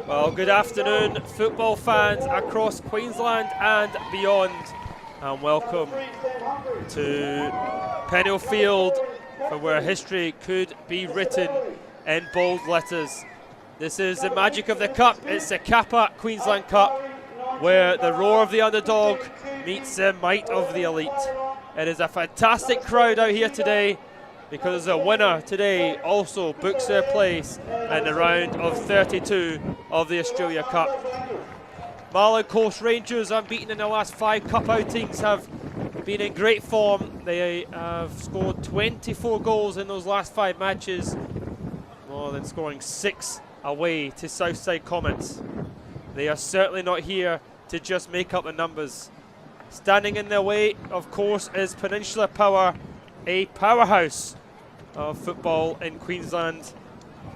Well, good afternoon, football fans across Queensland and beyond, and welcome to Peninsula Field, for where history could be written in bold letters. This is the magic of the Cup. It's the Kappa Queensland Cup, where the roar of the underdog meets the might of the elite. It is a fantastic crowd out here today, because the winner today also books their place in the round of 32 of the Australia Cup. Marlin Coast Rangers, unbeaten in their last 5 cup outings, have been in great form. They have scored 24 goals in those last 5 matches, more than scoring 6 away to Southside Comets. They are certainly not here to just make up the numbers. Standing in their way, of course, is Peninsula Power, a powerhouse of football in Queensland.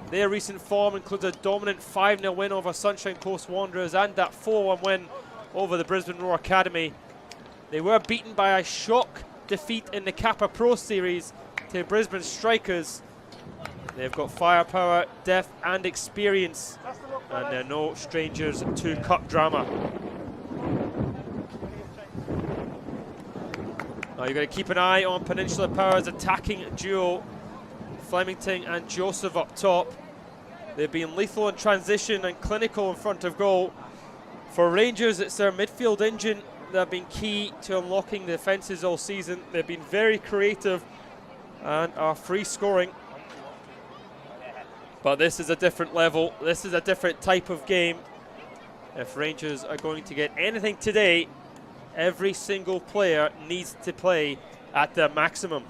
Their recent form includes a dominant 5-0 win over Sunshine Coast Wanderers and that 4-1 win over the Brisbane Roar Academy. They were beaten by a shock defeat in the Kappa Pro Series to Brisbane Strikers. They've got firepower, depth and experience, and they're no strangers to cup drama. Now you've got to keep an eye on Peninsula Power's attacking duo, Flemington and Joseph up top. They've been lethal in transition and clinical in front of goal. For Rangers, it's their midfield engine that have been key to unlocking the defences all season. They've been very creative and are free scoring. But this is a different level. This is a different type of game. If Rangers are going to get anything today, every single player needs to play at their maximum.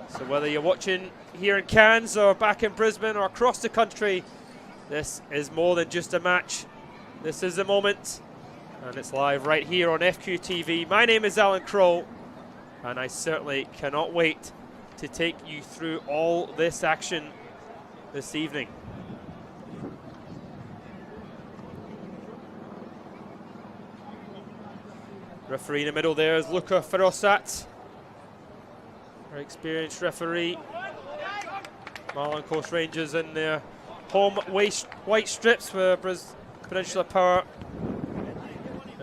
So whether you're watching here in Cairns or back in Brisbane or across the country, this is more than just a match. This is the moment, and it's live right here on FQTV. My name is Alan Crow, and I certainly cannot wait to take you through all this action this evening. Referee in the middle there is Luca Ferrosat, our experienced referee. Marlin Coast Rangers in their home white strips for Peninsula Power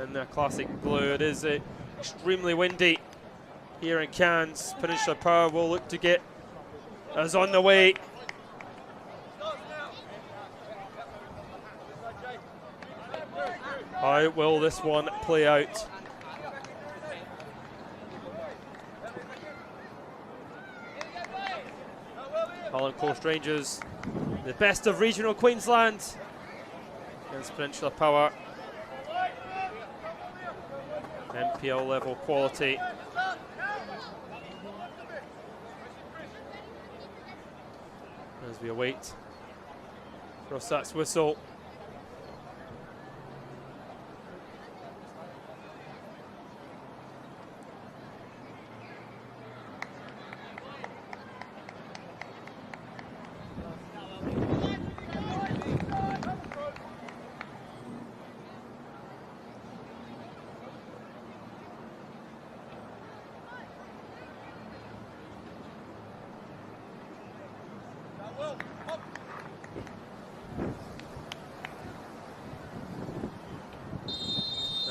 in their classic blue. It is extremely windy here in Cairns. Peninsula Power will look to get us on the way. How will this one play out? Marlin Coast Rangers, the best of regional Queensland, against Peninsula Power, NPL level quality. As we await Rossat's whistle.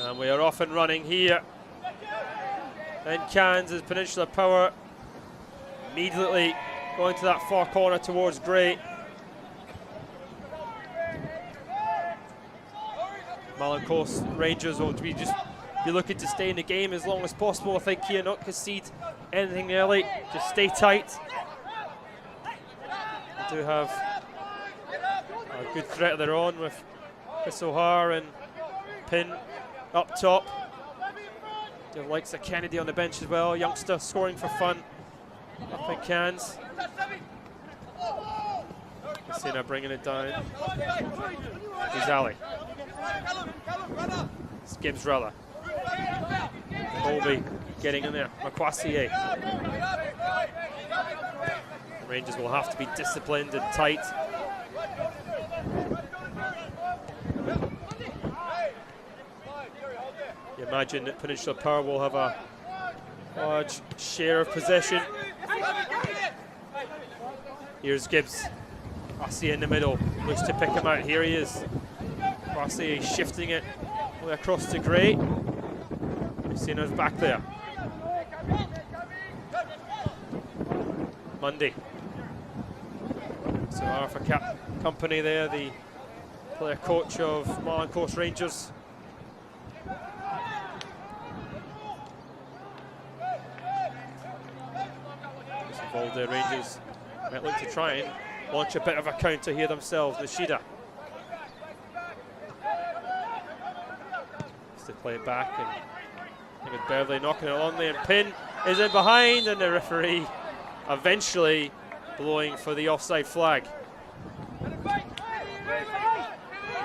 And we are off and running here in Cairns as Peninsula Power immediately going to that far corner towards Gray. Marlin Coast Rangers will be looking to stay in the game as long as possible, I think, here, not concede anything early, just stay tight. They do have a good threat of their own with Chris O'Hare and Pin up top. The likes of Kennedy on the bench as well, youngster scoring for fun up in Cairns. Messina bringing it down. He's Ali. It's Gibbs rather. Colby getting in there. Makwasier. The Rangers will have to be disciplined and tight. You imagine that Peninsula Power will have a large share of possession. Here's Gibbs. Makwasier in the middle. Looks to pick him out. Here he is. Makwasier shifting it all the way across to Gray. Messina's back there. Mundy. So Arthur Cap Company there, the player coach of Marlin Coast Rangers. The Rangers might look to try and launch a bit of a counter here themselves. Nishida just to play it back, and I think it's Beverly knocking it along there, and Pin is in behind, and the referee eventually blowing for the offside flag.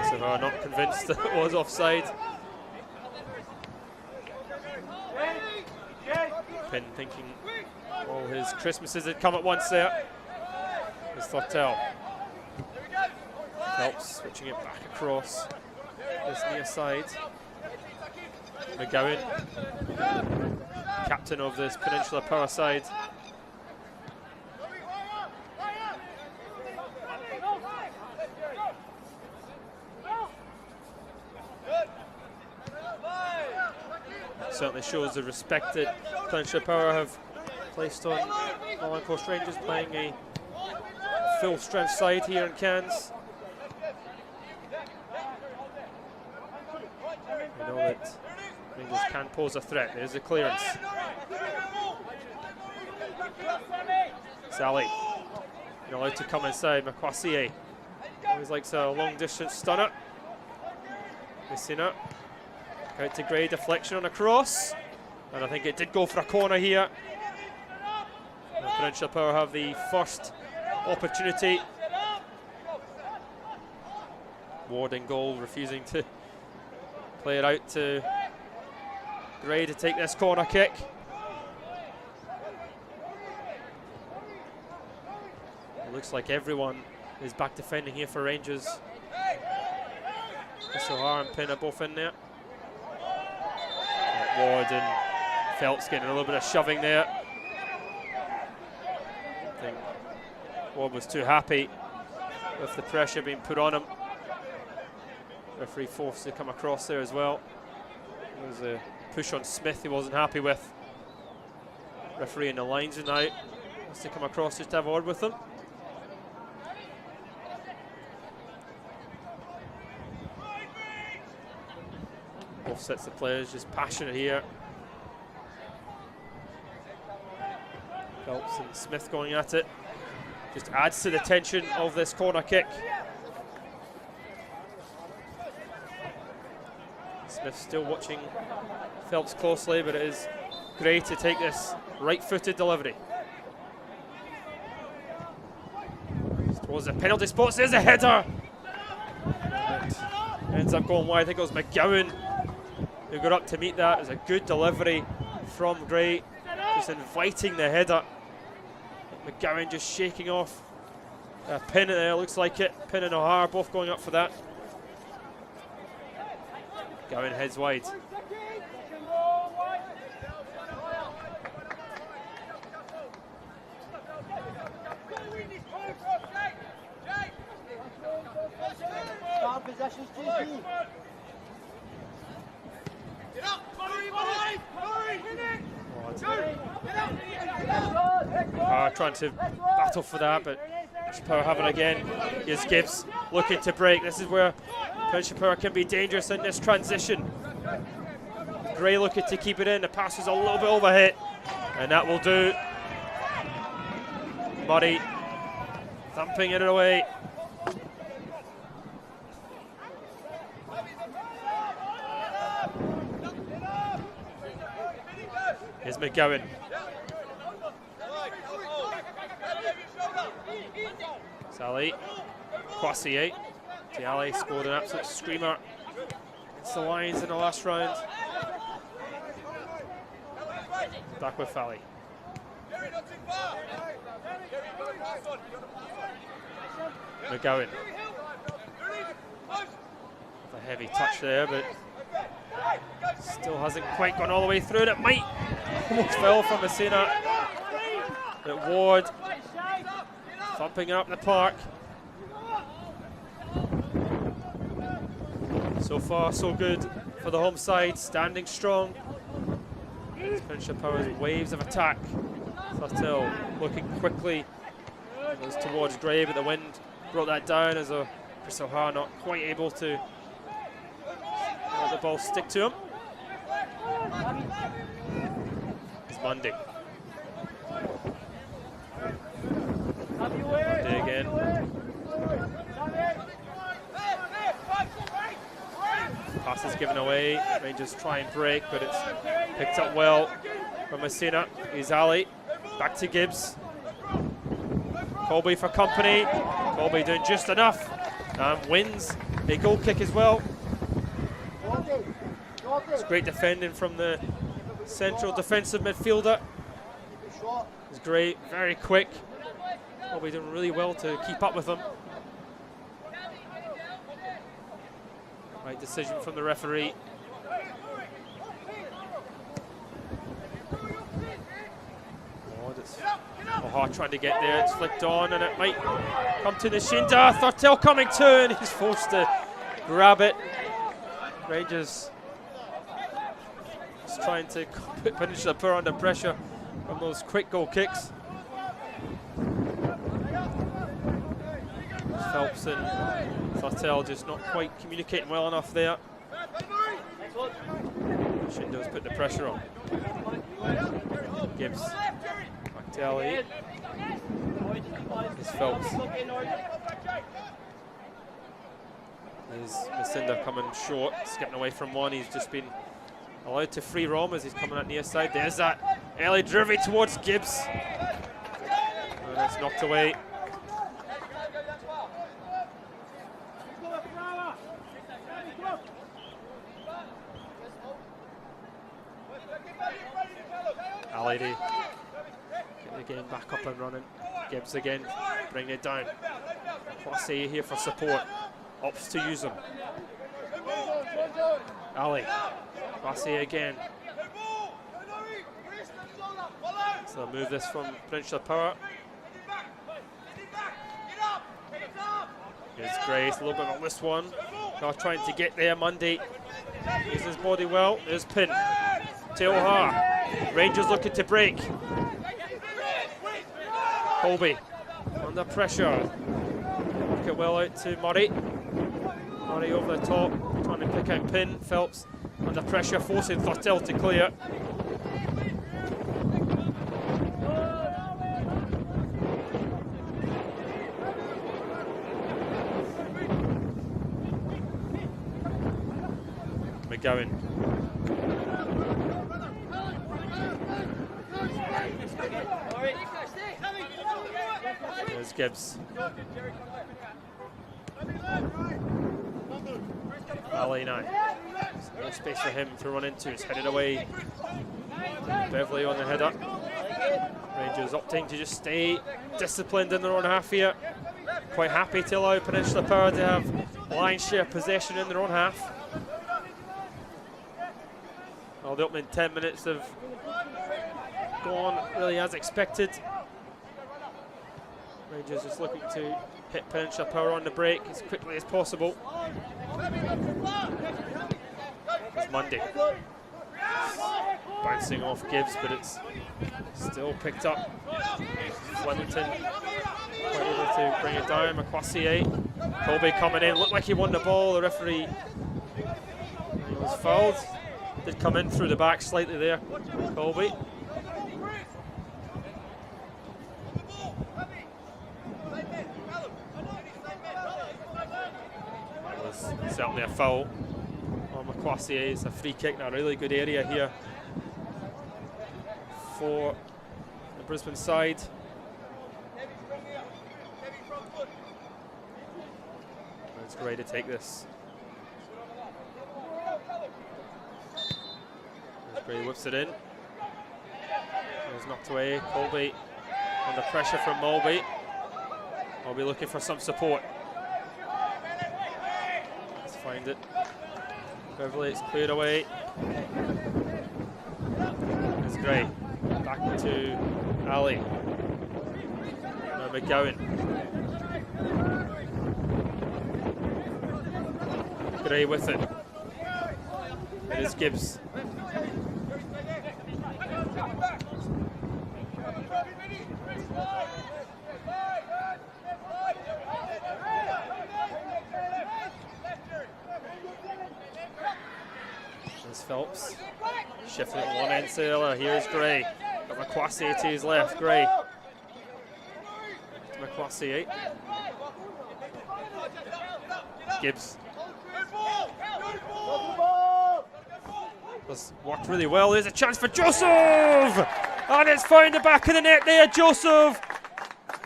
So I'm not convinced that it was offside. Pin thinking all his Christmases had come at once there. There's Thortel. Phelps switching it back across this near side. McGowan, captain of this Peninsula Power side. Certainly shows the respect that Peninsula Power have placed on Marlin Coast Rangers, playing a full strength side here in Cairns. We know that Rangers can pose a threat. There's a clearance. Sally allowed to come inside. Makwasier always likes a long distance stunner. Messina out to Gray, deflection on a cross, and I think it did go for a corner here. Peninsula Power have the first opportunity. Ward in goal, refusing to play it out to Gray to take this corner kick. It looks like everyone is back defending here for Rangers. O'Hare and Pin are both in there. Ward and Phelps getting a little bit of shoving there. I think Ward was too happy with the pressure being put on him. Referee forced to come across there as well. There was a push on Smith he wasn't happy with. Referee in the lines now wants to come across just to have a word with them. Both sets of players just passionate here. Phelps and Smith going at it. Just adds to the tension of this corner kick. Smith still watching Phelps closely, but it is Gray to take this right-footed delivery. Towards the penalty spots, there's a header! It ends up going wide. I think it was McGowan who got up to meet that. It was a good delivery from Gray, just inviting the header. McGowan just shaking off a pin there, looks like it. Pin and O'Hara both going up for that. McGowan heads wide. Trying to battle for that, but Power having again. Here's Gibbs looking to break. This is where Peninsula can be dangerous in this transition. Gray looking to keep it in. The pass was a little bit overhit, and that will do. Murray thumping it away. Here's McGowan. Sally, Kwasi, Tiali scored an absolute screamer against the Lions in the last round. Back with Fally. McGowan. A heavy touch there, but still hasn't quite gone all the way through. It might almost fell from Messina. But Ward thumping it up the park. So far, so good for the home side, standing strong. Peninsula Power's waves of attack. Thurtell looking quickly. Goes towards Gray, but the wind brought that down as Chris O'Hara not quite able to let the ball stick to him. It's Mundy. Mundy again. Pass is given away. Rangers try and break, but it's picked up well from Messina. Here's Ali. Back to Gibbs. Colby for company. Colby doing just enough. Wins a goal kick as well. It's great defending from the central defensive midfielder. It's great, very quick. Colby doing really well to keep up with them. Right decision from the referee. O'Hara trying to get there, it's flicked on and it might come to Nishinda. Thurtell coming to and he's forced to grab it. Rangers just trying to put Peninsula Power under pressure from those quick goal kicks. Phelps and Thurtell just not quite communicating well enough there. Shindo's put the pressure on. Gibbs. Telly. There's Phelps. There's Macinda coming short, skipping away from one. He's just been allowed to free roam as he's coming out near side. There's that early delivery towards Gibbs. And it's knocked away. Alady. Again, back up and running. Gibbs again, bringing it down. Kwasi here for support. Opts to use them. Ali. Kwasi again. So they'll move this from Peninsula Power. Here's Grace, a little bit on this one. Now trying to get there, Mundy. Uses his body well. There's Pin. To O'Hara. Rangers looking to break. Colby under pressure. Work it well out to Murray. Murray over the top, trying to pick out Pin. Phelps under pressure, forcing Thurtell to clear. McGowan. There's Gibbs. Ali now. No space for him to run into. He's headed away. Beverley on the header. Rangers opting to just stay disciplined in their own half here. Quite happy to allow Peninsula Power to have line share possession in their own half. Well, the opening 10 minutes have gone really as expected. Rangers just looking to hit Peninsula Power on the break as quickly as possible. It's Monday. Bouncing off Gibbs, but it's still picked up. Flemington quite able to bring it down. McQuassier. Colby coming in, looked like he won the ball. The referee, he was fouled. Did come in through the back slightly there, Colby. Certainly a foul on McQuassier. It's a free kick in a really good area here for the Brisbane side. It's great to take this. Gray whips it in. It was knocked away. Colby under pressure from Mulby. Mulby looking for some support. Find it. Beverley, it's cleared away. It's Gray. Back to Ali. Now McGowan. Gray with it. It is Gibbs. Phelps shifting at one end, Sailor. Here's Gray. Got McQuassier to his left. Gray. McQuassier. Gibbs. That's worked really well. There's a chance for Joseph! And it's found the back of the net there. Joseph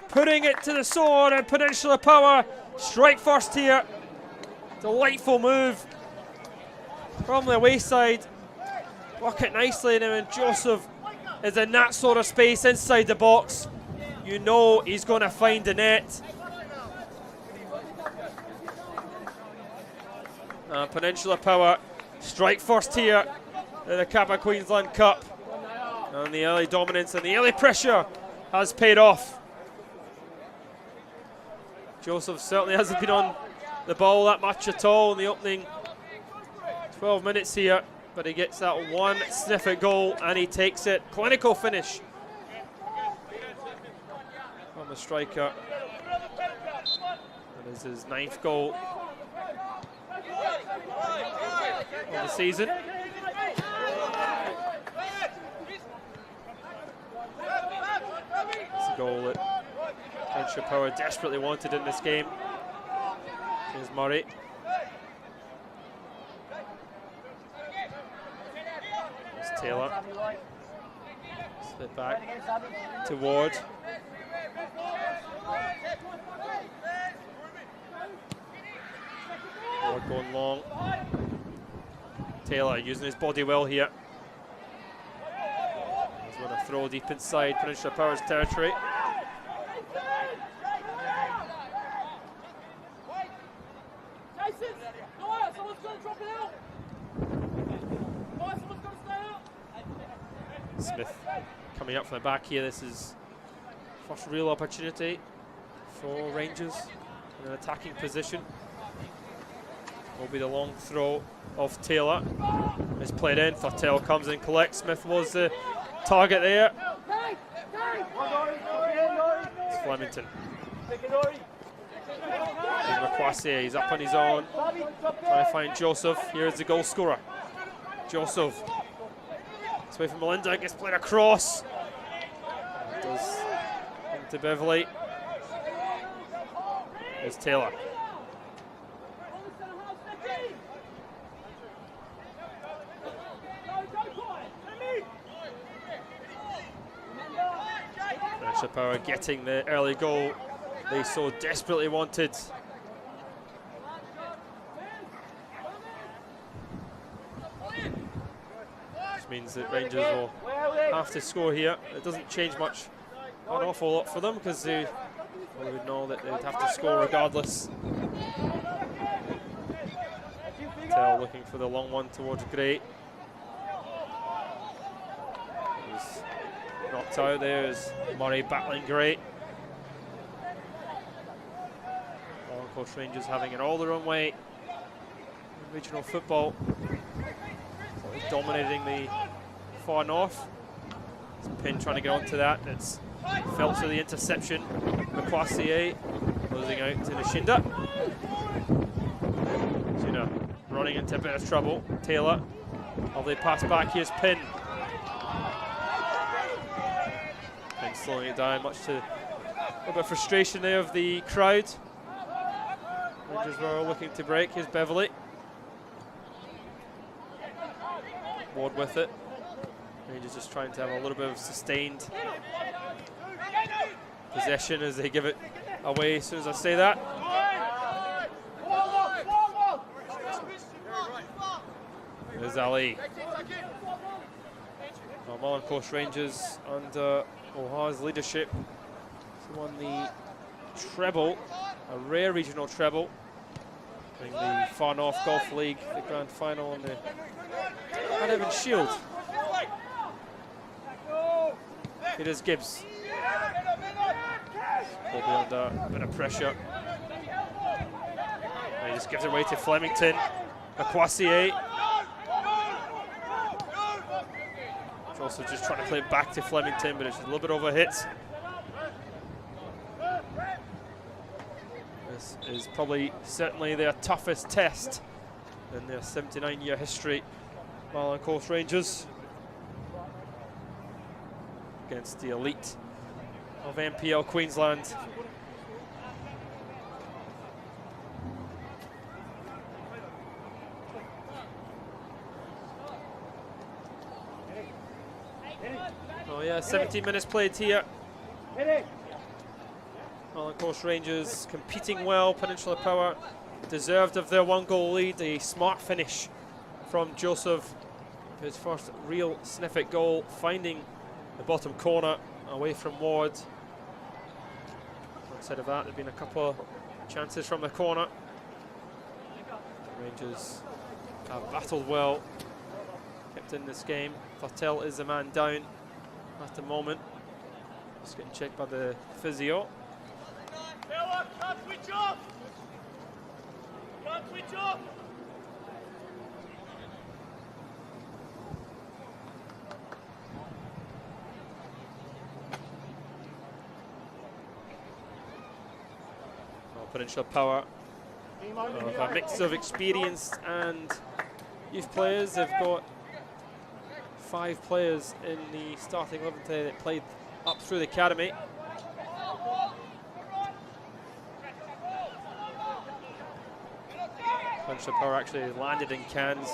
putting it to the sword, and Peninsula Power strike first here. Delightful move from the away side. Work it nicely, and when Joseph is in that sort of space inside the box, you know he's going to find the net. Peninsula Power strike first here in the Kappa Queensland Cup. And the early dominance and the early pressure has paid off. Joseph certainly hasn't been on the ball that much at all in the opening 12 minutes here, but he gets that one sniff at goal and he takes it. Clinical finish from the striker. That is his 9th goal of the season. It's a goal that Peninsula Power desperately wanted in this game. Here's Murray. Taylor. Slip back to Ward. Ward going long. Taylor using his body well here. He's going to throw deep inside Peninsula Power's territory. Smith coming up from the back here. This is first real opportunity for Rangers in an attacking position. Will be the long throw of Taylor. It's played in. Thurtell comes in, collects. Smith was the target there. It's Flemington. McQuassier, he's up on his own. Trying to find Joseph. Here's the goal scorer. Joseph. It's away from Melinda, gets played across. It does into Beverley. There's Taylor. Peninsula Power getting the early goal they so desperately wanted. Which means that Rangers will have to score here. It doesn't change much, an awful lot for them, because they would know that they'd have to score regardless. Tell looking for the long one towards Gray. He's knocked out there as Murray battling Gray. Marlin Coast Rangers having it all their own way in regional football. Dominating the far north. It's Pin trying to get onto that. It's felt to the interception. Makwasier losing out to Nishinda. Tuna running into a bit of trouble. Taylor. Lovely pass back. Here's Pin. Pin slowing it down, much to a little bit of frustration there of the crowd. Rangers were looking to break. Here's Beverley. Ward with it. Rangers just trying to have a little bit of sustained possession as they give it away as soon as I say that. There's Ali. Marlin Coast Rangers under O'Hare's leadership won the treble, a rare regional treble, in the Far North Golf League, the grand final on the Evans Shield. It is Gibbs. Will be under a bit of pressure. And he just gives it away to Flemington. Makwasier. Also just trying to play it back to Flemington, but it's just a little bit overhit. This is probably certainly their toughest test in their 79-year history. Marlin Coast Rangers against the elite of NPL Queensland. Oh yeah, 17 minutes played here. Marlin Coast Rangers competing well. Peninsula Power deserved of their 1-goal lead. A smart finish from Joseph. His first real sniff-it goal, finding the bottom corner away from Ward. Instead of that, there have been a couple of chances from the corner. The Rangers have battled well, kept in this game. Fartel is the man down at the moment. Just getting checked by the physio. Can't switch off! Can't switch off! Peninsula Power, a mix of experienced and youth players. They've got 5 players in the starting 11 today that played up through the academy. Peninsula Power actually landed in Cairns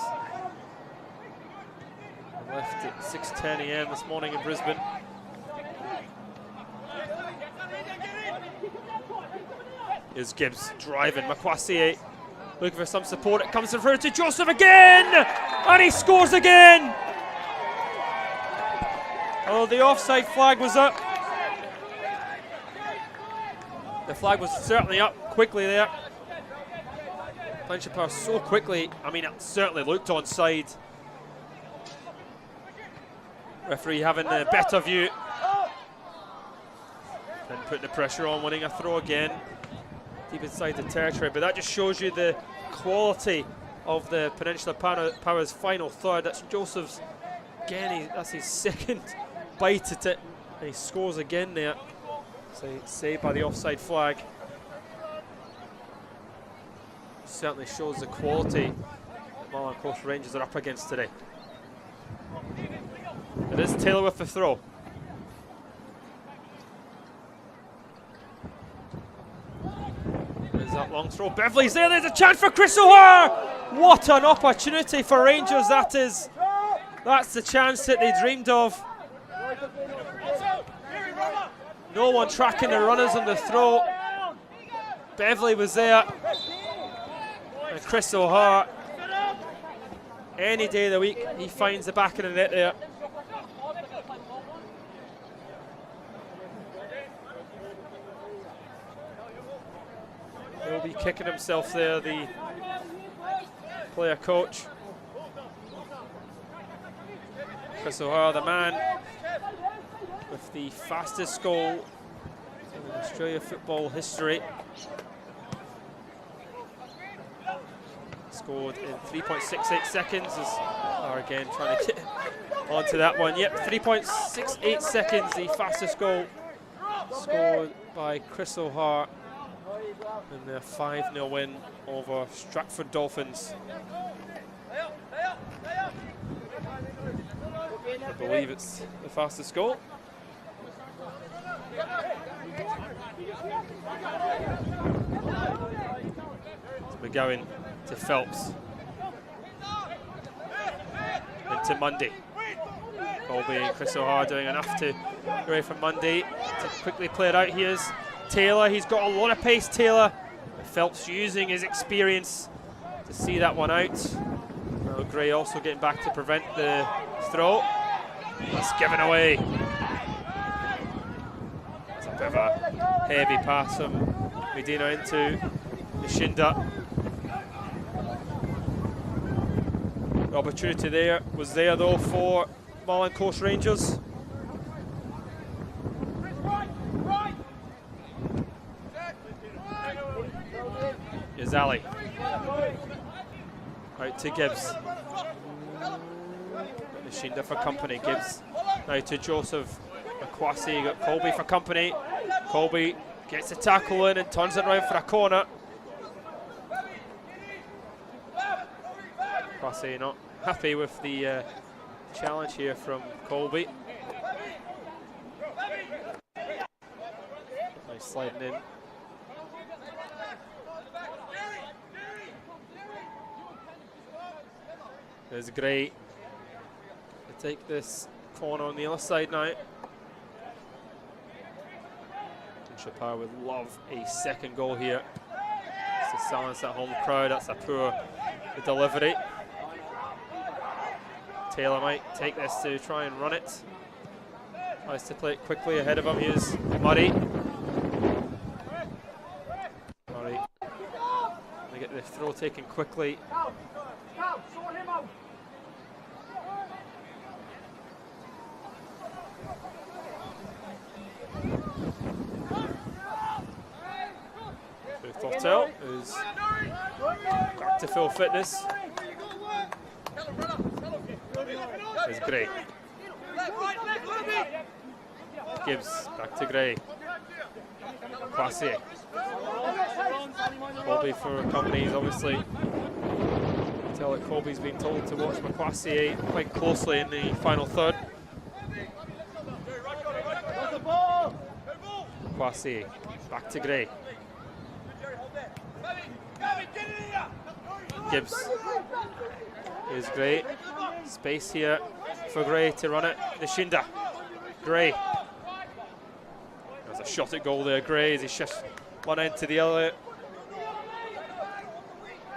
and left at 6:10 AM this morning in Brisbane. Is Gibbs driving. Makwasier looking for some support. It comes in front to Joseph again, and he scores again. Oh, the offside flag was up. The flag was certainly up quickly there. Peninsula Power so quickly. I mean, it certainly looked onside. Referee having a better view and putting the pressure on, winning a throw again. Deep inside the territory, but that just shows you the quality of the Peninsula Power's final third. That's Joseph's again. That's his second bite at it, and he scores again there. So saved by the offside flag. Certainly shows the quality Marlin Coast Rangers are up against today. It is Taylor with the throw. That long throw. Beverley's there. There's a chance for Chris O'Hare. What an opportunity for Rangers that is. That's the chance that they dreamed of. No one tracking the runners on the throw. Beverley was there. And Chris O'Hara, any day of the week, he finds the back of the net there. He'll be kicking himself there, the player coach. Chris O'Hara, the man with the fastest goal in Australia football history. Scored in 3.68 seconds. Are again trying to get onto that one. Yep, 3.68 seconds, the fastest goal scored by Chris O'Hara in their 5-0 win over Stratford Dolphins. I believe it's the fastest goal. It's McGowan to Phelps. Into Mundy. Colby and Chris O'Hara doing enough to get away from Mundy to quickly play it out. Here's Taylor. He's got a lot of pace, Taylor. Phelps using his experience to see that one out. Well, Gray also getting back to prevent the throw. That's given away. It's a bit of a heavy pass from Medina into Nishinda. The opportunity there was there though for Marlin Coast Rangers. Here's Ali. Out to Gibbs. Nishinda for company. Gibbs now to Joseph Akwasi. Got Colby for company. Colby gets the tackle in and turns it around for a corner. Akwasi not happy with the challenge here from Colby. Nice sliding in. There's Gray to take this corner on the other side now. Chapar would love a second goal here. Just to silence that home crowd. That's a poor delivery. Taylor might take this to try and run it. Tries to play it quickly ahead of him. Here's Murray. Murray. They get the throw taken quickly. Thortel, who's back to full fitness. There's Gray. Gibbs, back to Gray. Kwasi. Colby for companies, obviously. Tell that Colby's been told to watch Kwasi quite closely in the final third. Kwasi, back to Gray. Gibbs is Gray. Space here for Gray to run it. Nishinda. Gray. There's a shot at goal there. Gray as he shifts one end to the other.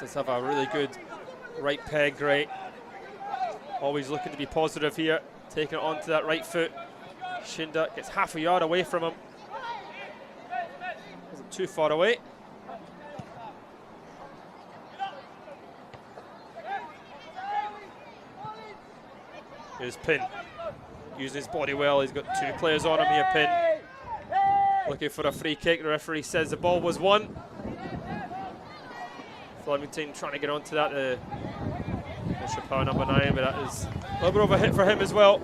Does have a really good right peg, Gray. Always looking to be positive here. Taking it onto that right foot. Nishinda gets half a yard away from him. Wasn't too far away. Here's Pin, using his body well. He's got two players on him here, Pin. Looking for a free kick. The referee says the ball was won. Flemington trying to get onto that. Chapar number 9, but that is a little bit of a hit for him as well.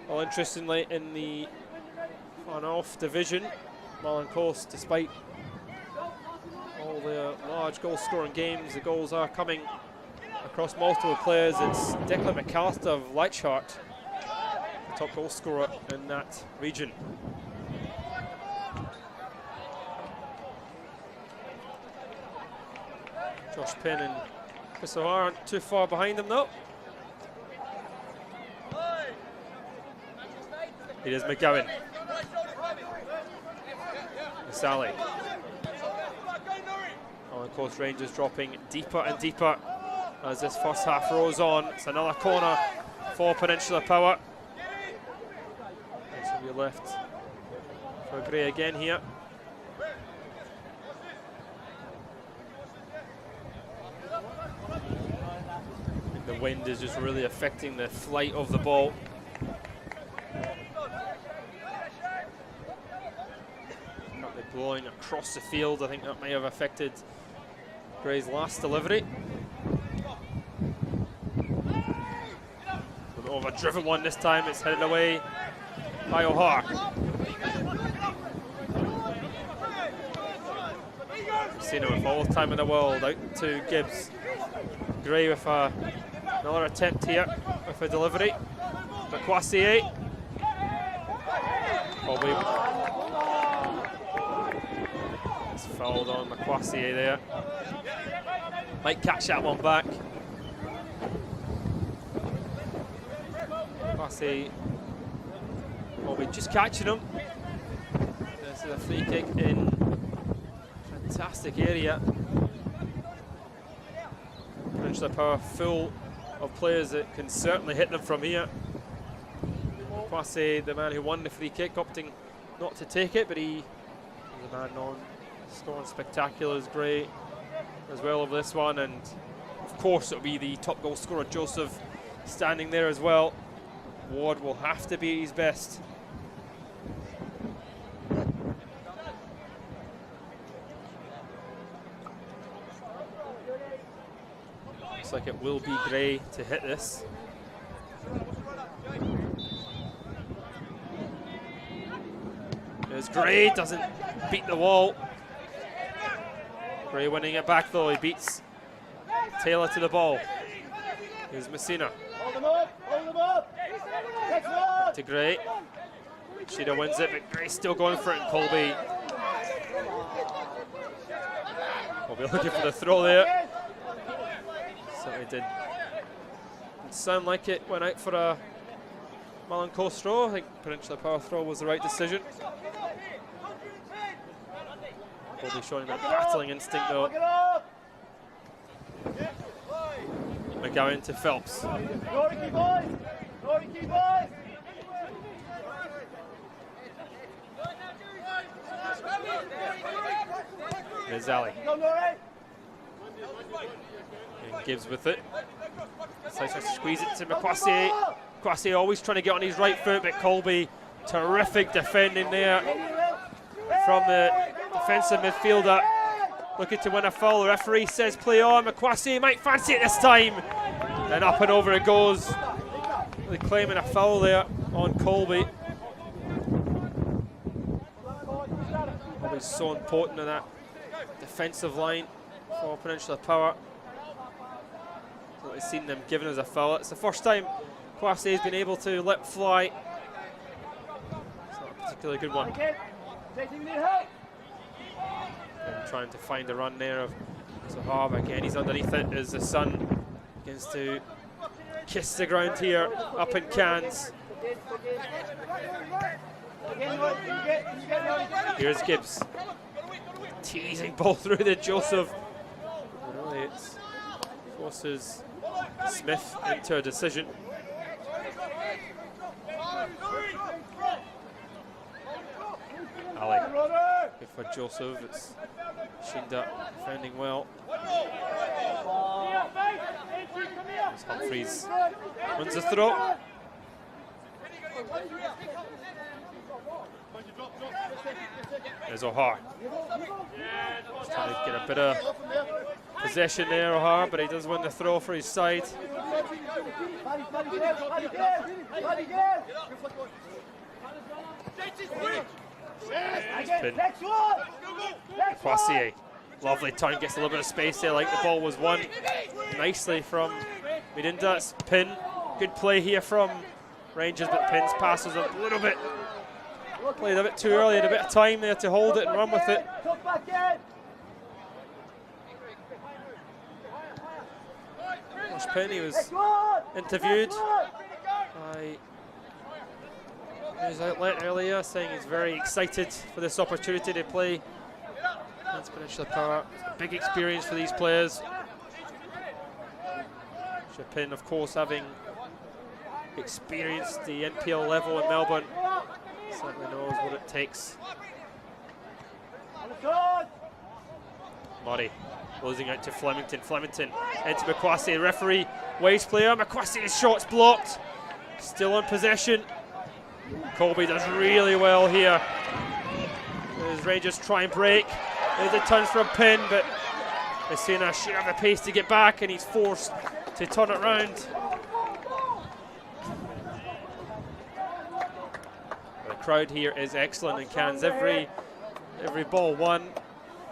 Well, interestingly, in the on-off division, Marlin Coast, despite all the large goal-scoring games, the goals are coming across multiple players. It's Declan McAllister of Lightshart, the top goal scorer in that region. Josh Penn and Chris O'Hara aren't too far behind him though. Here is McGowan. Sally. On close range is dropping deeper and deeper as this first half rolls on. It's another corner for Peninsula Power. This will be left for Gray again here. The wind is just really affecting the flight of the ball. Currently blowing across the field. I think that may have affected Gray's last delivery. An overdriven one this time. It's headed away by O'Hare. Seen with all the time in the world. Out to Gibbs. Gray with another attempt here with a delivery. McQuassier. Probably it's fouled on McQuassier there. Might catch that one back. McQuassier probably just catching him. This is a free kick in fantastic area. Peninsula Power full of players that can certainly hit them from here. Quasi, the man who won the free kick, opting not to take it, but he was a man on scoring spectaculars. Gray as well of this one, and of course it'll be the top goal scorer Joseph standing there as well. Ward will have to be at his best. Looks like it will be Gray to hit this. There's Gray, doesn't beat the wall. Gray winning it back though, he beats Taylor to the ball. Here's Messina. To Gray. Sheeda wins it, but Gray's still going for it, and Colby will be looking for the throw there. Certainly didn't sound like it went out for a Marlin Coast throw. I think Peninsula Power throw was the right decision. Colby showing that battling instinct though. McGowan to Phelps. There's Ali. And Gibbs with it. Slice to squeeze it to McQuassier. McQuassier always trying to get on his right foot, but Colby, terrific defending there from the defensive midfielder. Looking to win a foul. The referee says play on. McQuassier might fancy it this time. And up and over it goes. Really claiming a foul there on Colby. Colby's so important in that defensive line for Peninsula Power. So we've seen them giving us a foul. It's the first time Quassy has been able to let fly. It's not a particularly good one. And trying to find a run there of Zahab. Again, he's underneath it as the sun begins to kiss the ground here up in Cairns. Here's Gibbs. Teasing ball through to Joseph. Really, it forces Smith into a decision. Ali. Good for Joseph. It's Shinda defending well. As Humphreys runs the throw. There's O'Hare. Just trying to get a bit of possession there, O'Hare, but he does win the throw for his side. Quassier, lovely turn, gets a little bit of space there, like the ball was won nicely from Midinda. It's Pin, good play here from Rangers, but Pin's passes a little bit, played a bit too early and a bit of time there to hold it and run with it. Josh Pin, he was interviewed by his outlet earlier, saying he's very excited for this opportunity to play against Peninsula Power. Big experience for these players. Chapin, of course, having experienced the NPL level in Melbourne, certainly knows what it takes. Murray losing out to Flemington. Flemington into Makwasi. Referee waves player. Makwasi's shot's blocked. Still in possession. Colby does really well here. As Rangers try and break. There's a turn from Pin, but Messina should have the pace to get back, and he's forced to turn it round. The crowd here is excellent in Cairns. Every ball won,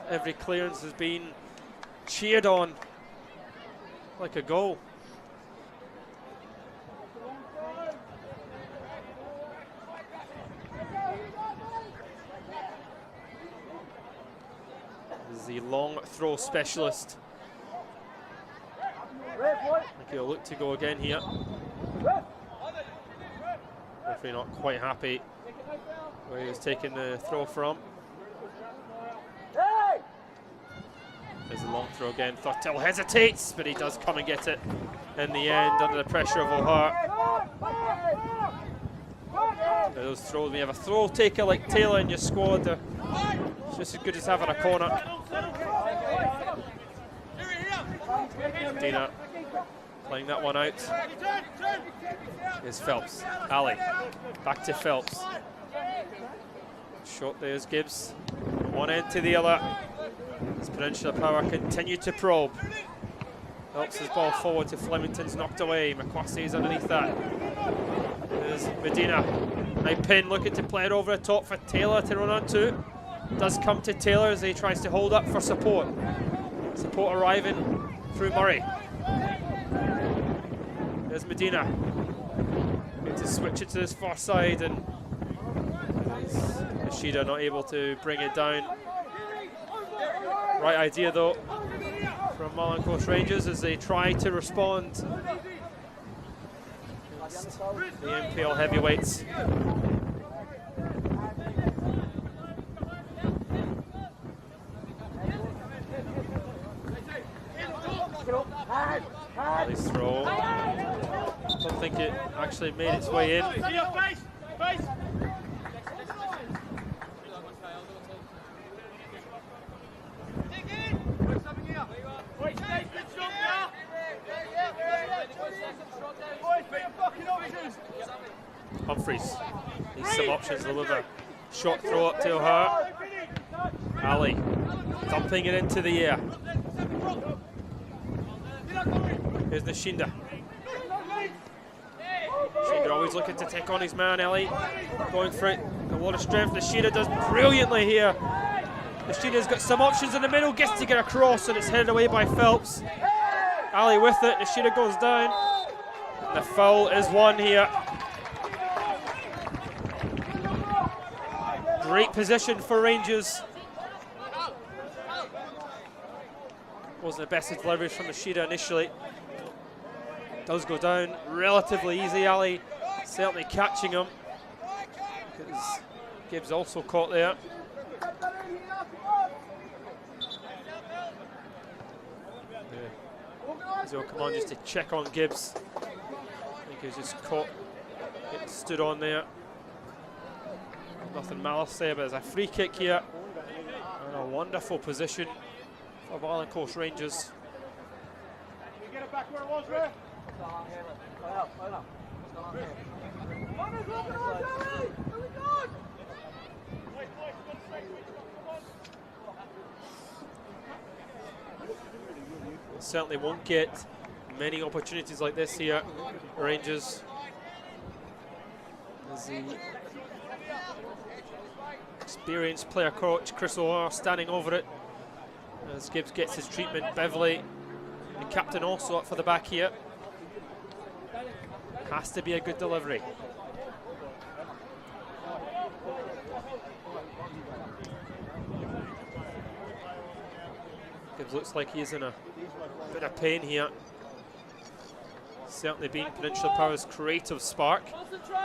every clearance has been cheered on like a goal. This is the long throw specialist. I think he'll look to go again here. Referee not quite happy where he was taking the throw from. There's a long throw again. Thurtell hesitates, but he does come and get it in the end under the pressure of O'Hart. Those throws, when you have a throw taker like Taylor in your squad, it's just as good as having a corner. Dina playing that one out. Here's Phelps. Ali. Back to Phelps. Shot there's Gibbs. One end to the other. As Peninsula Power continue to probe. Phelps' his ball forward to Flemington's knocked away. Makwasi's underneath that. There's Medina. Now Pin looking to play it over the top for Taylor to run onto. Does come to Taylor as he tries to hold up for support. Support arriving through Murray. There's Medina. Going to switch it to this far side, and Ishida not able to bring it down. Right idea though from Marlin Coast Rangers as they try to respond against the NPL heavyweights. Nice throw. Don't think it actually made its way in. Humphreys needs some options. A little bit of a shot throw up to O'Hart. Ali dumping it into the air. Here's Nishinda. Nishinda always looking to take on his man. Ali going for it. A lot of strength. Nishinda does brilliantly here. Nishinda's got some options in the middle, gets to get across, and it's headed away by Phelps. Ali with it. Nishinda goes down. The foul is won here. Great position for Rangers. Wasn't the best of deliveries from Nishida initially. Does go down relatively easy. Ali certainly catching him, because Gibbs also caught there. He'll come on just to check on Gibbs. I think he was just caught, getting stood on there. Nothing malice there, but there's a free kick here. And a wonderful position for Marlin Coast Rangers. Get it back where it was, Ray. Certainly won't get many opportunities like this here, Rangers. As the experienced player coach Chris O'Hare standing over it. As Gibbs gets his treatment, Beverley, the captain, also up for the back here. Has to be a good delivery. Gibbs looks like he's in a bit of pain here. Certainly been Peninsula Power's creative spark,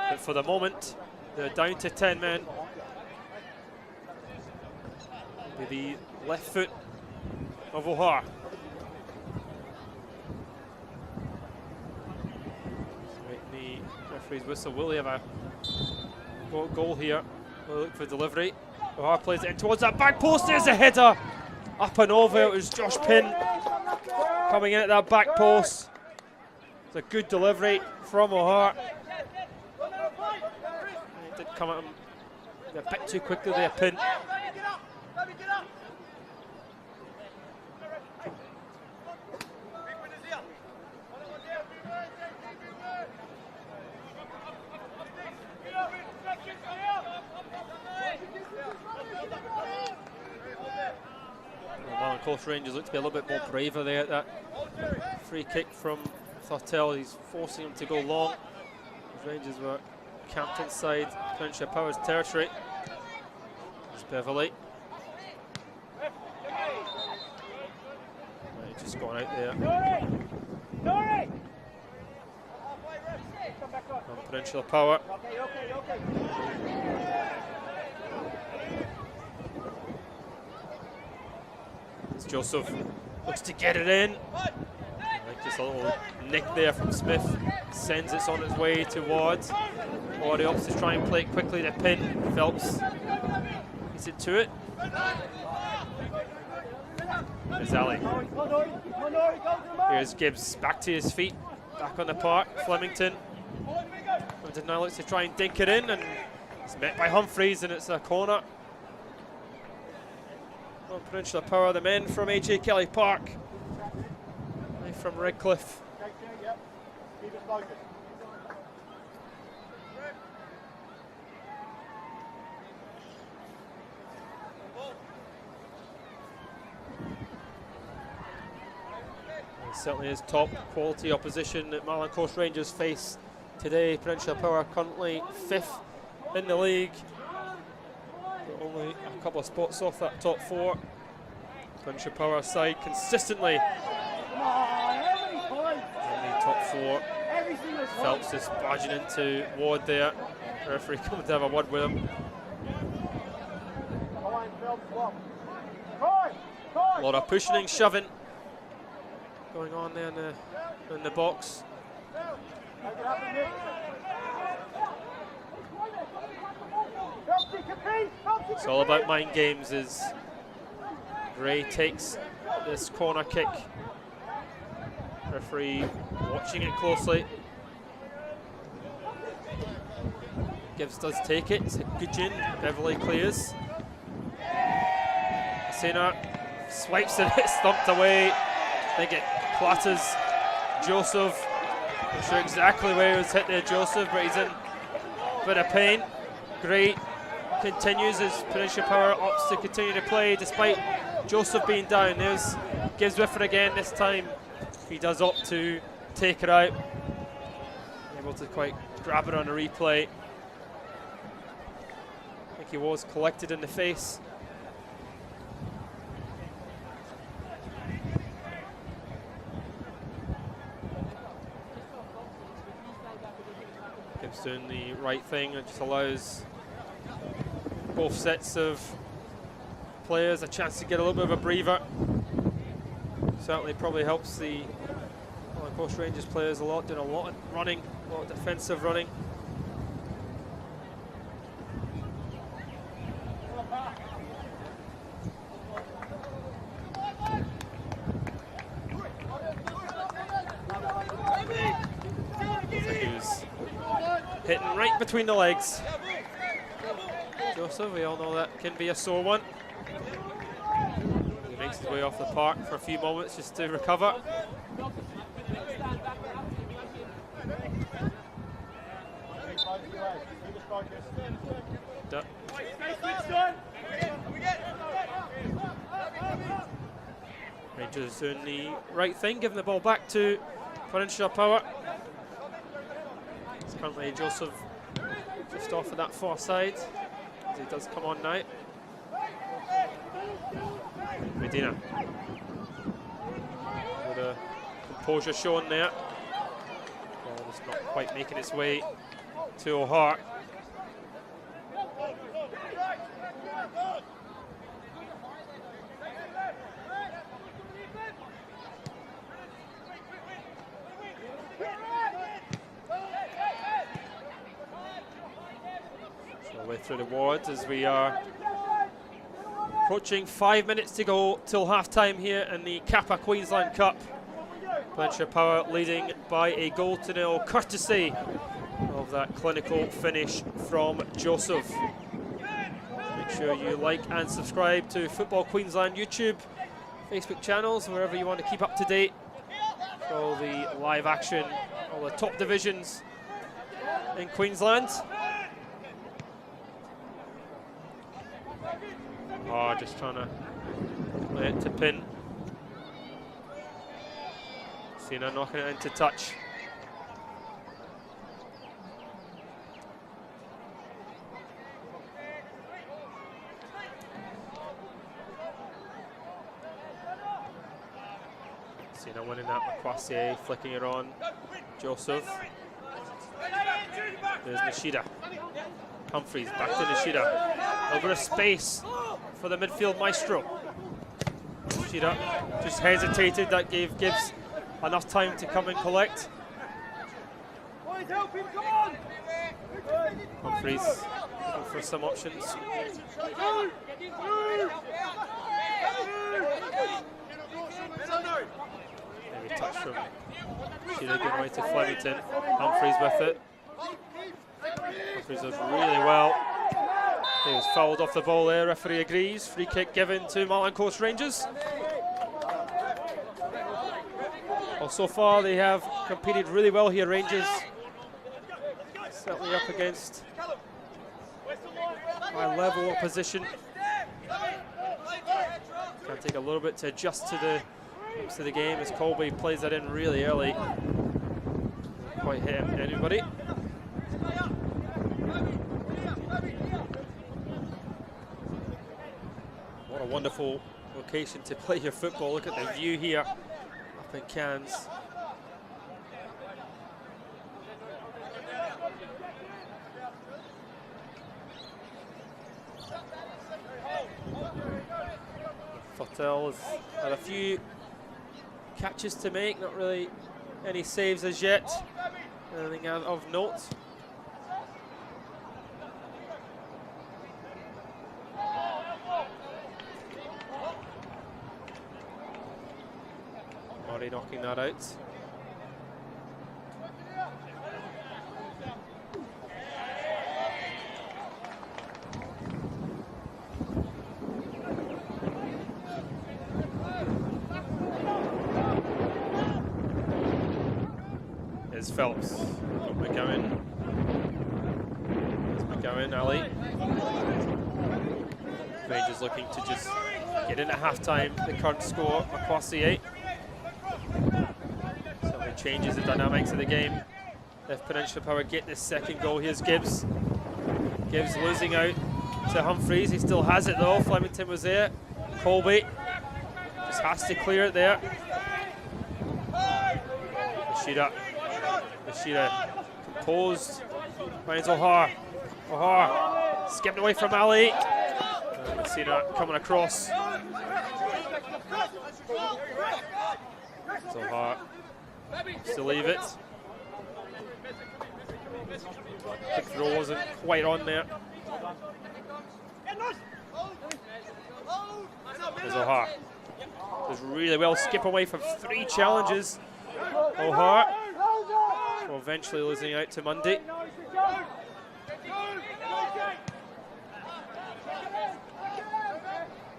but for the moment, They're down to 10 men. With the left foot of O'Hara. The referee's whistle. Will he have a goal here? We'll look for delivery. O'Hara plays it in towards that back post. There's a header up and over. It was Josh Pinn coming in at that back post. It's a good delivery from O'Hara. It did come at him a bit too quickly there, Pinn. Marlin Coast Rangers look to be a little bit more braver there at that free kick from Thortell. He's forcing him to go long. The Rangers were camped inside Peninsula Power's territory. It's Beverley. Right, just gone out there. From Peninsula Power. As Joseph looks to get it in. Just a little nick there from Smith. Sends it on its way towards. Ori opts to try and play it quickly to Pin. Phelps gets it to it. There's Ali. Here's Gibbs back to his feet. Back on the park. Flemington. Flemington now looks to try and dink it in, and it's met by Humphreys, and it's a corner. On Peninsula Power, the men from AJ Kelly Park. From Redcliffe. Certainly is top quality opposition that Marlin Coast Rangers face today. Peninsula Power currently 5th in the league. They're only a couple of spots off that top 4. Peninsula Power side consistently in the top 4. Phelps is barging into Ward there. The referee coming to have a word with him. A lot of pushing and shoving going on there in the box. It's all about mind games as Gray takes this corner kick. Referee watching it closely. Gibbs does take it. It's a good gin. Beverley clears. Sena swipes it. It's thumped away. I think it clatters Joseph. Not sure exactly where he was hit there, Joseph, but he's in a bit of pain. Gray continues as Peninsula Power opts to continue to play despite Joseph being down. There's Gibbs with it again this time. He does opt to take it out. Able to quite grab it on a replay. I think he was collected in the face. Gibbs doing the right thing and just allows both sets of players a chance to get a little bit of a breather. Certainly probably helps the Marlin Coast Rangers players a lot, doing a lot of running, a lot of defensive running. He was hitting right between the legs. Joseph, we all know that can be a sore one. He makes his way off the park for a few moments just to recover. Rangers doing the right thing, giving the ball back to Peninsula Power. It's currently Joseph just off of that far side. As he does come on now. Medina. With a composure shown there. Ball just not quite making its way to O'Hara. way through the wards as we are approaching 5 minutes to go till half-time here in the Kappa Queensland Cup. Peninsula Power leading by a goal to nil, courtesy of that clinical finish from Joseph. Make sure you like and subscribe to Football Queensland YouTube, Facebook channels, wherever you want to keep up to date for all the live action, all the top divisions in Queensland. Oh, just trying to play it to pin. Cena knocking it into touch. Cena winning that, McQuassier flicking it on. Joseph. There's Nishida. Humphreys back to Nishida. A little bit of space for the midfield maestro. Nishida just hesitated. That gave Gibbs enough time to come and collect. Humphreys looking for some options. Maybe touch from Nishida going right to Flemington. Humphreys with it. Humphreys does really well. He was fouled off the ball there, referee agrees. Free kick given to Marlin Coast Rangers. Well, so far they have competed really well here, Rangers. Certainly up against high level opposition. Can take a little bit to adjust to the game as Colby plays that in really early. Quite hit anybody. What a wonderful location to play your football. Look at the view here up in Cairns. Fortel has had a few catches to make, not really any saves as yet. Anything of note. Murray knocking that out. There's Phelps. Got McGowan. There's McGowan, Ali. Rangers looking to just get in at half-time. The current score, McQuassier. Certainly changes the dynamics of the game. If Peninsula Power get this second goal, here's Gibbs. Gibbs losing out to Humphreys. He still has it though. Flemington was there. Colby just has to clear it there. Nishida composed. Finds O'Hara. O'Hara skipped away from Ali. Messina coming across. It's O'Hara to leave it. Kick throw wasn't quite on there. There's O'Hara. Does really well, skip away from 3 challenges. O'Hara. So eventually losing out to Mundy.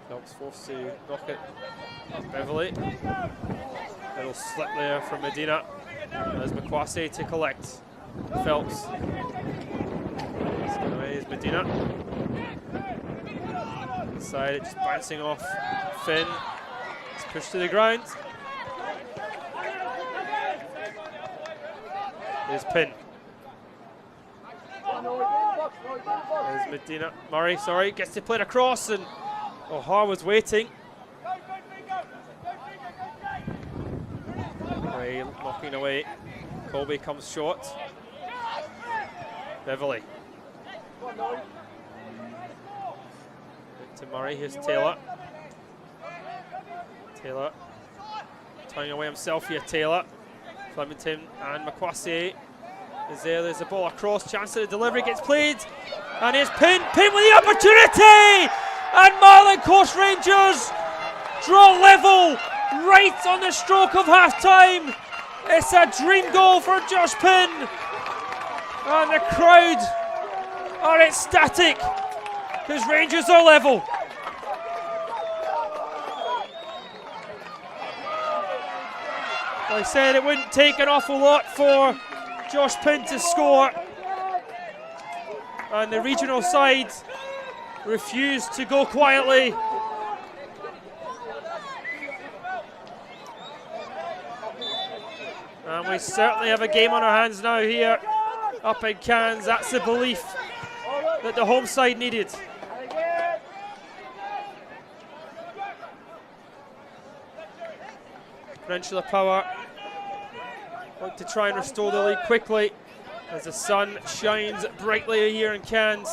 Phelps forced to knock it off Beverley. Little slip there from Medina. There's McQuassier to collect. Phelps. Away is Medina. Inside, just bouncing off Finn. It's pushed to the ground. There's Pin. There's Medina. Murray, sorry, gets to play it across, and O'Hara was waiting. Murray knocking away. Colby comes short. Beverley. To Murray, here's Taylor. Taylor tying away himself here, Taylor. Flemington and McQuassier There's a ball across, chance of the delivery gets played, and it's Pin with the opportunity, and Marlin Coast Rangers draw level right on the stroke of half-time. It's a dream goal for Josh Pin, and the crowd are ecstatic because Rangers are level. I said it wouldn't take an awful lot for Josh Pin to score, and the regional side refused to go quietly. And we certainly have a game on our hands now here up in Cairns. That's the belief that the home side needed. Peninsula Power want to try and restore the lead quickly as the sun shines brightly here in Cairns.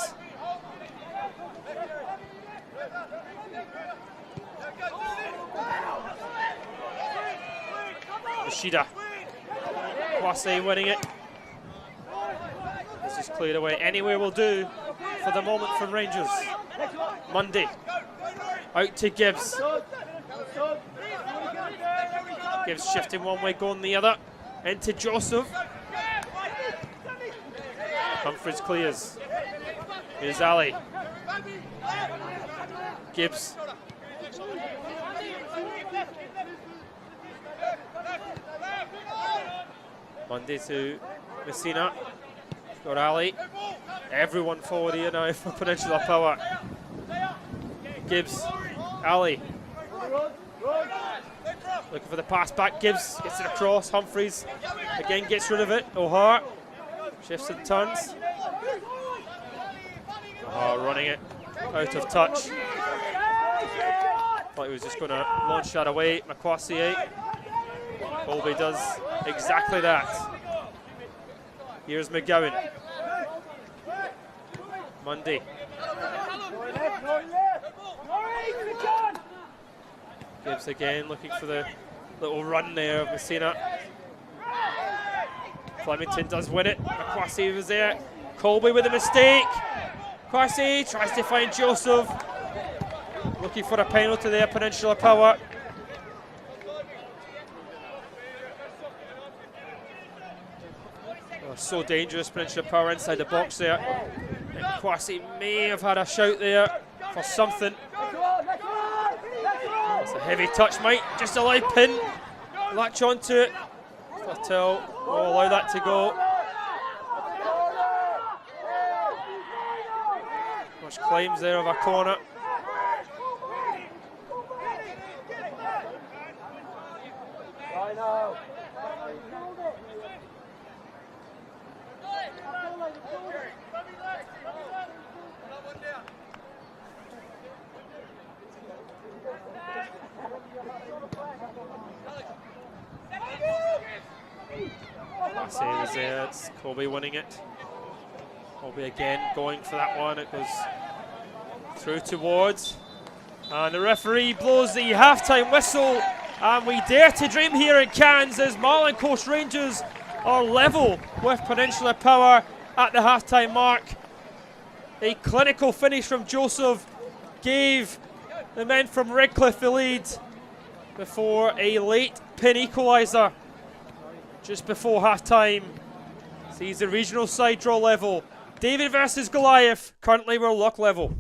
Ishida, Kwasi winning it. This is cleared away. Anywhere will do for the moment from Rangers. Mundy out to Gibbs. Gibbs shifting one way, going the other. Into Joseph. Humphreys clears. Here's Ali. Gibbs. Mundy to Messina. Got Ali. Everyone forward here now for Peninsula Power. Gibbs. Ali. Looking for the pass back. Gibbs gets it across. Humphreys again gets rid of it. O'Hare shifts and turns. O'Hare running it out of touch. Thought he was just going to launch that away. Makwasi. Colby does exactly that. Here's McGowan. Mundy. Gibbs again looking for the little run there of Messina. Flemington does win it. Makwasi was there. Colby with a mistake. Kwasi tries to find Joseph. Looking for a penalty there, Peninsula Power. Oh, so dangerous, Peninsula Power inside the box there. And Kwasi may have had a shout there for something. It's a heavy touch, might just allow Pin latch onto it. Fertel will allow that to go. Much claims there of a corner. Was there. It's Colby winning it. Colby again going for that one. It goes through towards. And the referee blows the half-time whistle. And we dare to dream here in Cairns as Marlin Coast Rangers are level with Peninsula Power at the half-time mark. A clinical finish from Joseph gave the men from Redcliffe the lead before a late Pin equaliser just before half-time sees the regional side draw level. David versus Goliath, currently we're lock level.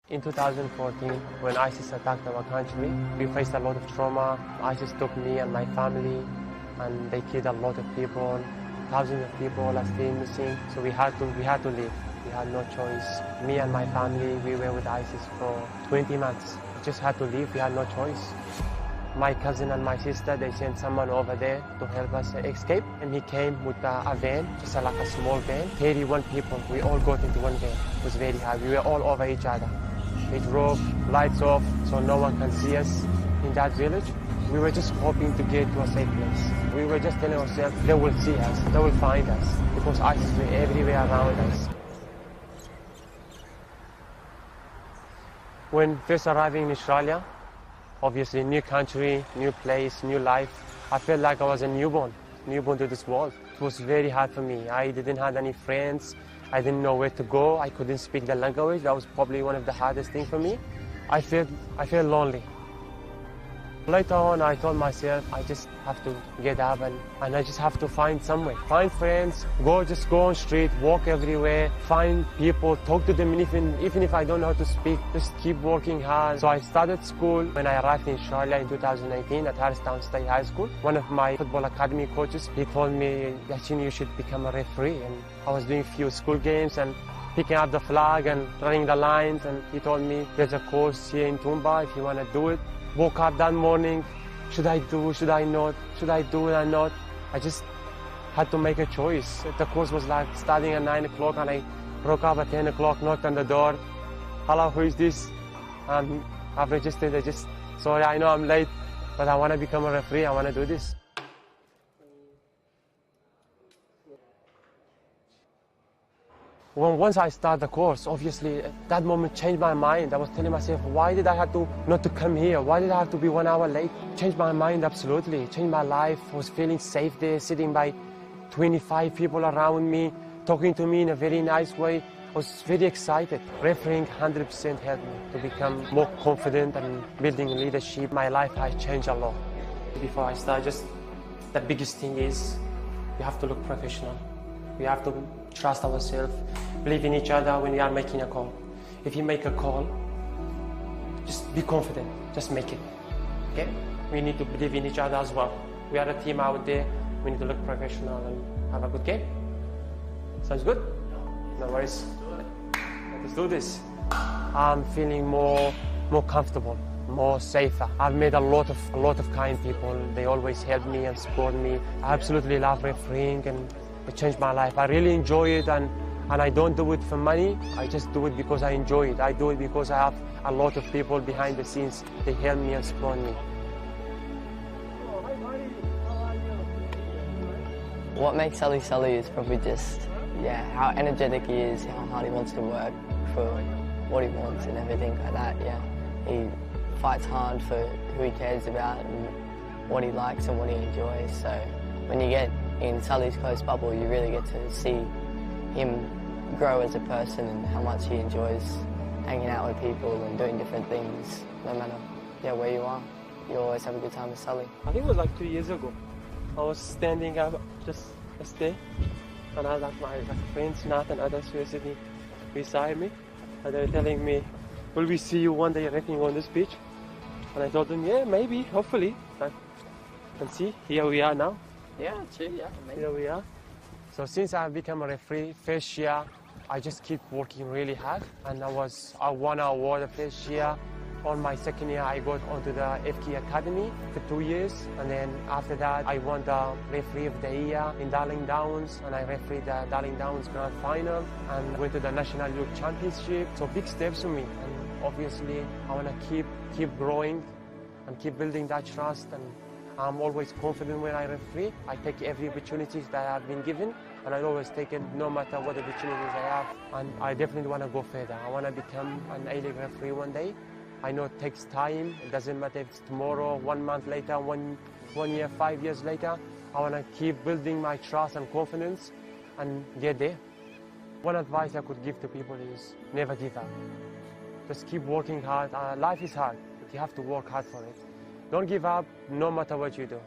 In 2014, when ISIS attacked our country, we faced a lot of trauma. ISIS took me and my family, and they killed a lot of people. Thousands of people are still missing, so we had to leave. We had no choice. Me and my family, we were with ISIS for 20 months. We just had to leave, we had no choice. My cousin and my sister, they sent someone over there to help us escape. And he came with a van, just like a small van. 31 people, we all got into one van. It was very hard. We were all over each other. They drove lights off so no one can see us in that village. We were just hoping to get to a safe place. We were just telling ourselves, they will see us, they will find us, because ISIS were everywhere around us. When first arriving in Australia, obviously new country, new place, new life, I felt like I was a newborn to this world. It was very hard for me. I didn't have any friends. I didn't know where to go. I couldn't speak the language. That was probably one of the hardest things for me. I felt lonely. Later on, I told myself, I just have to get up and I just have to find somewhere. Find friends, just go on street, walk everywhere, find people, talk to them, even if I don't know how to speak, just keep working hard. So I started school. When I arrived in Australia in 2018 at Harristown State High School, one of my football academy coaches, he told me, Yachin, you should become a referee. And I was doing a few school games and picking up the flag and running the lines, and he told me, there's a course here in Toomba if you want to do it. Woke up that morning, should I do, should I not, should I do it or not? I just had to make a choice. The course was like starting at 9 o'clock and I woke up at 10 o'clock, knocked on the door. Hello, who is this? I've registered, sorry, I know I'm late, but I want to become a referee, I want to do this. Once I start the course, obviously, that moment changed my mind. I was telling myself, why did I have to not to come here? Why did I have to be 1 hour late? Changed my mind, absolutely. Changed my life. I was feeling safe there, sitting by 25 people around me, talking to me in a very nice way. I was very excited. Refereeing 100% helped me to become more confident and building leadership. My life has changed a lot. Before I start, just the biggest thing is you have to look professional. We have to trust ourselves, believe in each other when we are making a call. If you make a call, just be confident, just make it, okay? We need to believe in each other as well. We are a team out there, we need to look professional and have a good game. Sounds good? No worries. Let's do this. I'm feeling more comfortable, more safer. I've met a lot of kind people. They always help me and support me. I absolutely love refereeing and it changed my life. I really enjoy it and I don't do it for money. I just do it because I enjoy it. I do it because I have a lot of people behind the scenes. They help me and support me. What makes Sully Sully is probably just, how energetic he is, how hard he wants to work for what he wants and everything like that, He fights hard for who he cares about and what he likes and what he enjoys. So when you get in Sully's close bubble, you really get to see him grow as a person and how much he enjoys hanging out with people and doing different things. No matter where you are, you always have a good time with Sully. I think it was like 2 years ago. I was standing up just there, and I had my friends, Nat and others who were sitting beside me, and they were telling me, will we see you one day refereeing on this pitch? And I told them, yeah, maybe, hopefully. And see, here we are now. Yeah, true, maybe. Here we are. So since I've become a referee, first year, I just keep working really hard. And I won an award the first year. On my second year, I got onto the FK Academy for 2 years. And then after that, I won the referee of the year in Darling Downs. And I refereed the Darling Downs Grand Final and went to the National Youth Championship. So big steps for me. And obviously, I want to keep growing and keep building that trust. And I'm always confident when I referee. I take every opportunity that I've been given, and I always take it no matter what opportunities I have. And I definitely want to go further. I want to become an A-League referee one day. I know it takes time. It doesn't matter if it's tomorrow, 1 month later, one year, 5 years later. I want to keep building my trust and confidence and get there. One advice I could give to people is never give up. Just keep working hard. Life is hard, but you have to work hard for it. Don't give up no matter what you do.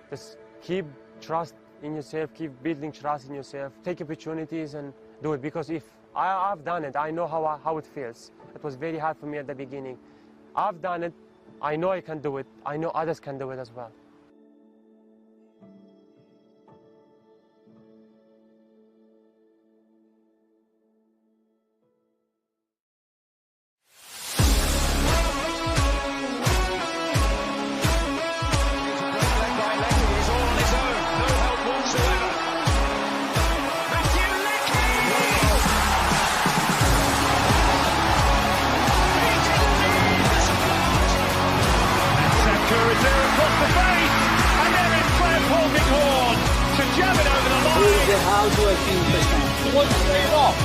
Just keep trust in yourself, keep building trust in yourself. Take opportunities and do it, because if I've done it, I know how it feels. It was very hard for me at the beginning. I've done it, I know I can do it, I know others can do it as well. there across the face, and there is Claire Polkinghorne to jam it over the line. Who is the hard-working person? What's straight off?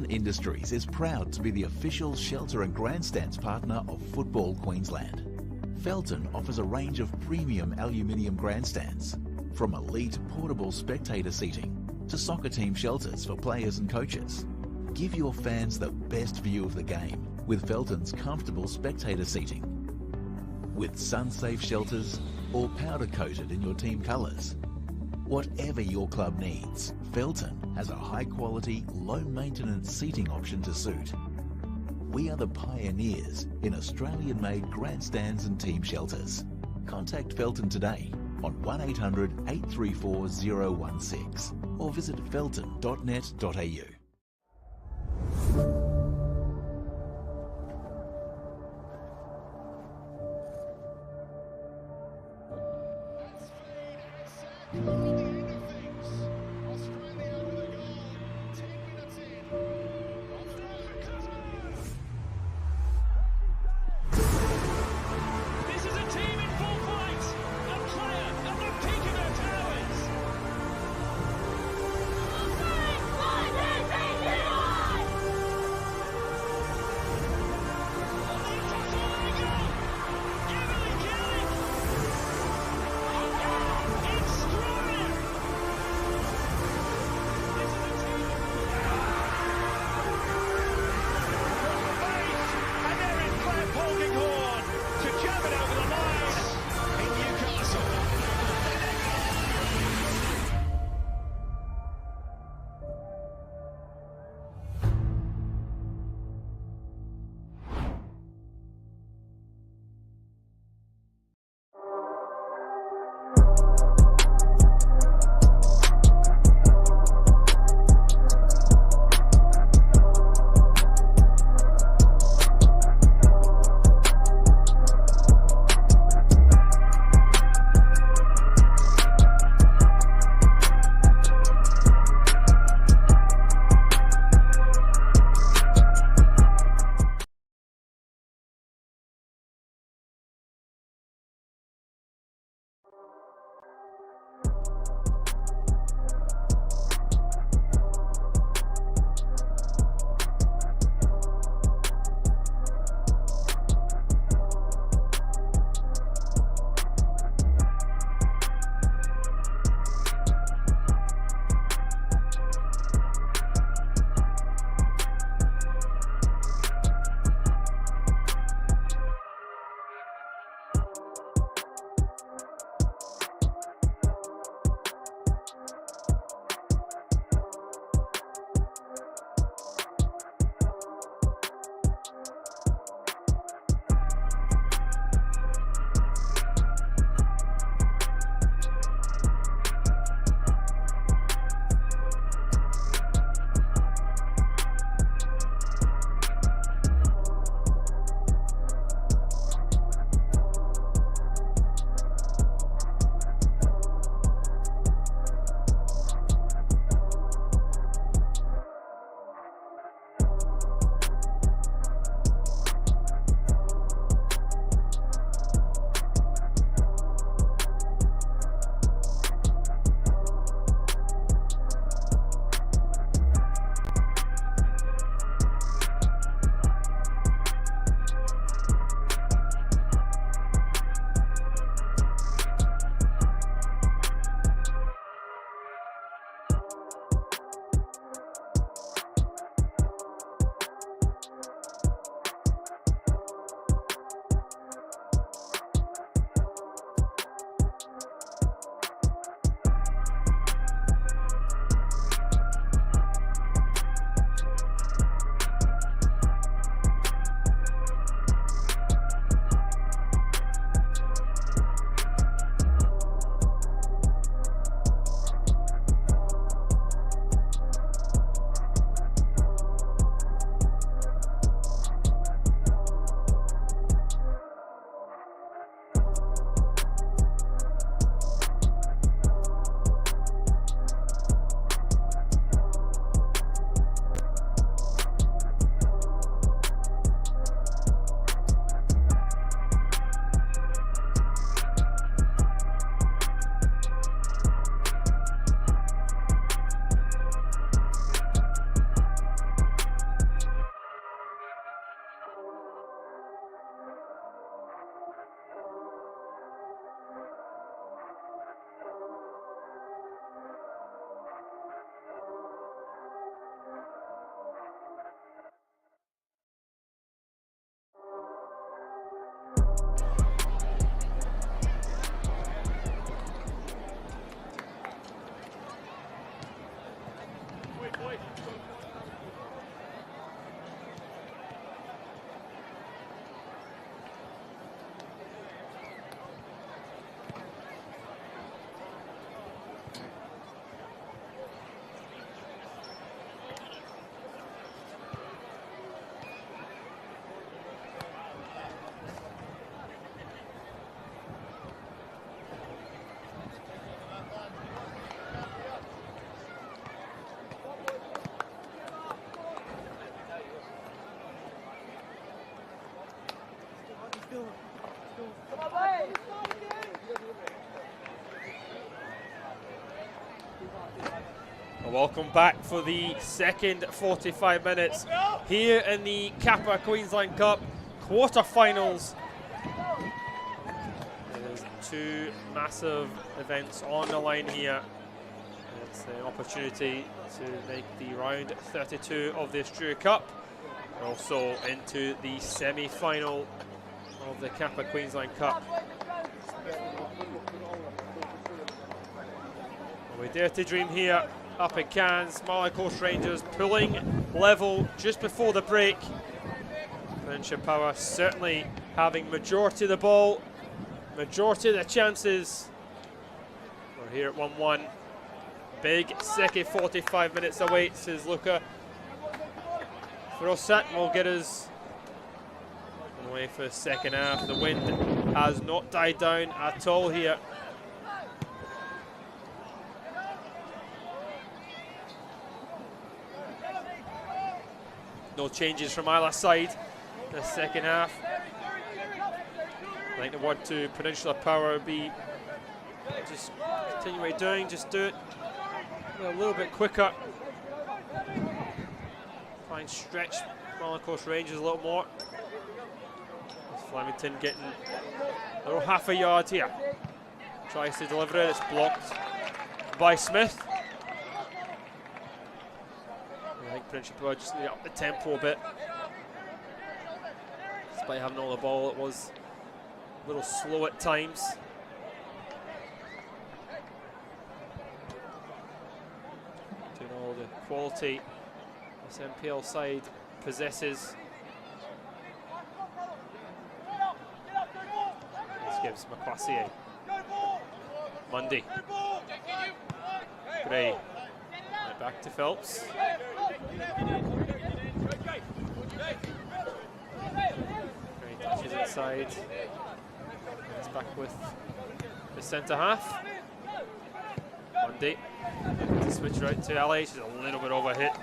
Industries is proud to be the official shelter and grandstands partner of Football Queensland. Felton offers a range of premium aluminium grandstands, from elite portable spectator seating to soccer team shelters for players and coaches. Give your fans the best view of the game with Felton's comfortable spectator seating. With sun-safe shelters or powder-coated in your team colours. Whatever your club needs, Felton has a high-quality, low-maintenance seating option to suit. We are the pioneers in Australian-made grandstands and team shelters. Contact Felton today on 1800 834 016 or visit felton.net.au. Welcome back for the second 45 minutes here in the Kappa Queensland Cup quarter-finals. There's two massive events on the line here. It's an opportunity to make the round 32 of the Australia Cup, and also into the semi-final of the Kappa Queensland Cup. We dare to dream here up in Cairns. Marlin Coast Rangers pulling level just before the break. Peninsula Power certainly having majority of the ball, majority of the chances. We're here at 1-1. Big second 45 minutes awaits as Luca. Throw set will get us away for the second half. The wind has not died down at all here. No changes from either side the second half. I think the word to Peninsula Power would be just continue what you're doing, just do it a little bit quicker. Try and stretch Marlin Coast Rangers a little more. Flemington getting a little half a yard here. Tries to deliver it, it's blocked by Smith. I think Peninsula Power just need to up the tempo a bit. Despite having all the ball, it was a little slow at times. Doing all the quality this MPL side possesses. This gives McClassier. Mundy. Gray. Right back to Phelps. Gray touches inside. It's back with the centre half. Mundy. To switch right to LA. She's a little bit overhit.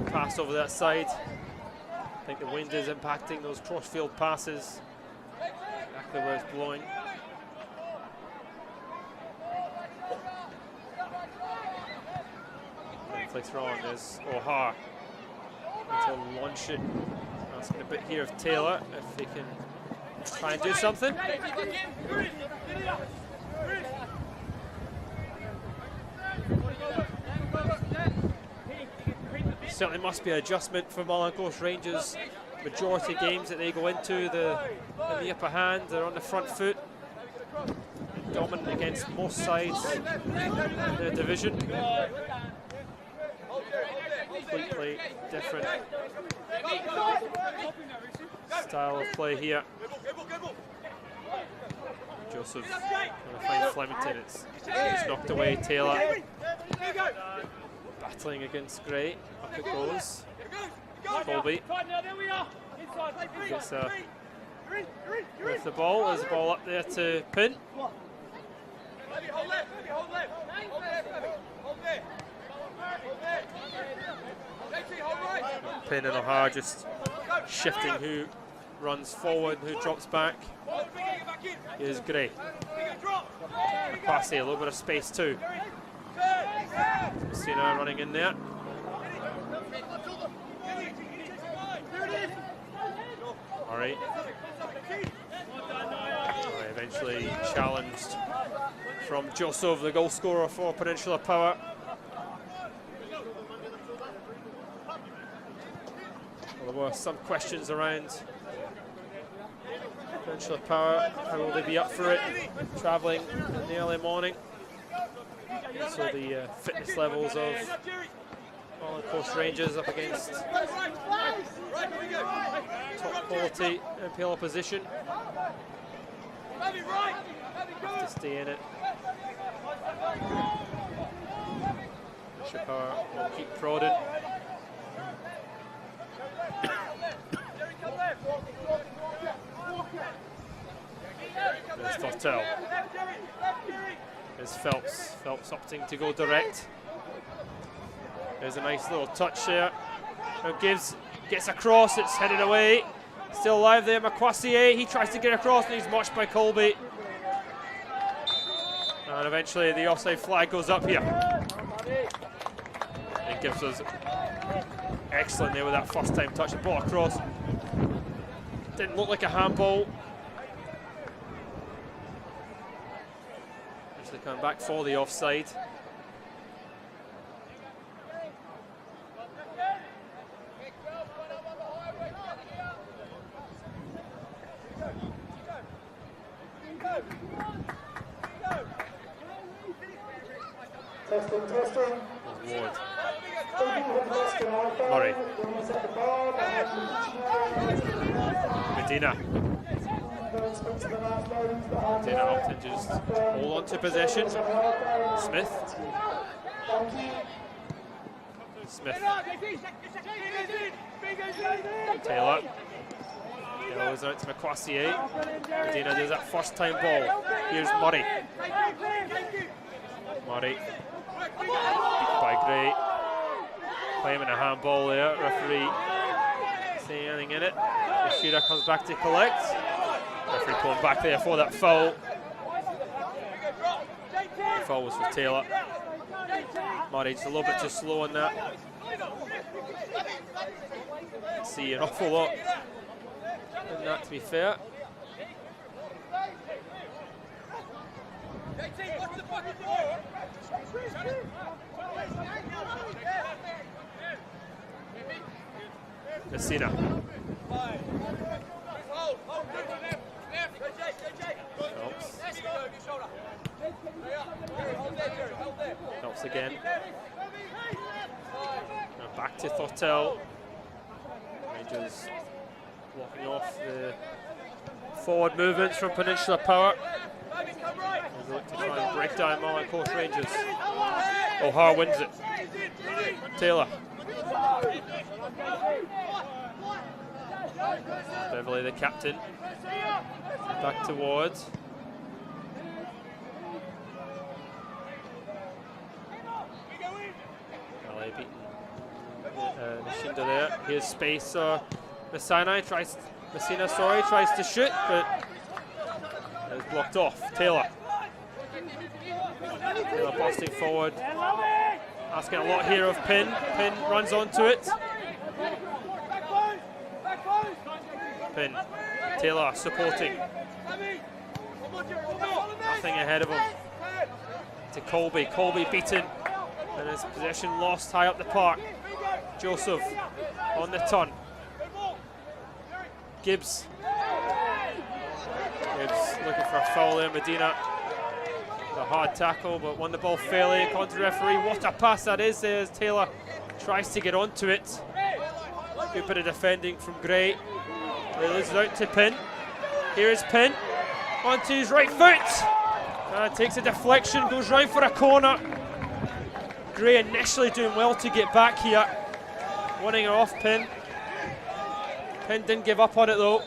Pass over that side. I think the wind is impacting those cross-field passes. Exactly where it's blowing. Flicks on, there's O'Hara to launch it. Asking a bit here of Taylor if they can try and do something. Certainly must be an adjustment for Marlin Coast Rangers. Majority of games that they go into in the upper hand, they're on the front foot. Dominant against most sides in their division. Completely different style of play here. Joseph trying to find Flemington. It's knocked away. Taylor battling against Gray. Up it goes. Colby gets with the ball. There's a ball up there to Pin. Pin and O'Hara just shifting who runs forward, who drops back. Here's Gray. McClassier, a little bit of space too. Messina running in there. Murray. Eventually challenged from Joseph, the goal scorer for Peninsula Power. Well, there were some questions around Peninsula Power. How will they be up for it? Travelling in the early morning. So the fitness levels of Marlin Coast Rangers up against top quality MPL opposition. Have to stay in it. Power will keep prodding. There's Tortel. There's Phelps. Phelps opting to go direct. There's a nice little touch there. Gets across, it's headed away. Still alive there, McClassier. He tries to get across and he's watched by Colby. And eventually the offside flag goes up here. Gibbs was excellent there with that first time touch. The ball across. Didn't look like a handball. Actually coming back for the offside. Testing. Ward. Murray. Medina. Medina opting just hold on to possession. Smith. Taylor. Goes out to McQuassier. Medina does that first time ball. Here's Murray. Murray. Beat by Gray. Claiming a handball there. Referee saying anything in it. Ishida comes back to collect. Referee pulling back there for that foul. The foul was for Taylor. Murray just a little bit too slow on that. See an awful lot in that, to be fair. Messina. Helps again. Now back to Thortel. Rangers blocking off the forward movements from Peninsula Power. They look to try and break down Marlin Coast Rangers. O'Hara wins it. Taylor. Beverley, the captain. Back towards. LA beating Nishinda there. Here's space. Messina tries to shoot, but it was blocked off. Taylor busting forward. Asking a lot here of Pin. Pin runs onto it. Pin. Taylor supporting. Nothing ahead of him. To Colby. Colby beaten. And his possession lost high up the park. Joseph on the turn. Gibbs. Gibbs looking for a foul there. Medina. A hard tackle, but won the ball fairly. According to the referee, what a pass that is there as Taylor tries to get onto it. Good bit of defending from Gray. He loses out to Pin. Here is Pin. Onto his right foot. Takes a deflection, goes round for a corner. Gray initially doing well to get back here. Winning her off Pin. Pin didn't give up on it though.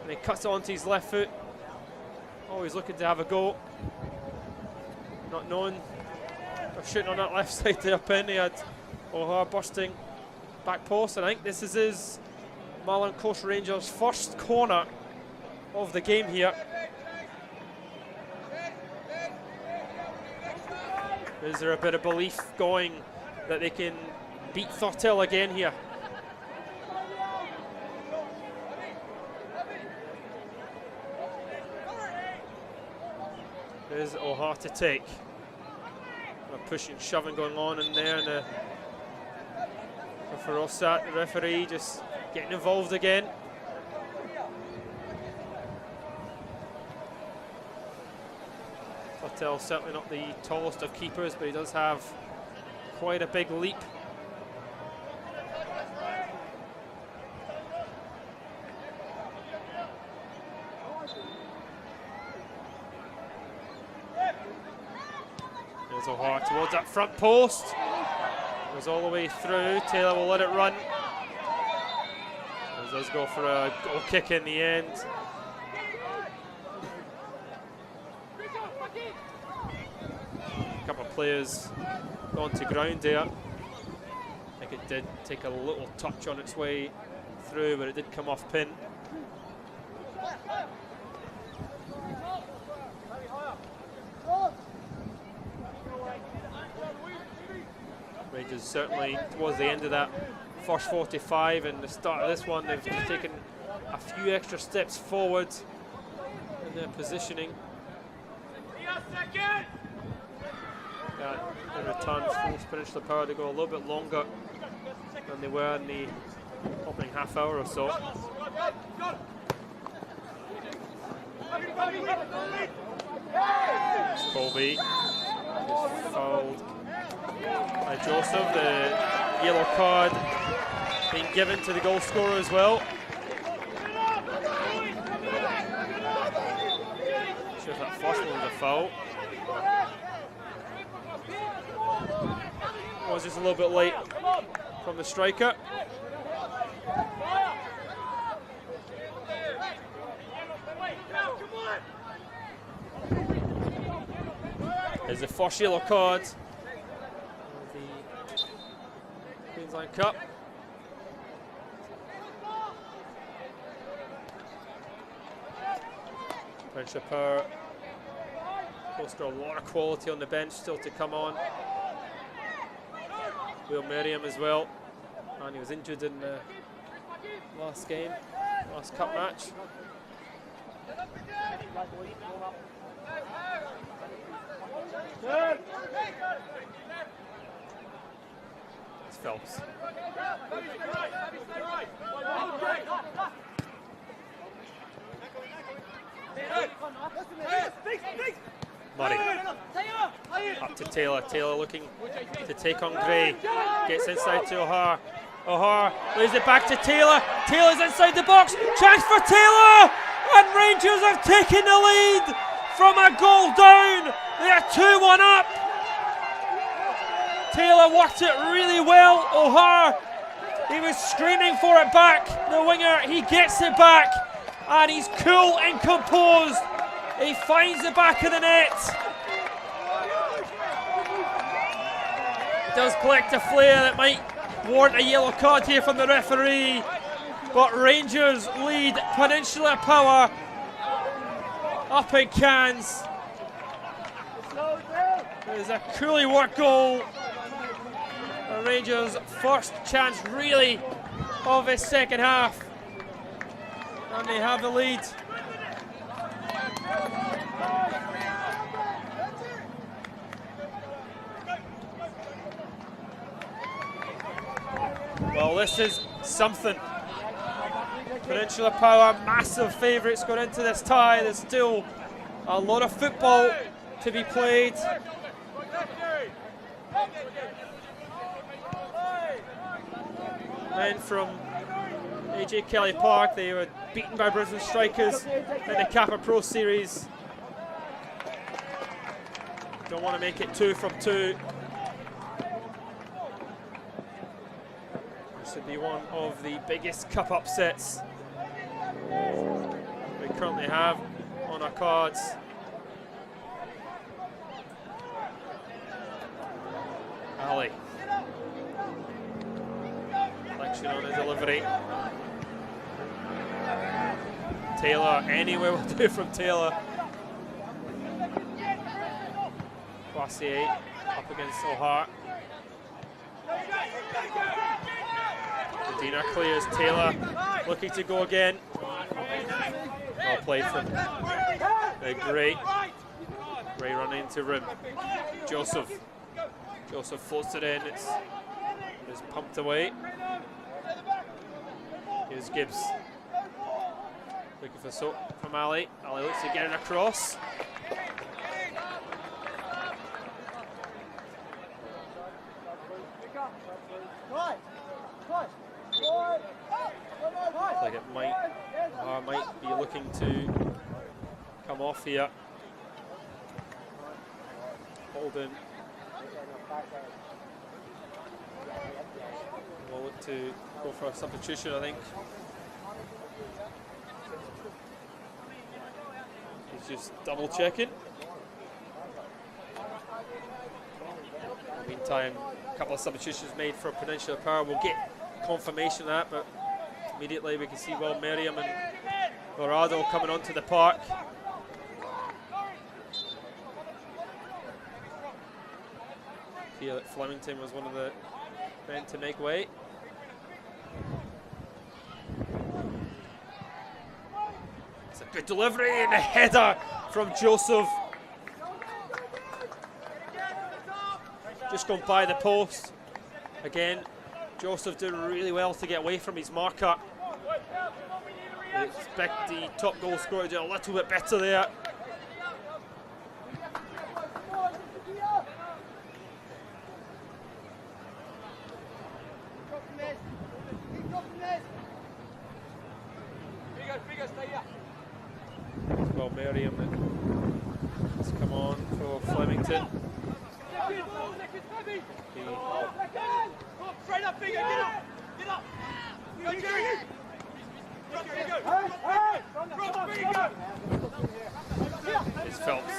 And he cuts it onto his left foot. Always looking to have a go. Not knowing or shooting on that left side there, Pin. He had O'Hara busting back post. And I think this is his Marlin Coast Rangers' first corner of the game here. Is there a bit of belief going that they can beat Thortel again here? There's O'Hara to take. Pushing, shoving going on in there, and for Rossat, the referee, just getting involved again. Thortel certainly not the tallest of keepers, but he does have quite a big leap. There's O'Hara towards that front post. Goes all the way through. Taylor will let it run. He does go for a goal kick in the end. A couple of players gone to ground there. I think it did take a little touch on its way through, but it did come off Pin. Rangers certainly towards the end of that first 45 and the start of this one, they've taken a few extra steps forward in their positioning. In return, forced Peninsula Power to go a little bit longer than they were in the opening half hour or so. Colby is fouled by Joseph. The yellow card being given to the goal scorer as well. Not sure if that first one was a foul. Was just a little bit late from the striker. There's the first yellow card of the Queensland Cup. Peninsula Power posted a lot of quality on the bench still to come on. Will Merriam as well, and he was injured in the last game, last cup match. It's Phelps. Murray up to Taylor. Taylor looking to take on Gray. Gets inside to O'Hara. O'Hara lays it back to Taylor. Taylor's inside the box. Chance for Taylor! And Rangers have taken the lead from a goal down. They are 2-1 up. Taylor worked it really well. O'Hara, he was screaming for it back. The winger, he gets it back. And he's cool and composed. He finds the back of the net. Does collect a flare that might warrant a yellow card here from the referee. But Rangers lead Peninsula Power up in Cairns. There's a coolly worked goal. The Rangers' first chance really of this second half. And they have the lead. Well, this is something. Peninsula Power, massive favourites going into this tie. There's still a lot of football to be played. Men from AJ Kelly Park, they were beaten by Brisbane Strikers in the Kappa Pro Series. Don't want to make it 2 from 2. This would be one of the biggest cup upsets we currently have on our cards. Ali. Reflection on his delivery. Taylor, anywhere will do from Taylor. Boissier up against O'Hara. Medina clears. Taylor looking to go again. Well played from Gray. Gray running into rim. Joseph floats it in. It's pumped away. Here's Gibbs. Looking for soap from Ali. Ali looks to get it across. Looks like it might be looking to come off here. Holden will look to go for a substitution, I think. He's just double checking. In the meantime, a couple of substitutions made for Peninsula Power. We'll get confirmation of that, but immediately we can see Will Merriam and Dorado coming onto the park. appear that Flemington was one of the men to make way. It's a good delivery and a header from Joseph. Just gone by the post. Again, Joseph doing really well to get away from his marker. We expect the top goal scorer to do a little bit better there. Well, Merriam has come on for Flemington. It's Phelps.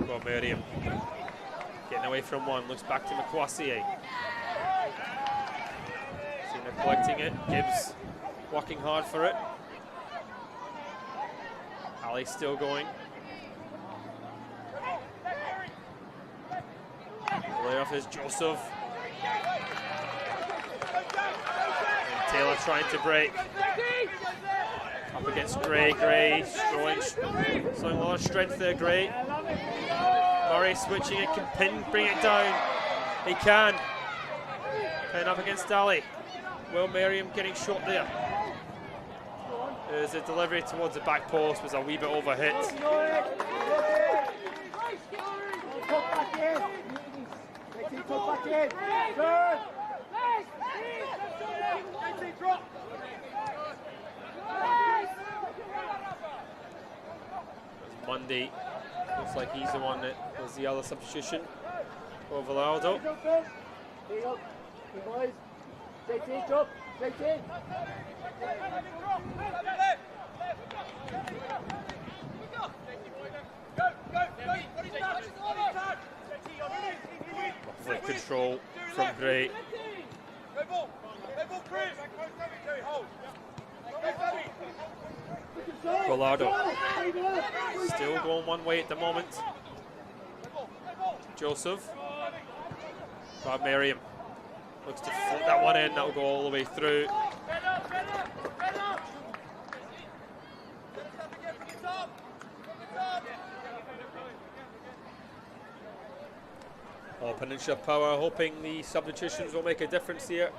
Well, Merriam getting away from one, looks back to McQuassier. Cena collecting it, Gibbs working hard for it. Ali still going. Layoff is Joseph. And Taylor trying to break. Up against Gray. Gray showing a lot of strength there, Gray. Murray switching it, can Pin bring it down? He can. Pin up against Ali. Will Merriam getting shot there. There's a delivery towards the back post, was a wee bit over hit. Monday looks like he's the one that was the other substitution for Villardo. Lovely control from Gray. Villardo still going one way at the moment. Joseph. Brad Merriam looks to flip that one in, that'll go all the way through. Oh, Peninsula Power hoping the substitutions will make a difference here.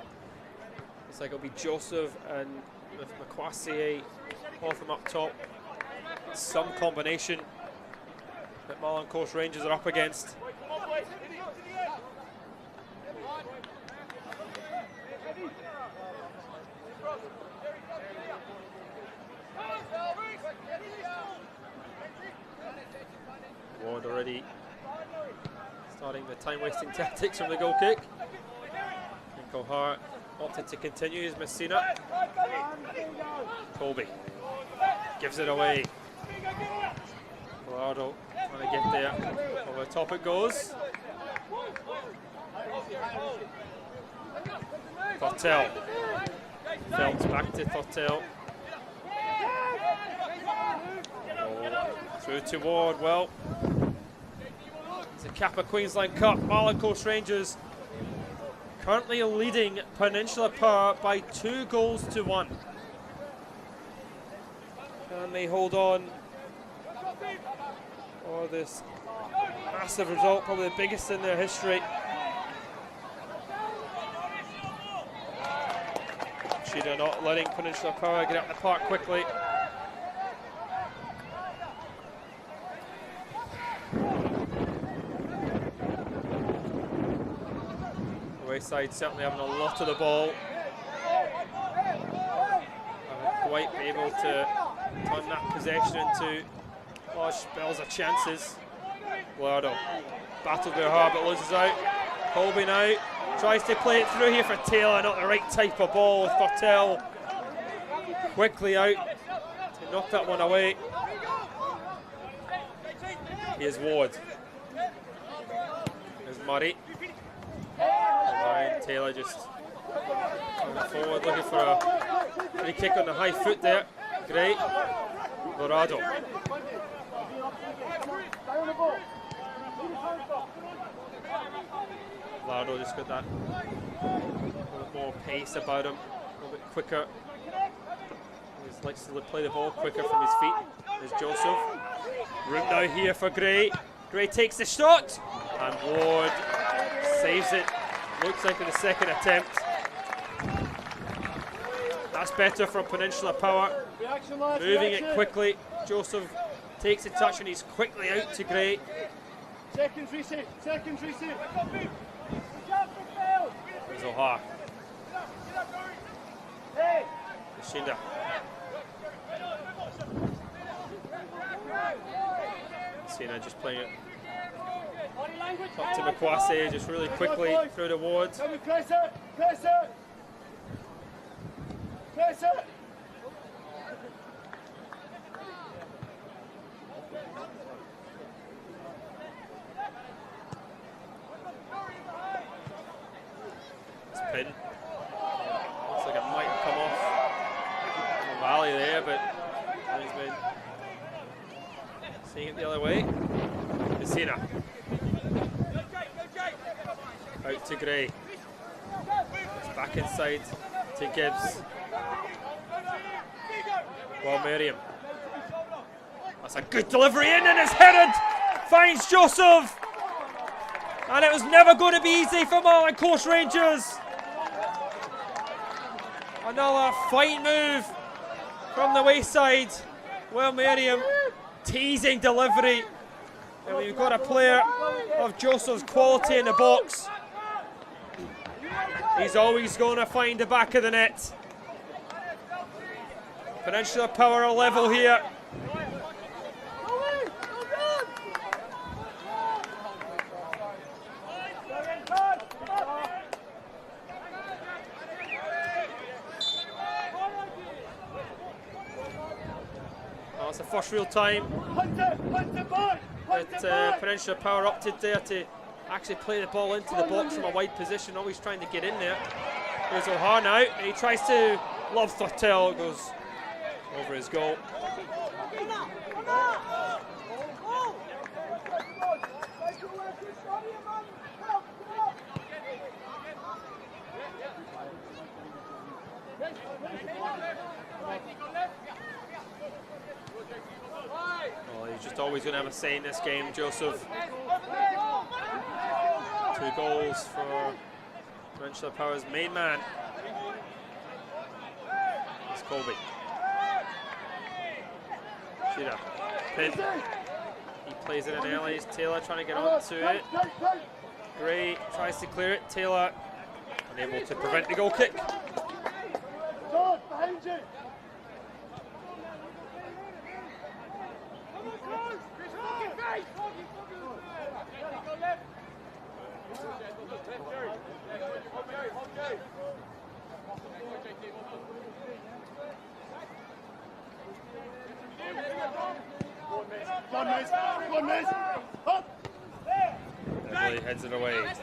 Looks like it'll be Joseph and with McQuassier off them up top. Some combination that Marlin Coast Rangers are up against. Ward already starting the time-wasting tactics from the goal kick. Nico Hart opted to continue his Messina. Colby gives it away. Villardo trying to get there. Over the top it goes. Thortel. Phelps back to Thortel. Through to Ward. Well, it's a Kappa Queensland Cup. Marlin Coast Rangers currently leading Peninsula Power by 2-1. Can they hold on for this massive result, probably the biggest in their history? Sheeda not letting Peninsula Power get out the park quickly. The away side certainly having a lot of the ball. Haven't quite been able to turn that possession into large spells of chances. Villardo battled very hard but loses out. Colby now tries to play it through here for Taylor, not the right type of ball. Thortel quickly out to knock that one away. Here's Ward. There's Murray. Ryan Taylor just coming forward, looking for a free kick on the high foot there. Great. Dorado. Lardo just got that a little more pace about him, a little bit quicker. He likes to play the ball quicker from his feet. There's Joseph. Room now here for Gray. Gray takes the shot, and Ward saves it. Looks like in the second attempt. That's better from Peninsula Power. Moving it quickly. Joseph takes a touch and he's quickly out to Gray. Seconds reset. There's O'Hara. Shinda. Sina just playing it up to Makwase, just really quickly through the wards. Press it. Pin. Looks like it might have come off the valley there, but he's been seeing it the other way. Casina. Out to Gray. It's back inside to Gibbs. Well, Merriam. That's a good delivery in and it's headed. Finds Joseph. And it was never going to be easy for Marlin Coast Rangers. Another fine move from the wayside. Well, Merriam, teasing delivery. And we've got a player of Joseph's quality in the box. He's always going to find the back of the net. Peninsula Power are level here. It's the first real time that Peninsula Power opted there to actually play the ball into the box from a wide position, always trying to get in there. There's O'Hara now, and he tries to lob Thurtell, it goes over his goal. Well, he's just always going to have a say in this game, Joseph. 2 goals for Peninsula Power's main man. It's Colby. Shearer. Pin. He plays it in early. It's Taylor trying to get onto it. Gray tries to clear it. Taylor unable to prevent the goal kick. Behind you. Beverly heads it away. There's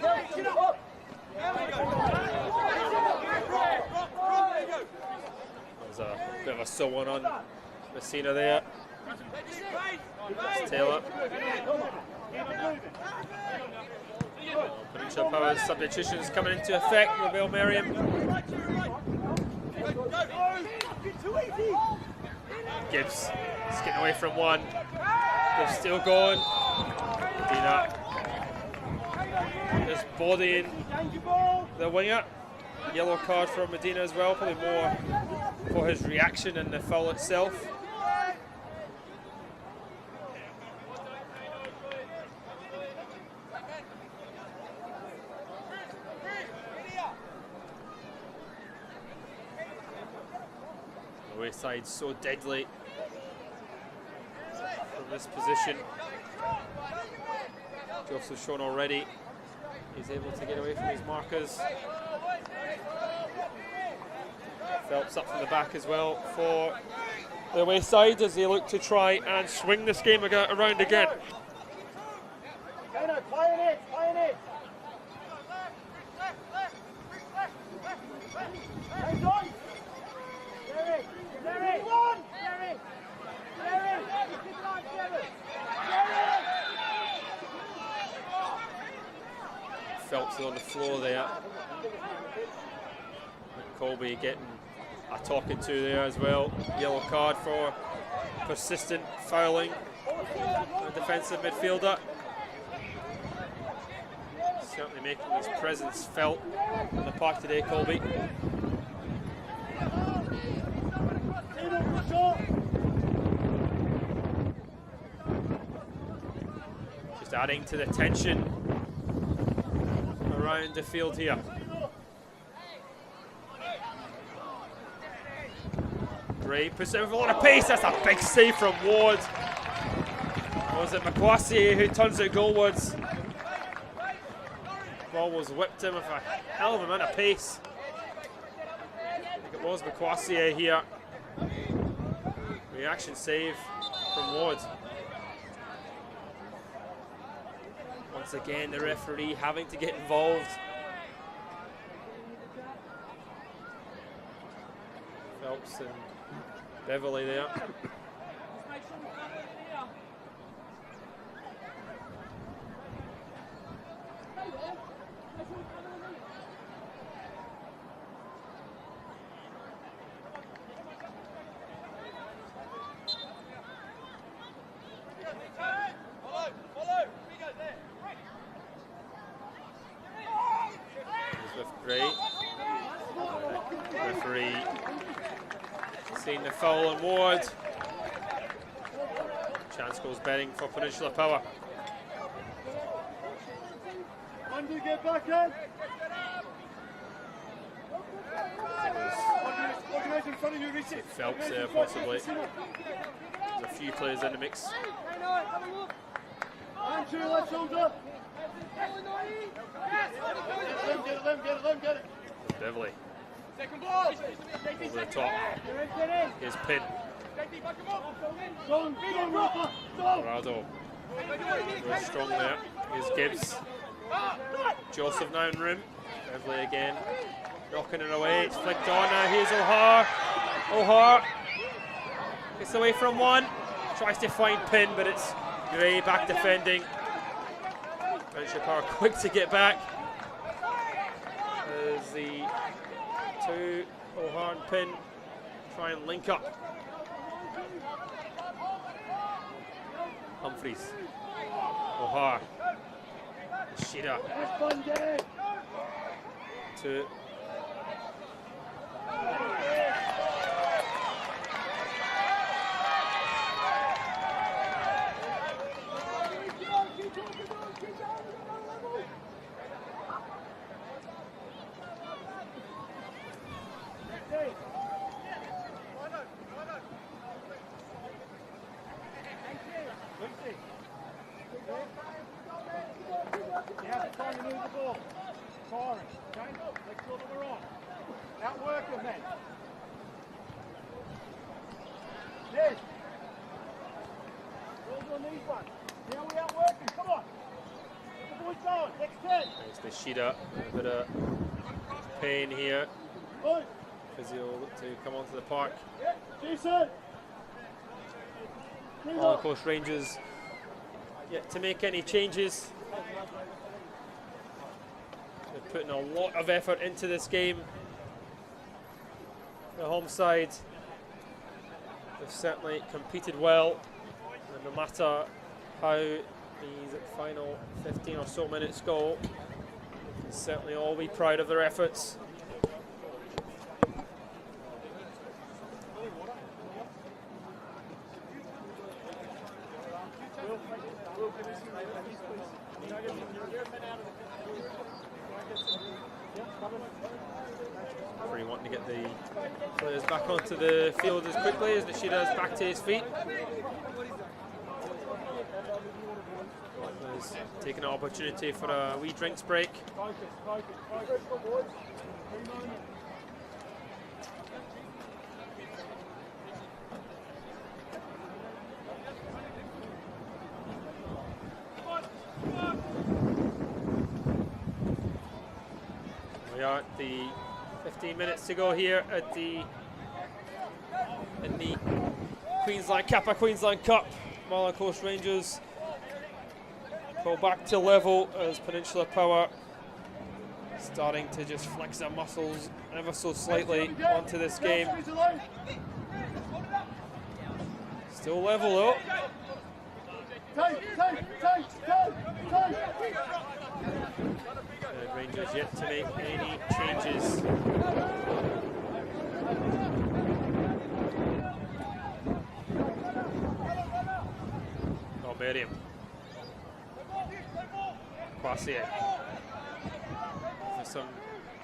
a bit of a sew on Messina there. That's Taylor. Peninsula Power's substitutions coming into effect with Bill Merriam. Gibbs is getting away from one. Gibbs still going. Medina just bodying the winger. Yellow card for Medina as well, probably more for his reaction than the foul itself. The wayside so deadly from this position. Joseph's shown already. He's able to get away from his markers. Phelps up from the back as well for the wayside as they look to try and swing this game around again. Phelps on the floor there. Colby getting a talking to there as well. Yellow card for persistent fouling. A defensive midfielder. Certainly making his presence felt on the park today, Colby. Just adding to the tension around the field here. Gray puts it with a lot of pace. That's a big save from Ward. Or was it McQuassie who turns it goalwards? Ball was whipped in with a hell of a amount of pace. I think it was McQuassie here. Reaction save from Ward. Once again, the referee having to get involved. Phelps and Beverley there. Referee seeing the foul on Ward. Chance goes betting for Peninsula Power. Get back in. Phelps there possibly. There's a few players in the mix. Get it. Beverley. Over the top. Here's Pin. Dorado. Really strong there. Here's Gibbs. Joseph now in room. Beverley again. Knocking it away. It's flicked on now. Here's O'Hare. O'Hare gets away from one. Tries to find Pin, but it's Gray back defending. Peninsula Power quick to get back. There's the two, O'Hare and Pin, try and link up. Humphreys, O'Hare, Shida, to Shida, a bit of pain here. Physio look to come onto the park. All Coast Rangers yet to make any changes. They're putting a lot of effort into this game. The home side have certainly competed well, and no matter how these final 15 or so minutes go, we can certainly all be proud of their efforts. Referee wanting to get the players back onto the field as quickly as Nishida's back to his feet. He's taking an opportunity for a wee drinks break. We are at the 15 minutes to go here at in the Kappa Queensland Cup. Marlin Coast Rangers go back to level as Peninsula Power starting to just flex their muscles ever so slightly onto this game. Still level though. Rangers yet to make any changes. Miriam. Quassier. For some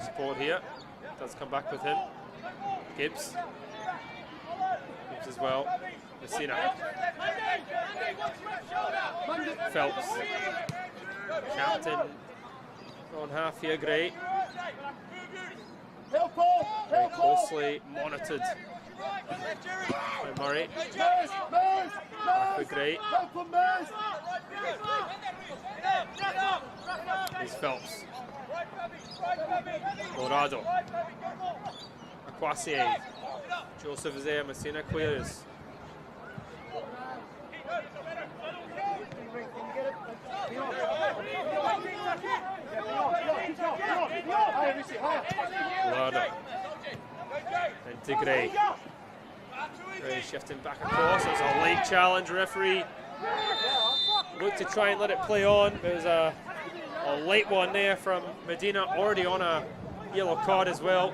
support here. Does come back with him. Gibbs. Gibbs as well. Messina. Phelps. Captain on half here, Gray. Very closely monitored by Murray. Back with Gray. Here's Phelps. Dorado. Aquassier. Joseph is there. Messina clears. Dorado. Into Gray. Gray shifting back across. It's a late challenge. Referee looked to try and let it play on. There was a late one there from Medina, already on a yellow card as well.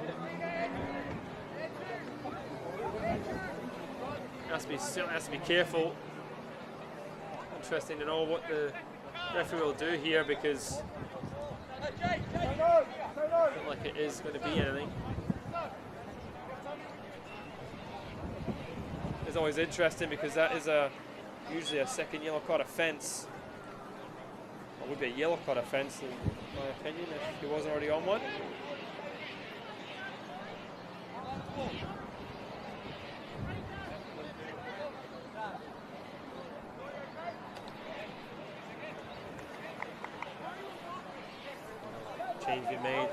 Has to be careful. Interesting to know what the referee will do here, because I don't feel like it is going to be anything. It's always interesting because that is usually a second yellow card offence. It would be a yellow card offence in my opinion if he wasn't already on one. Change been made.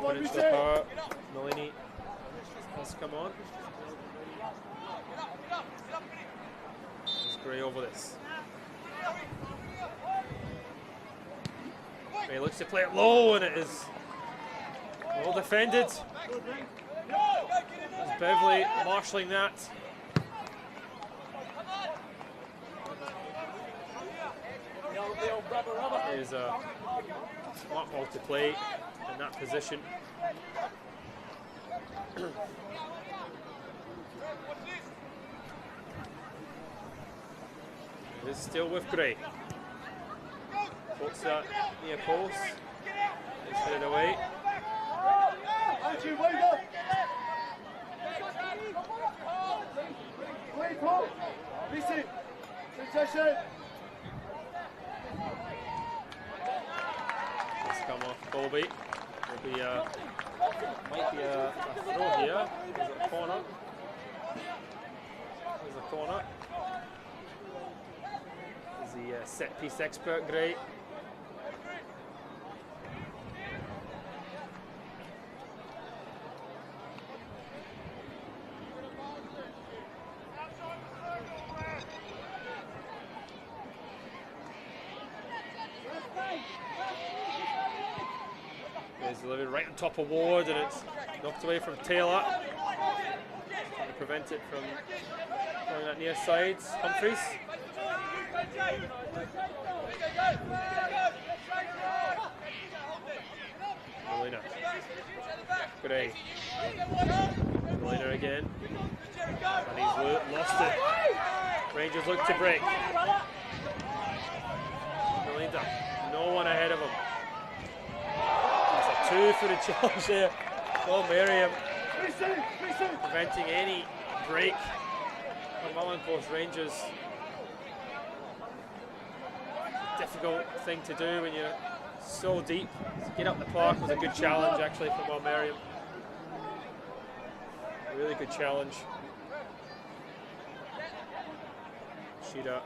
Peninsula Power. Malini has come on. There's Gray over this. Gray looks to play it low, and it is well defended. There's Beverly marshalling that. There's a smart ball to play in that position. It is still with Gray. Pokes that near post. He's headed away. Come off Colby. Will be might be a throw here. There's a corner. There's a corner. There's the set piece expert, Gray. It's delivered right on top of Ward, and it's knocked away from Taylor. Trying to prevent it from going that near sides. Humphreys. Molina. Gray. Molina again. And he's lost it. Rangers look to break. Molina. No one ahead of him. Two-footed challenge there. Oh, Miriam preventing any break from Marlin Coast Rangers. Difficult thing to do when you're so deep. To get up the park was a good challenge actually from Miriam. A really good challenge. Sheeta.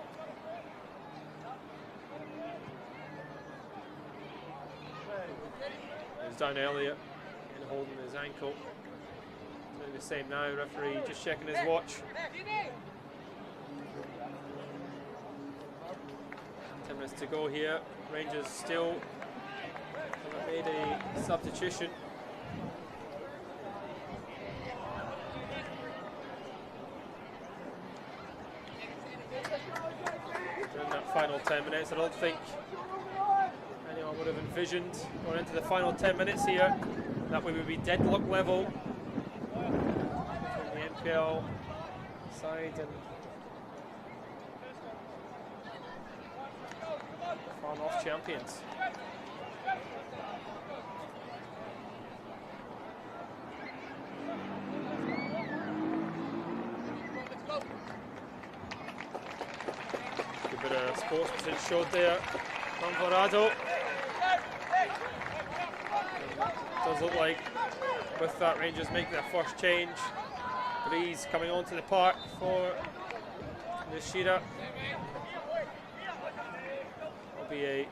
Down Elliott in holding his ankle. Doing the same now, referee just checking his watch. 10 minutes to go here. Rangers still haven't made a substitution. During that final 10 minutes, I don't think anyone would have envisioned going into the final 10 minutes here that we would be deadlock level from the NPL side and far north champions. Good bit of sportsmanship showed there from Vorado. Does look like with that Rangers make their first change. Breeze coming onto the park for Nishida. That'll be a,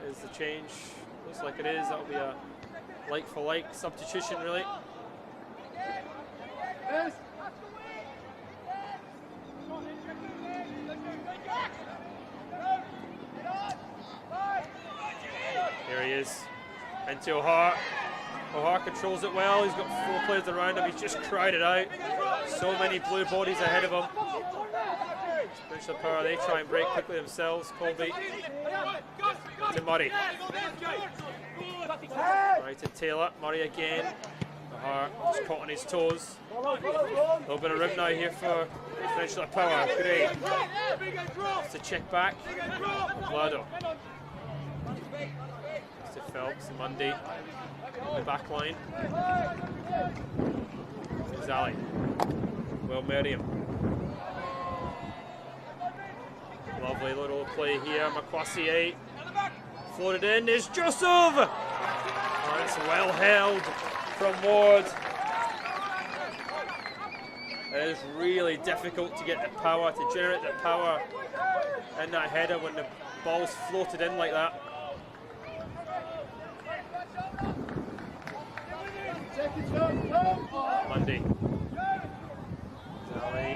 is the change, looks like it is, that'll be a like for like substitution really. Here he is, into O'Hara. O'Hara controls it well, he's got 4 players around him, he's just cried it out. So many blue bodies ahead of him. Peninsula Power, they try and break quickly themselves. Colby to Murray. Right to Taylor, Murray again. O'Hara just caught on his toes. A little bit of rib now here for Peninsula Power. Gray to check back. Vlado. To Phelps, Mundy. The back line. Zali. Will Merriam. Lovely little play here. Makwasi floated in. Is Joseph! Oh, it's well held from Ward. It is really difficult to get the power, to generate the power in that header when the ball's floated in like that. Mundy. Zali.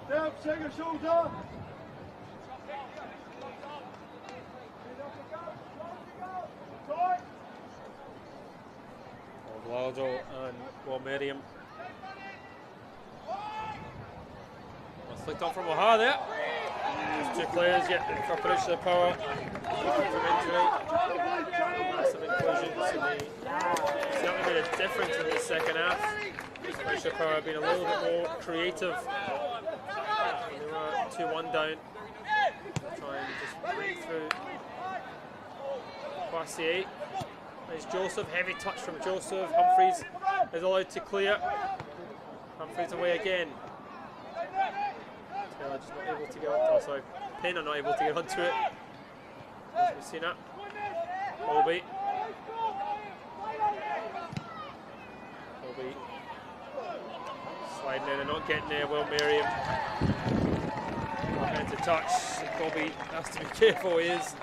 Help, take a shoulder. Vlado and Merriam. Flicked on from O'Hara there. Just 2 players yet for Peninsula Power from injury. Massive inclusion. So they certainly made a difference in the second half. Peninsula Power have been a little bit more creative. They were 2-1 down. Try and just break through. Kwasi. There's Joseph, heavy touch from Joseph. Humphreys is allowed to clear. Humphreys away again. Taylor just not able to get onto it. Sorry, Pena not able to get onto it. As we've seen it. Colby. Sliding in and not getting there. Will Merriam. Not into touch. Colby has to be careful, he is.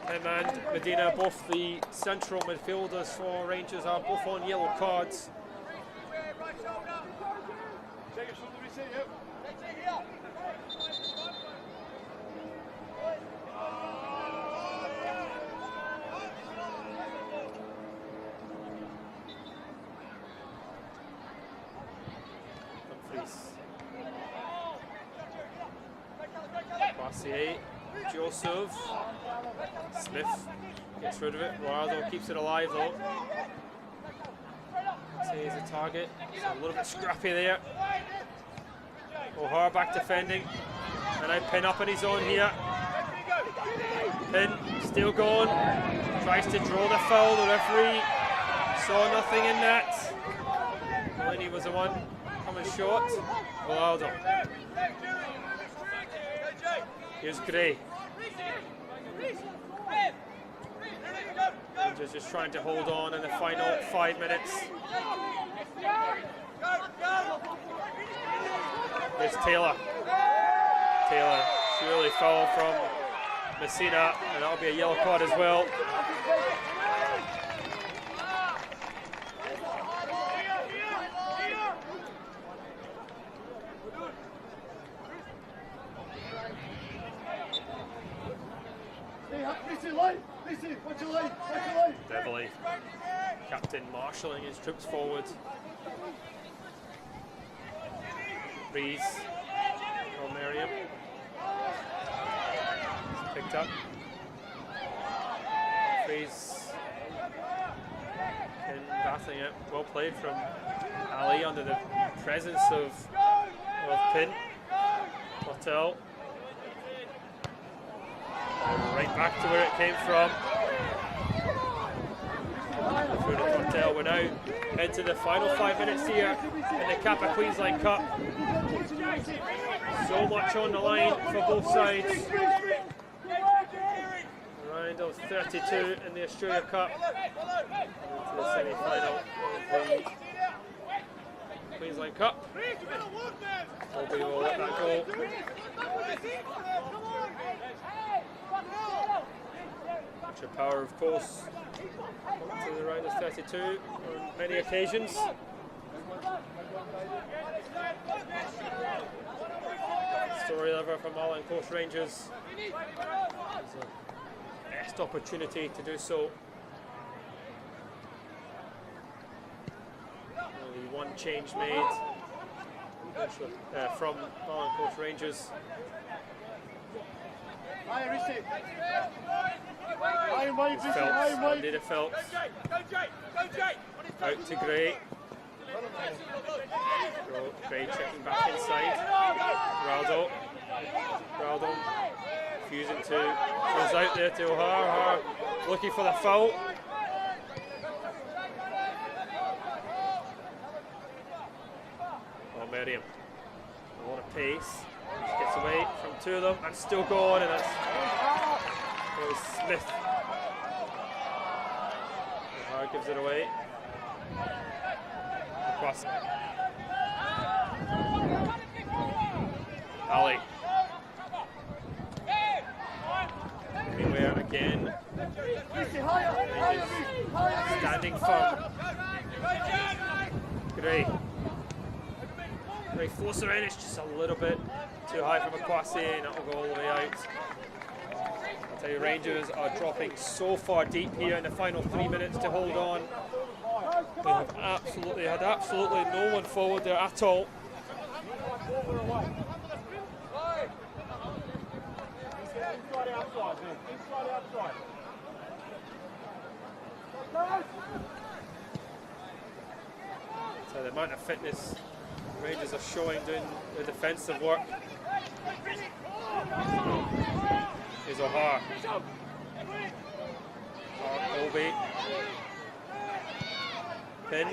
Him and Medina, both the central midfielders for Rangers, are both on yellow cards. Kwasi, Joseph, Smith gets rid of it. Royaldo keeps it alive though. Says the target. It's a little bit scrappy there. O'Hara back defending. And now Pin up on his own here. Pin still going. Tries to draw the foul. The referee saw nothing in that. Delaney was the one coming short. Royaldo. Here's Gray. Rangers just trying to hold on in the final 5 minutes. There's Taylor. Taylor surely foul from Messina, and that'll be a yellow card as well. Beverly, captain, marshalling his troops forward. Rees from Merriam. Picked up. Rees in battling it. Well played from Ali under the presence of Pin. Hotel. Right back to where it came from. Through the Hotel. We're now into the final 5 minutes here in the Kappa Queensland Cup. So much on the line for both sides. Round of 32 in the Australia Cup. Into the semi-final of the Queensland Cup. Colby will let that go. Much power, of course, up to the round of 32 on many occasions. Story lever from Marlin Coast Rangers. It's a best opportunity to do so. Only one change made from Marlin Coast Rangers. Phelps, Data Phelps. Out to Gray. Gray checking back inside. Raldo fusing to, goes out there to O'Hara. Looking for the foul. Oh, Merriam. A lot of pace. Gets away from two of them and still going, and that's Smith. O'Hara gives it away. Across. Ali. Anywhere again. Standing firm. Gray. Gray forces her in, it's just a little bit too high from Akwasi, and that'll go all the way out. I'll tell you, Rangers are dropping so far deep here in the final 3 minutes to hold on. They have absolutely no one forward there at all. So the amount of fitness Rangers are showing doing the defensive work. Is O'Hara. Colby. Pin.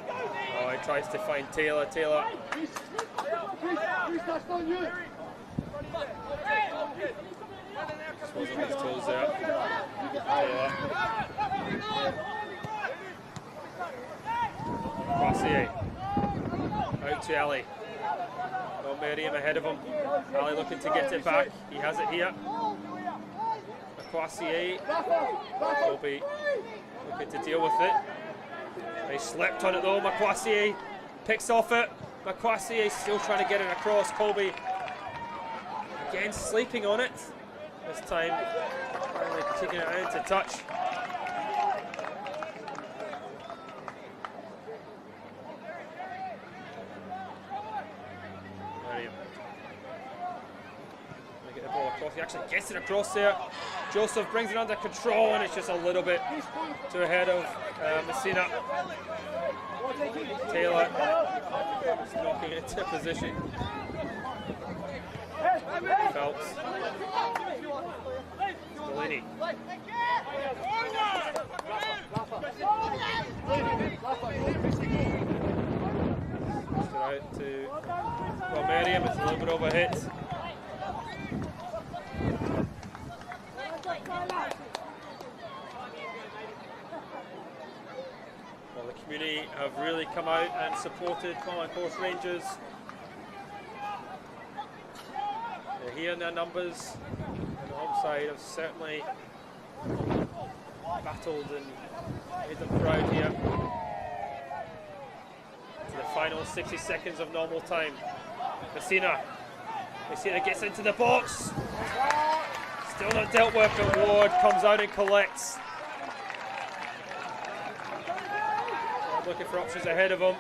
Oh, he tries to find Taylor. Taylor. Just wasn't on his toes there. Taylor. Crossier. Out to Ali. Oh, Merriam ahead of him. Ali looking to get it back. He has it here. Crossier. Colby looking to deal with it. They slipped on it though. Makwasier picks off it. Makwasier still trying to get it across. Colby again sleeping on it. This time finally taking it out to touch. Merriam. Get the ball across. He actually gets it across there. Joseph brings it under control, and it's just a little bit too ahead of Messina. Taylor just knocking it into position. Phelps. Delaney. Out to Merriam, it's a little bit overhit. community have really come out and supported Marlin Coast Rangers. They're here in their numbers, and the home side have certainly battled and made them proud here. To the final 60 seconds of normal time. Messina gets into the box. Still not dealt with, but Ward comes out and collects. Looking for options ahead of him.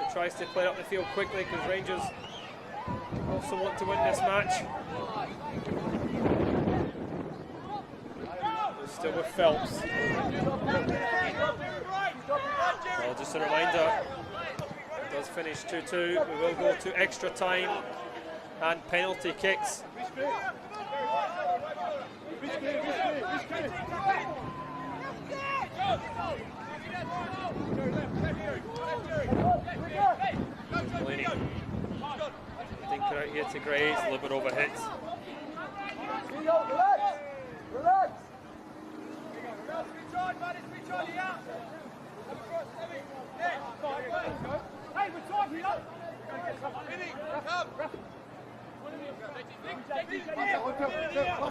He tries to play up the field quickly because Rangers also want to win this match. Still with Phelps. Well, just a reminder, it does finish 2-2. We will go to extra time and penalty kicks. Delaney. Dinker out here to Graves, a little bit overhit.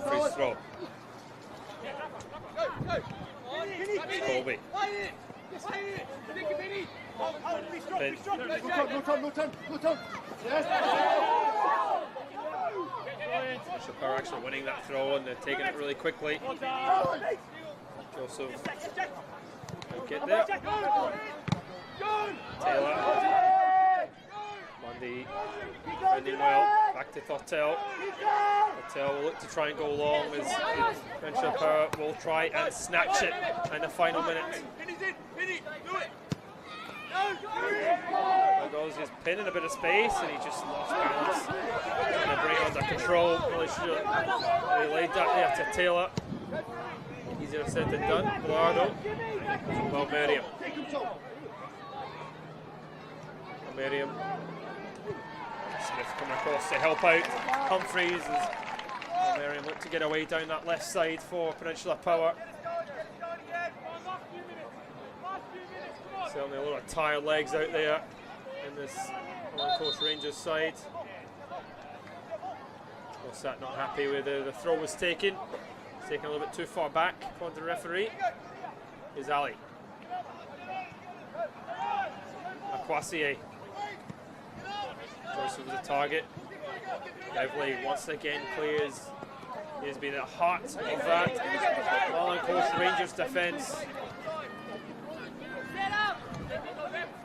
Free throw. Colby. Power actually winning that throw and they're taking it really quickly. Joseph will get there. Taylor. Mundy defending well. Back to Thortel. Thortel will look to try and go long as Peninsula Power will try and snatch it in the final minute. Goes his pin in a bit of space and he just lost balance. Trying to bring it under control. Really should have laid that there to Taylor. Easier said than done. Bilardo. Well, Merriam. Smith coming across to help out Humphreys as Merriam looked to get away down that left side for Peninsula Power. Certainly a lot of tired legs out there in this Marlin Coast Rangers side. Osat not happy with the throw was taken. It's taken a little bit too far back according to the referee. Is Ali. Akwasier. Joseph was a target. Lively once again clears. He has been at the heart of that Marlin Coast Rangers defence.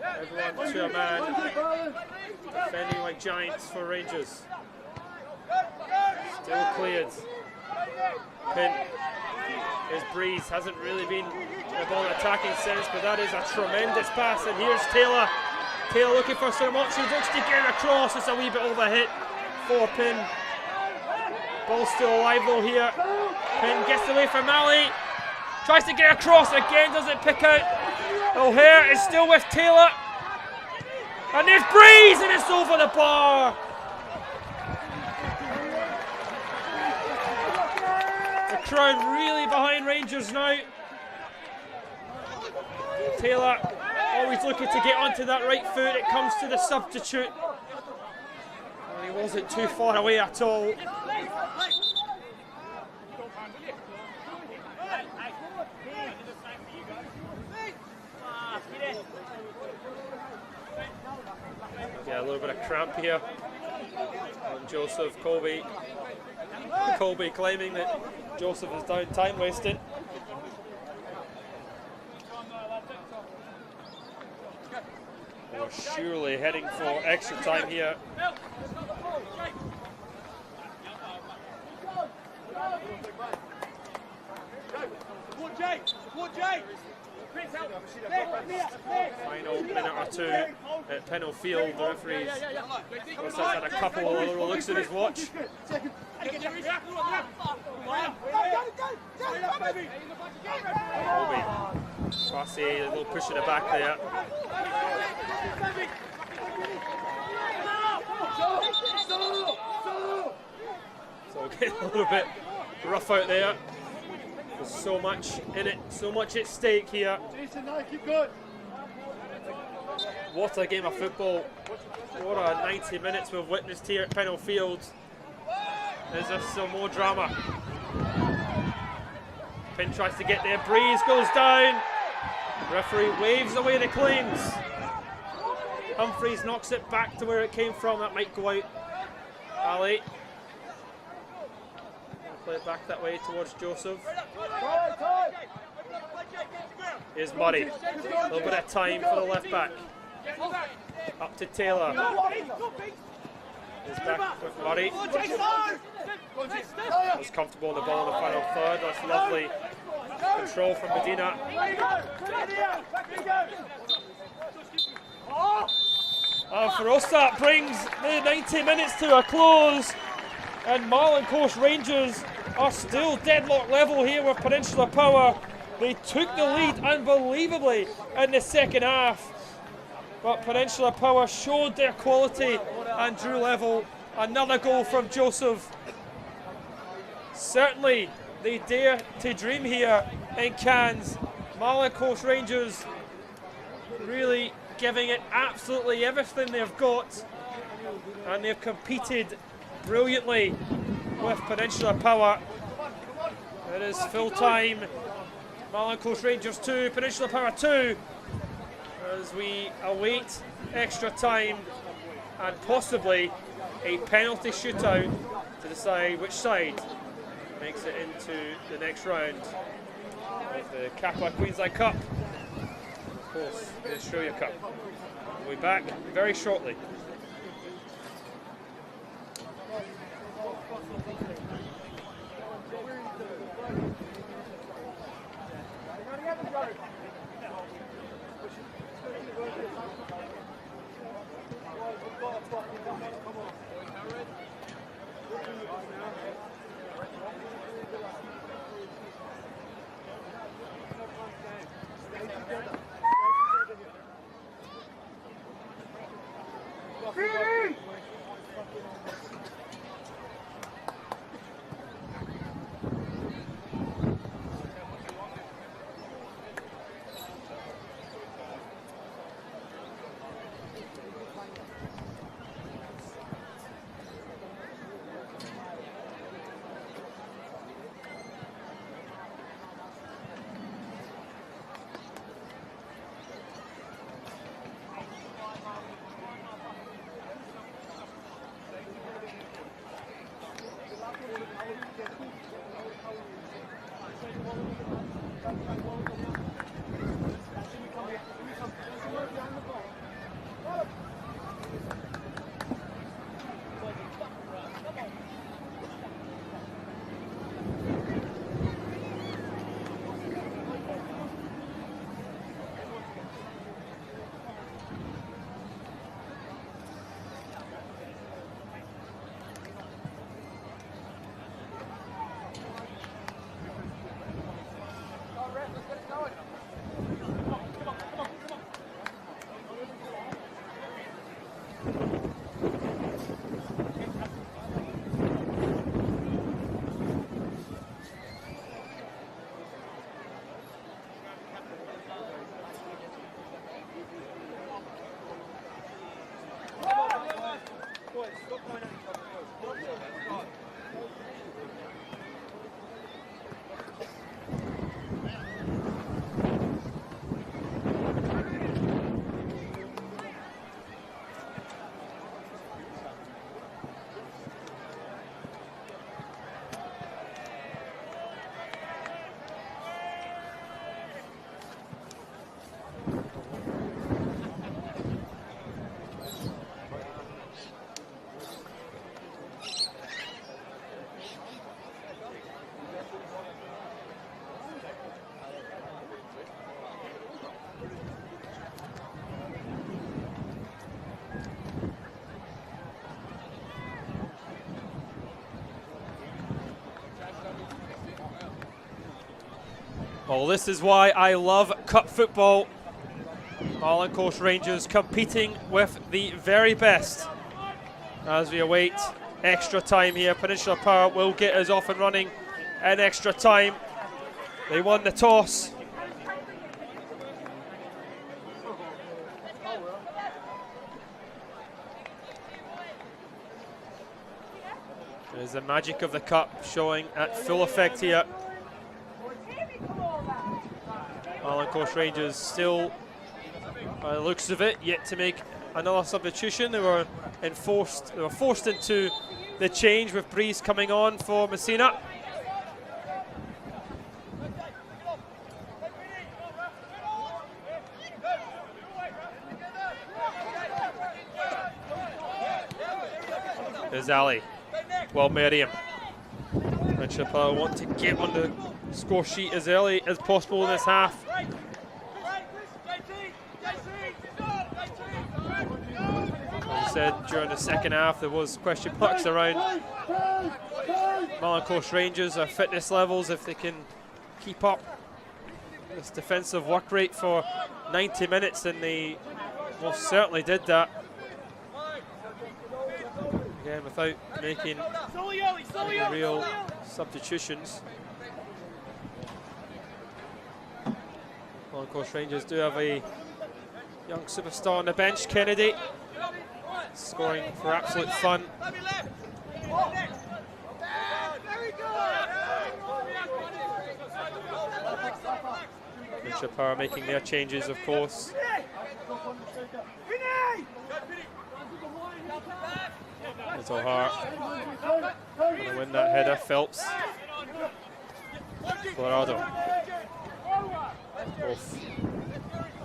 Everyone to a man, defending like giants for Rangers. Still cleared. Pin. His Breeze hasn't really been a ball attacking sense, but that is a tremendous pass. And here's Taylor. Taylor looking for some options, looks to get it across. It's a wee bit overhit for Pin. Ball still alive though here. Pin gets away from Ali. Tries to get across again, doesn't pick out. O'Hare is still with Taylor. And there's Breeze and it's over the bar. The crowd really behind Rangers now. Taylor always looking to get onto that right foot. It comes to the substitute. And he wasn't too far away at all. Yeah, a little bit of cramp here on Joseph. Colby claiming that Joseph is down time wasting. We're surely heading for extra time here. Final minute or two at Pennell Field. The referee's also had a couple of little looks at his watch. Colby. Crossy, a little push in the back there. So getting a little bit rough out there. There's so much in it, so much at stake here. Jason, now keep going. What a game of football. What a 90 minutes we've witnessed here at Pennell Field. Is there still more drama? Pin tries to get there, Breeze goes down. Referee waves away the claims. Humphreys knocks it back to where it came from. That might go out. Ali. Play it back that way towards Joseph. Here's Murray. A little bit of time for the left back. Up to Taylor. He's back with Murray. Was comfortable on the ball in the final third. That's lovely control from Medina. Ferosta brings the 90 minutes to a close, and Marlin Coast Rangers are still deadlock level here with Peninsula Power. They took the lead unbelievably in the second half, but Peninsula Power showed their quality and drew level. Another goal from Joseph. Certainly they dare to dream here in Cairns. Marlin Coast Rangers really giving it absolutely everything they've got, and they've competed brilliantly with Peninsula Power. It is full time. Marlin Coast Rangers 2, Peninsula Power 2, as we await extra time and possibly a penalty shootout to decide which side makes it into the next round of the Kappa Queensland Cup. Of course, the Australia Cup. We'll be back very shortly. Well, this is why I love cup football. Marlin Coast Rangers competing with the very best. As we await extra time here, Peninsula Power will get us off and running in extra time. They won the toss. There's the magic of the cup showing at full effect here. Marlin Coast Rangers still, by the looks of it, yet to make another substitution. They were forced into the change with Breeze coming on for Messina. There's Ali. Well, Merriam. And Chappelle want to get on the score sheet as early as possible in this half. As I said, during the second half, there was question marks around Marlin Coast Rangers, their fitness levels, if they can keep up this defensive work rate for 90 minutes, and they most certainly did that. Again, without making any real substitutions. Marlin Coast Rangers do have a young superstar on the bench, Kennedy, scoring for absolute fun. Chapar making their changes, of course. It's O'Hart going to win that header. Phelps. Colorado. Both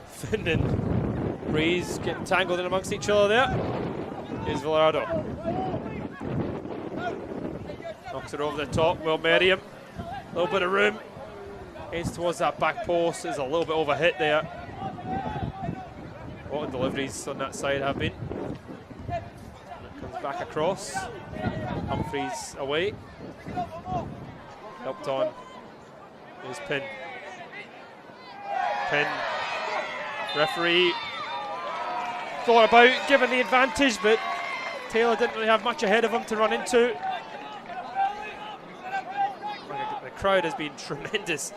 Finn and Breeze getting tangled in amongst each other there. Here's Villarado. Knocks it over the top. Will Merriam. A little bit of room. Aims towards that back post. Is a little bit overhit there. What deliveries on that side have been. Comes back across. Humphreys away. Helped on. Here's Pin. Pin. Referee thought about giving the advantage, but Taylor didn't really have much ahead of him to run into. The crowd has been tremendous.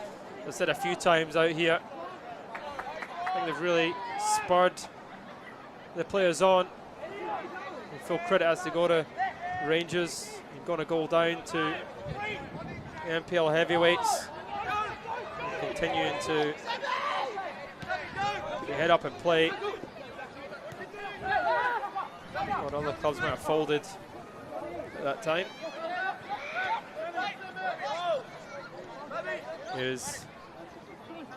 I've said a few times out here. I think they've really spurred the players on. And full credit as they go to Rangers. They've got a goal down to the MPL heavyweights. Continuing to head up and play. What other clubs might have folded at that time. Here's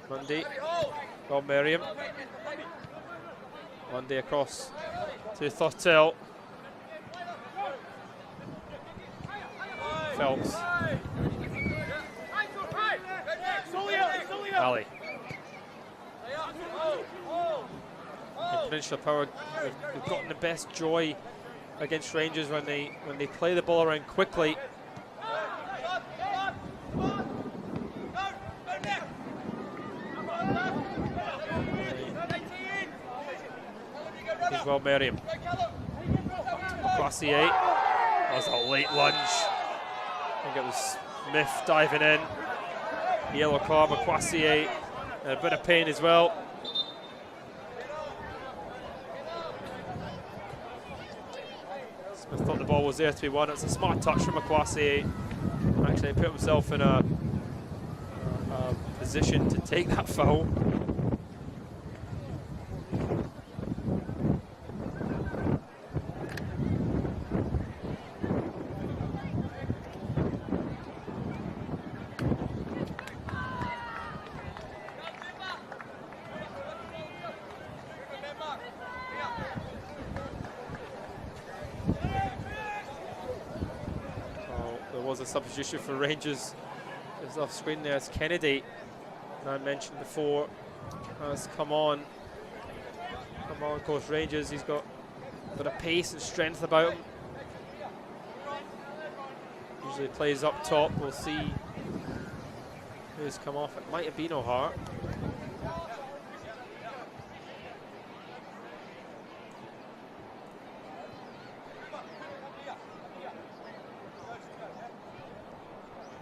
Mundy. Bob Merriam. Mundy across to Thortel. Phelps. Ali. Peninsula Power have gotten the best joy against Rangers when they play the ball around quickly. Here's well Merriam. Crossy 8. That was a late lunge. I think it was Smith diving in. Yellow card, McQuassie 8. A bit of pain as well. Smith thought the ball was there to be won. It's a smart touch from McQuassie. Actually put himself in a position to take that foul. A substitution for Rangers is off screen there. As Kennedy, I mentioned before, has come on. Of course, Rangers. He's got a bit of pace and strength about him. Usually plays up top. We'll see who's come off. It might have been O'Hart.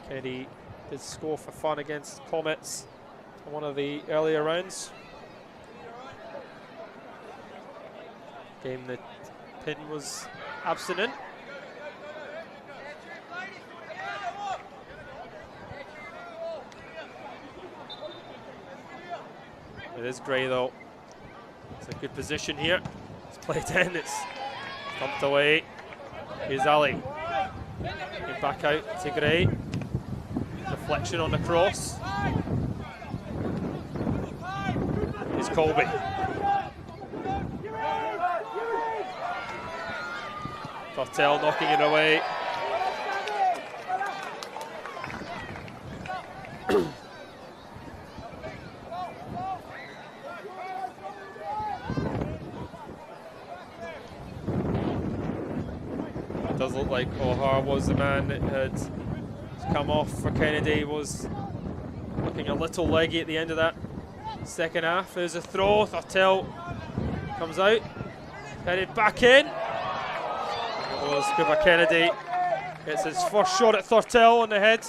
Kennedy did score for fun against Comets in one of the earlier rounds. Game that Pin was absent in. It is Gray though. It's a good position here. It's played in, it's thumped away. Here's Ali. Came back out to Gray. Deflection on the cross. Here's Colby. Tortel knocking it away. Does look like O'Hara was the man that had come off for Kennedy, was looking a little leggy at the end of that second half. There's a throw, Tortel comes out, headed back in. It was Kappa Kennedy, gets his first shot at Tortel on the head.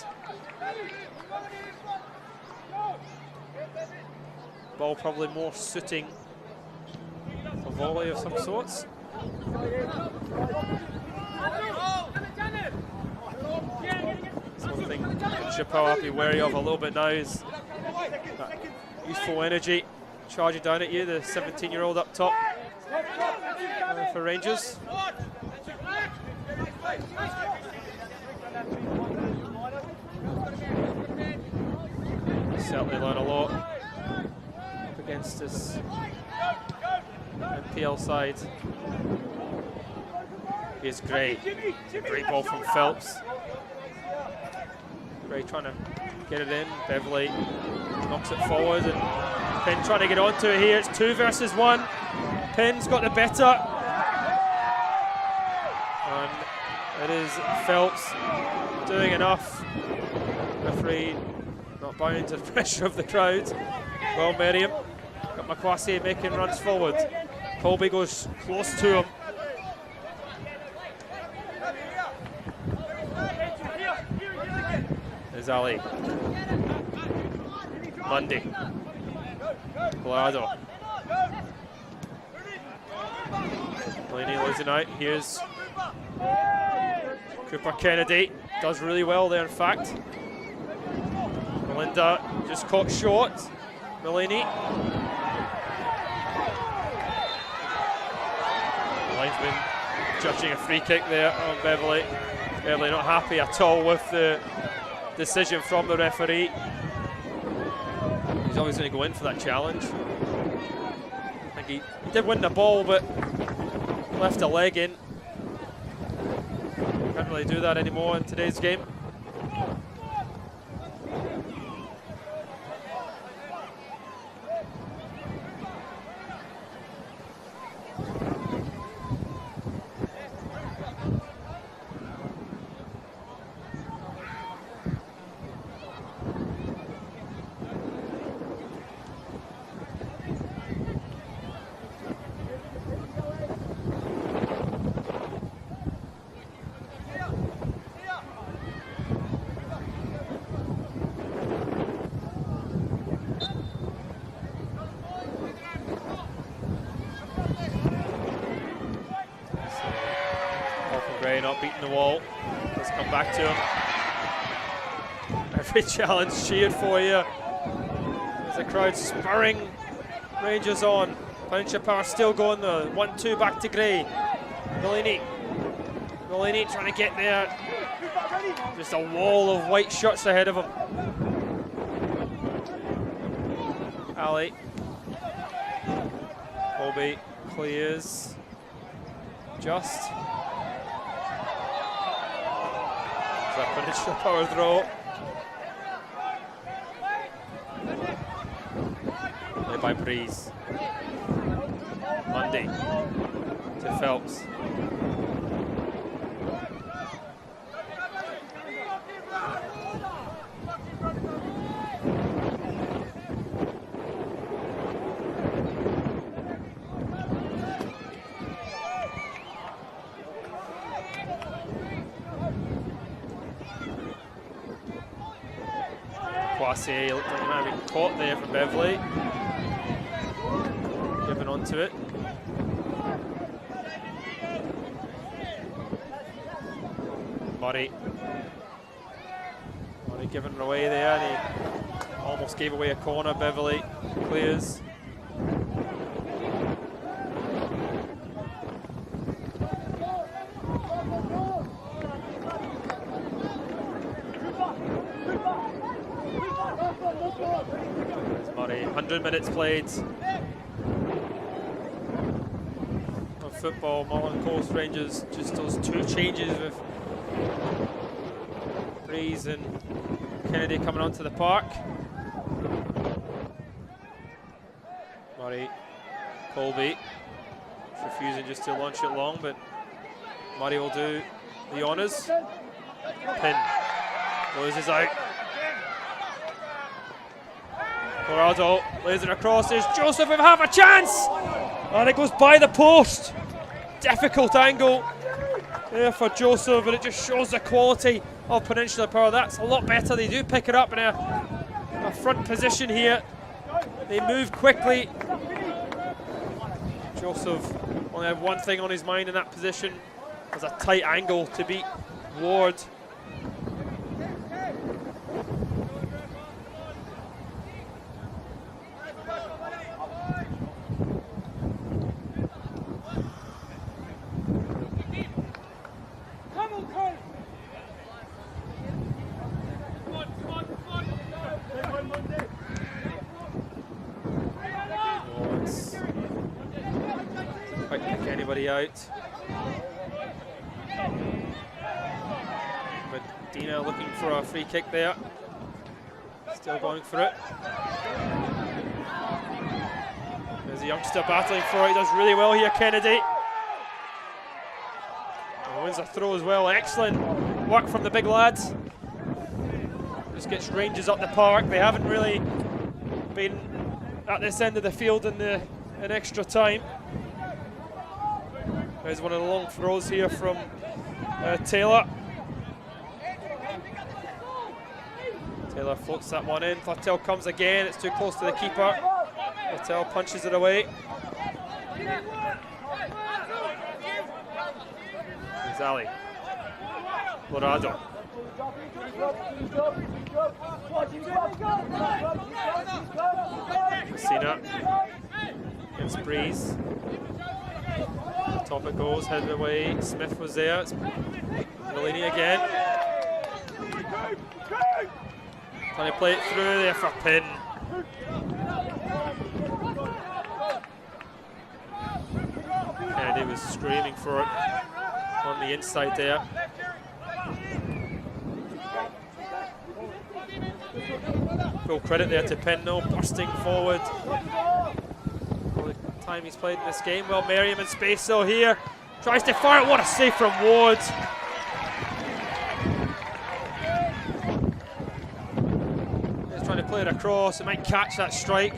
Ball probably more suiting a volley of some sorts. Something Chappelle have to be wary of a little bit now is that youthful energy charging down at you, the 17-year-old up top for Rangers. Certainly learn a lot up against this NPL side. Here's Gray. Great ball from Phelps. Gray trying to get it in. Beverley knocks it forward, and Penn trying to get onto it here. It's 2 versus 1. Penn's got the better. And it is Phelps doing enough. Referee not bowing to the pressure of the crowd. Well, Merriam. Got Makwasi making runs forward. Colby goes close to him. There's Ali. Mundy. Colorado. Laney losing out. Here's Kappa Kennedy. Does really well there, in fact. Melinda just caught short. Mulaney. Linesman judging a free kick there on Beverley. Beverley not happy at all with the decision from the referee. He's always going to go in for that challenge. I think he did win the ball, but left a leg in. Can't really do that anymore in today's game. Not beating the wall. Let's come back to him. Every challenge cheered for you. There's a crowd spurring Rangers on. Peninsula Power still going though. 1-2 back to Gray. Mulaney trying to get there. Just a wall of white shirts ahead of him. Ali. Colby clears. Just. Peninsula Power throw. Played by Breeze. Mundy to Phelps. Kwasi looked like he might have been caught there from Beverley. Giving onto it. Murray giving it away there, and he almost gave away a corner. Beverley clears. 100 minutes played of football. Marlin Coast Rangers, just those 2 changes with Breeze and Kennedy coming onto the park. Murray, Colby, refusing just to launch it long, but Murray will do the honours. Pin loses out. Corrado lays it across. There's Joseph with half a chance, and it goes by the post. Difficult angle there for Joseph, but it just shows the quality of Peninsula Power. That's a lot better. They do pick it up in a front position here. They move quickly. Joseph only had one thing on his mind in that position. It was a tight angle to beat Ward. Quite pick anybody out. But Dina looking for a free kick there. Still going for it. There's a youngster battling for it. He does really well here, Kennedy. And wins a throw as well. Excellent work from the big lads. Just gets Rangers up the park. They haven't really been at this end of the field in extra time. There's one of the long throws here from Taylor. Taylor floats that one in. Fattel comes again. It's too close to the keeper. Fattel punches it away. Zali. Lorado. Messina. Against Breeze. Top it goes, headed away. Smith was there. It's Melini again. Trying to play it through there for Pin. Kennedy was screaming for it on the inside there. Full credit there to Pin, though, bursting forward. Time he's played in this game. Well, Merriam in space though here. Tries to fire it. What a save from Ward. He's trying to play it across. It might catch that strike.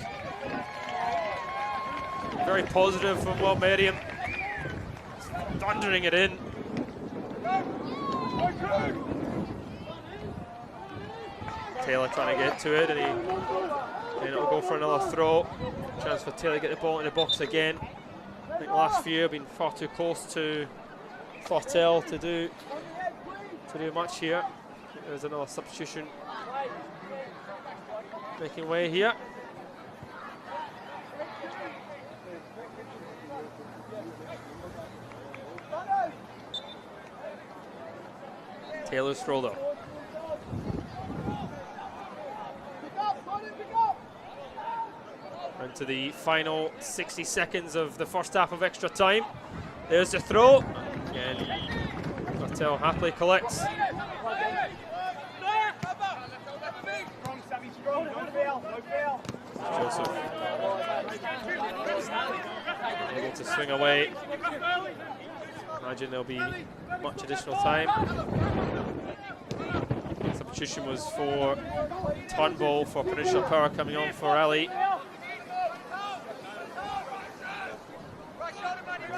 Very positive from Will Merriam. Thundering it in. Taylor trying to get to it, and it'll go for another throw. Chance for Taylor to get the ball in the box again. I think last few have been far too close to Fortel to do much here. There's another substitution making way here. Taylor's throw though. Into the final 60 seconds of the first half of extra time. There's the throw. Again, Fortel happily collects. Joseph able to swing away. Imagine there'll be much additional time. Substitution was for Turnbull for Peninsula Power coming on for Ali.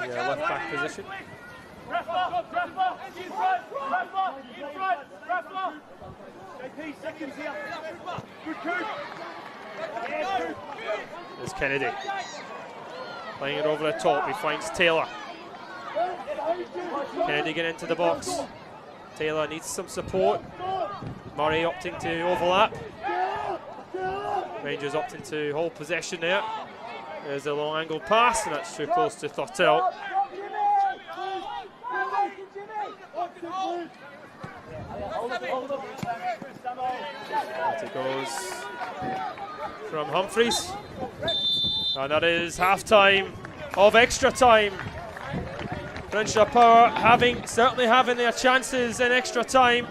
Left back position. There's Kennedy playing it over the top. He finds Taylor. Kennedy getting into the box. Taylor needs some support. Murray opting to overlap. Rangers opting to hold possession there. There's a long angle pass, and that's too close to Thortel. Out it goes from Humphreys. And that is half-time of extra time. Peninsula Power certainly having their chances in extra time.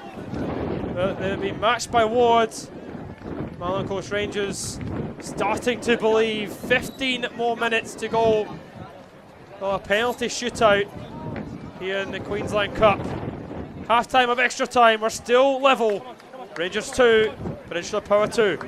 But they've been matched by Ward. Marlin Coast Rangers starting to believe. 15 more minutes to go. A penalty shootout here in the Queensland Cup. Half-time of extra time. We're still level. Rangers 2, Peninsula Power 2.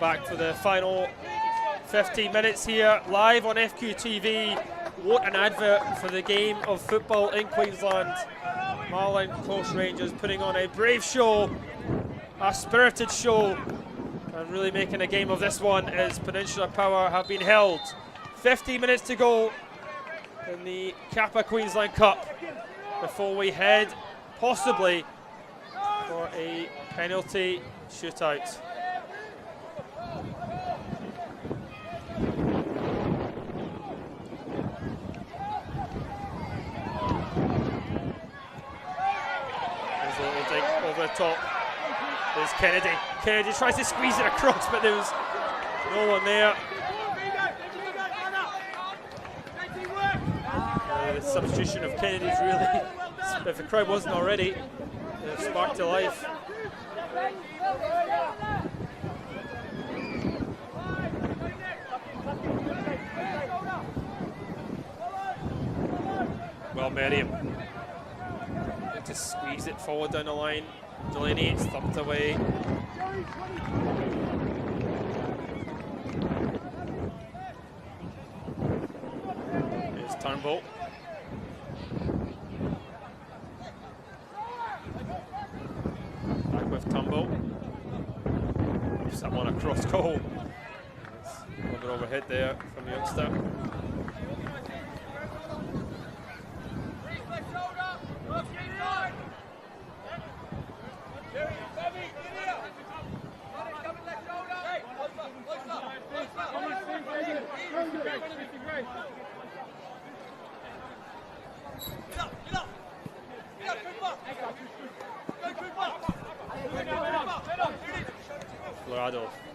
Back for the final 15 minutes here, live on FQTV. What an advert for the game of football in Queensland. Marlin Coast Rangers putting on a brave show, a spirited show, and really making a game of this one as Peninsula Power have been held. 15 minutes to go in the Kappa Queensland Cup before we head possibly for a penalty shootout. Over the top is Kennedy. Kennedy tries to squeeze it across, but there was no one there. The substitution of Kennedy's really, if the crowd wasn't already, sparked to life. Well, Merriam to squeeze it forward down the line. Delaney, it's thumped away. Here's Turnbull. Back with Turnbull. Someone across goal. A little bit overhit there from the youngster.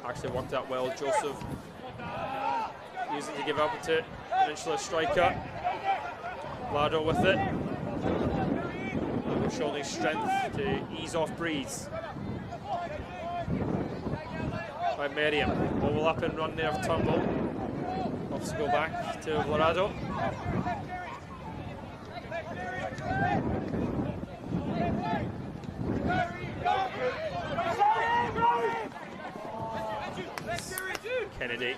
Actually worked out well. Joseph using to give up to Peninsula striker. Lado with it. Showing his strength to ease off Breeze. By Merriam. Ball up and run there of Turnbull. Wants to go back to Lorado. Kennedy.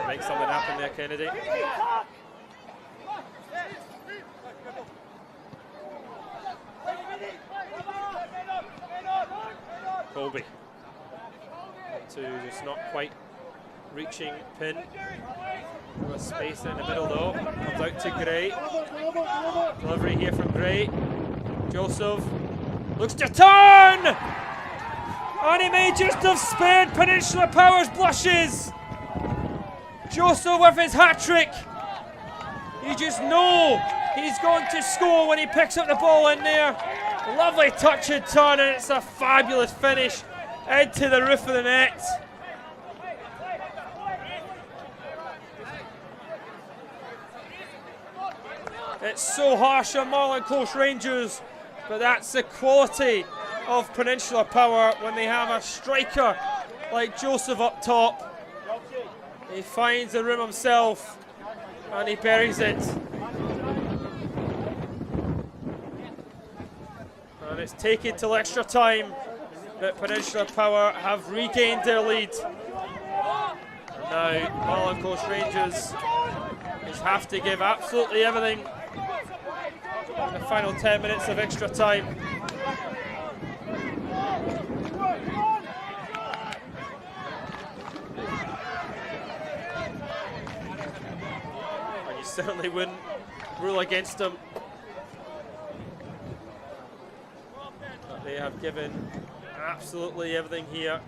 Make something happen there, Kennedy. Colby. To just not quite reaching pin. A space in the middle though. Comes out to Gray. Delivery here from Gray. Joseph. Looks to turn! And he may just have spared Peninsula Power's blushes. Joseph with his hat-trick. You just know he's going to score when he picks up the ball in there. Lovely touch and turn, and it's a fabulous finish into the roof of the net. It's so harsh on Marlin Close Rangers, but that's the quality of Peninsula Power when they have a striker like Joseph up top. He finds the room himself and he buries it. And it's taken till extra time, but Peninsula Power have regained their lead. And now Marlin Coast Rangers just have to give absolutely everything in the final 10 minutes of extra time. And you certainly wouldn't rule against them. But they have given absolutely everything here.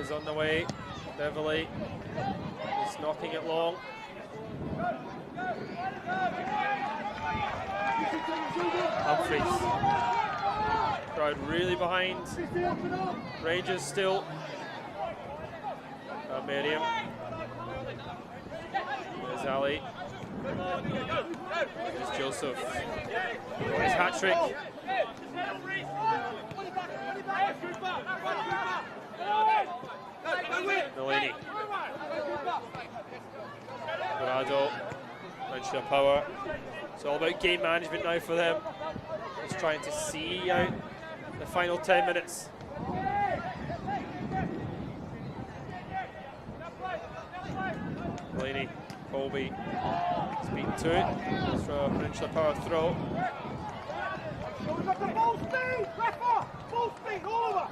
Is on the way, Beverly is knocking it long. Humphreys. Crowd really behind. Rangers still. Miriam. There's Ali. There's Joseph. His hat trick. Delaney. Dorado. Peninsula Power. It's all about game management now for them. Just trying to see out the final 10 minutes. Delaney. Colby. He's beaten to it. It's for a Peninsula Power throw. Full speed! Full speed! All over!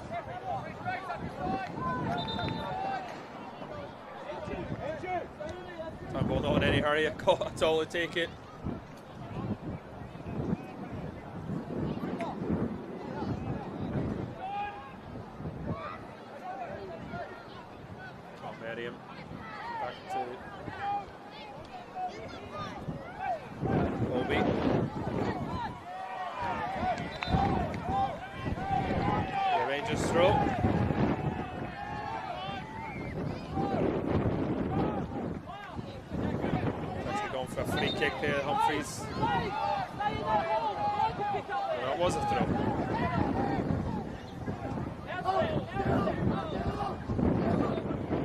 Time ball not in any hurry at all to take it. Oh, Miriam. Back to Colby. The Rangers throw. For a free kick there, Humphreys. Well, that was a throw.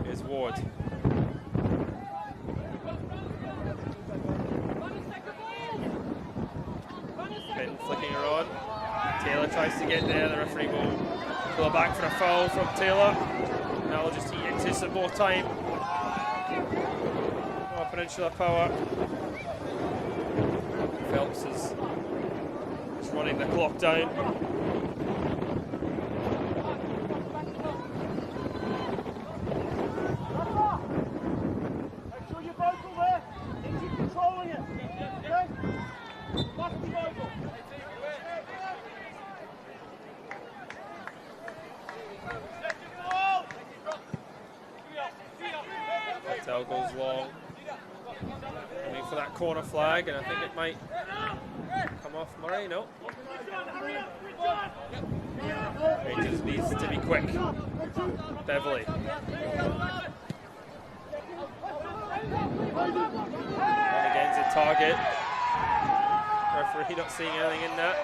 Here's Ward. Benton flicking her on. Taylor tries to get there, the referee will pull back for a foul from Taylor. Now we'll just eat into some more time. Peninsula Power. Phelps is just running the clock down. Make sure you're vocal there. Easy controlling it. Okay? Must be vocal. Patel goes long. Aiming for that corner flag, and I think it might come off Murray. No. Rangers needs to be quick. Beverly. And again's a target. Referee not seeing anything in that.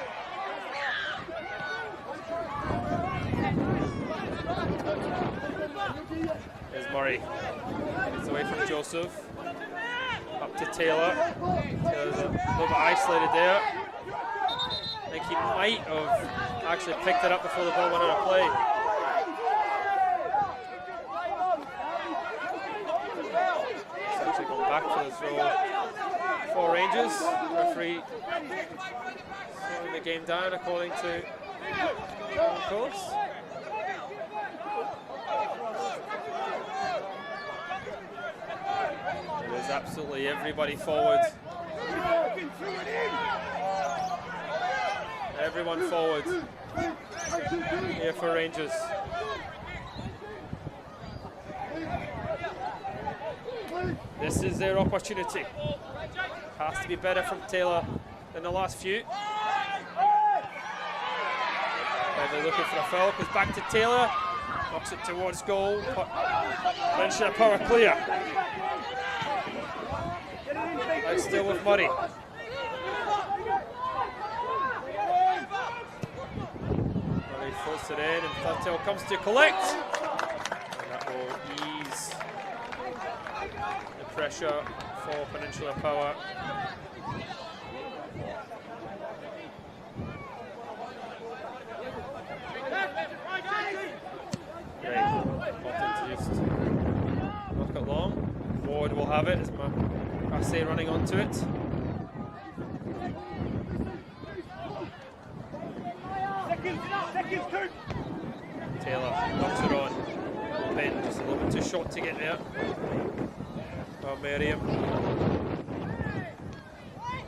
There's Murray. It's away from Joseph. Up to Taylor. Taylor's a little bit isolated there. I think he might have actually picked it up before the ball went out of play. the throw for Rangers. Referee slowing the game down according to the course. There's absolutely everybody forward. Everyone forward here for Rangers. This is their opportunity. Has to be better from Taylor than the last few. They're looking for a foul, goes back to Taylor, knocks it towards goal. Peninsula Power clear. Out still with Murray. Murray floats it in, and Thurtell comes to collect. And that will ease the pressure for Peninsula Power. Right, Marlin to just knock it long. Ward will have it as Massey running onto it. Taylor knocks it on. Ben just a little bit too short to get there. Oh, Merriam.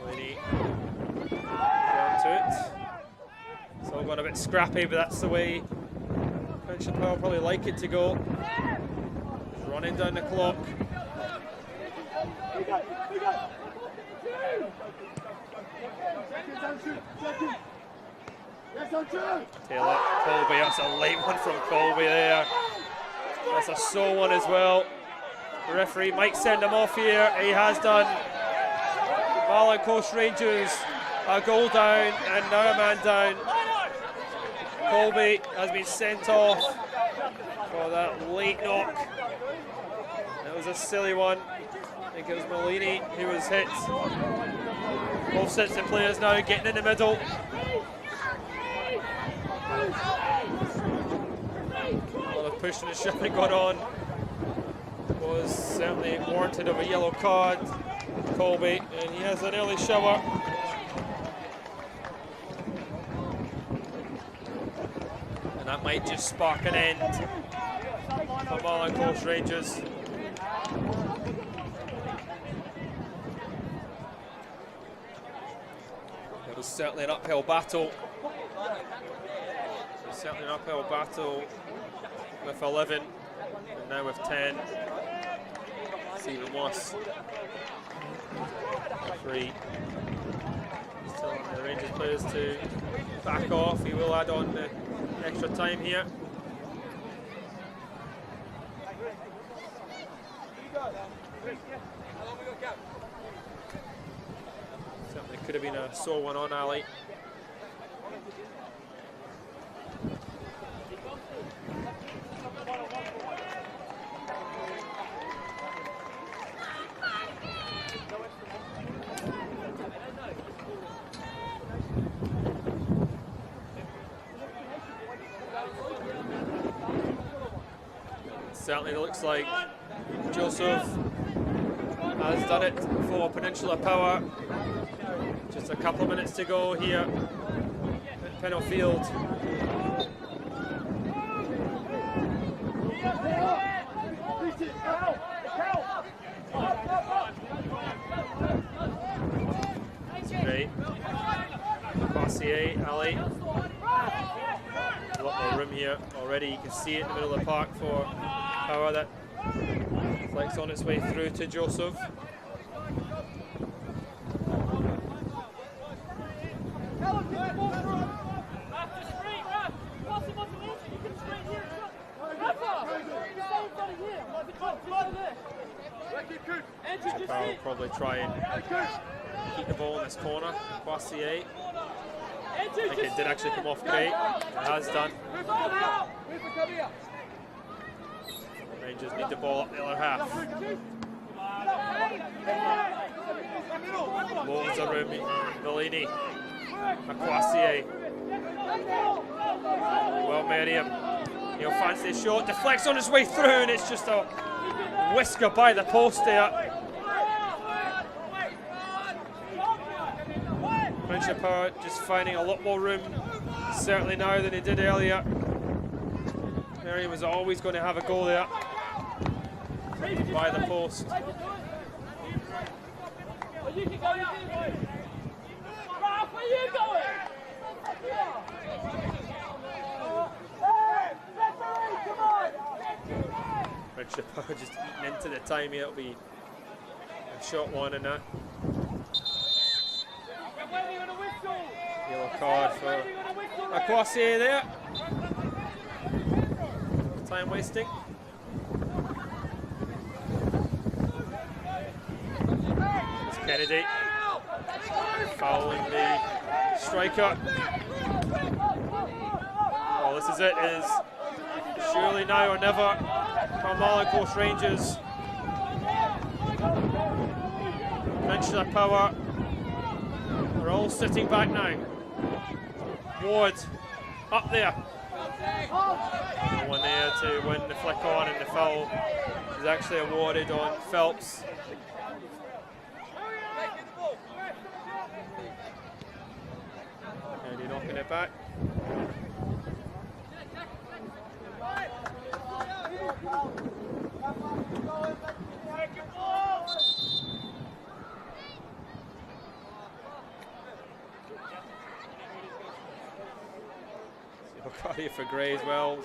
Laney down to it. It's all gone a bit scrappy, but that's the way Peninsula Power probably like it to go. Just running down the clock. Taylor, Colby, that's a late one from Colby there. That's a sore one as well. The referee might send him off here. He has done. Marlin Coast Rangers a goal down and now a man down. Colby has been sent off for that late knock. That was a silly one. I think it was Malini who was hit. Both sets of players now getting in the middle. A lot of pushing and shoving going on. Was certainly warranted of a yellow card. Colby, and he has an early shower. And that might just spark an end for Marlin Coast Rangers. It was certainly an uphill battle. Certainly an uphill battle with 11 and now with 10. It's even worse. 3. He's telling the Rangers players to back off. He will add on the extra time here. Certainly could have been a sore one on Ali. Certainly looks like Joseph has done it for Peninsula Power. Just a couple of minutes to go here at Pennell Field. Great. Bossier, Ali. A lot more room here already. You can see it in the middle of the park for Power that flicks on its way through to Joseph. Power will probably try and keep the ball in this corner. Bossier. I think it did actually come off great. It has done. Rangers need the ball up the other half. Loads of room. Bellini. Aquasier. Well, Merriam. He'll fancy a shot. Deflects on his way through, and it's just a whisker by the post there. Peninsula Power just finding a lot more room, certainly now, than he did earlier. Mary was always going to have a goal there. By the post. Peninsula Power just eating into the time here. It'll be a short one and that. Yellow card for Akwasi there. Time wasting. It's Kennedy fouling the striker. Oh, this is it. It is surely now or never for Marlin Coast Rangers. Peninsula Power are all sitting back now. Ward up there. One there to win the flick on, and the foul is actually awarded on Phelps. And he's knocking it back. Cardio for Gray as well.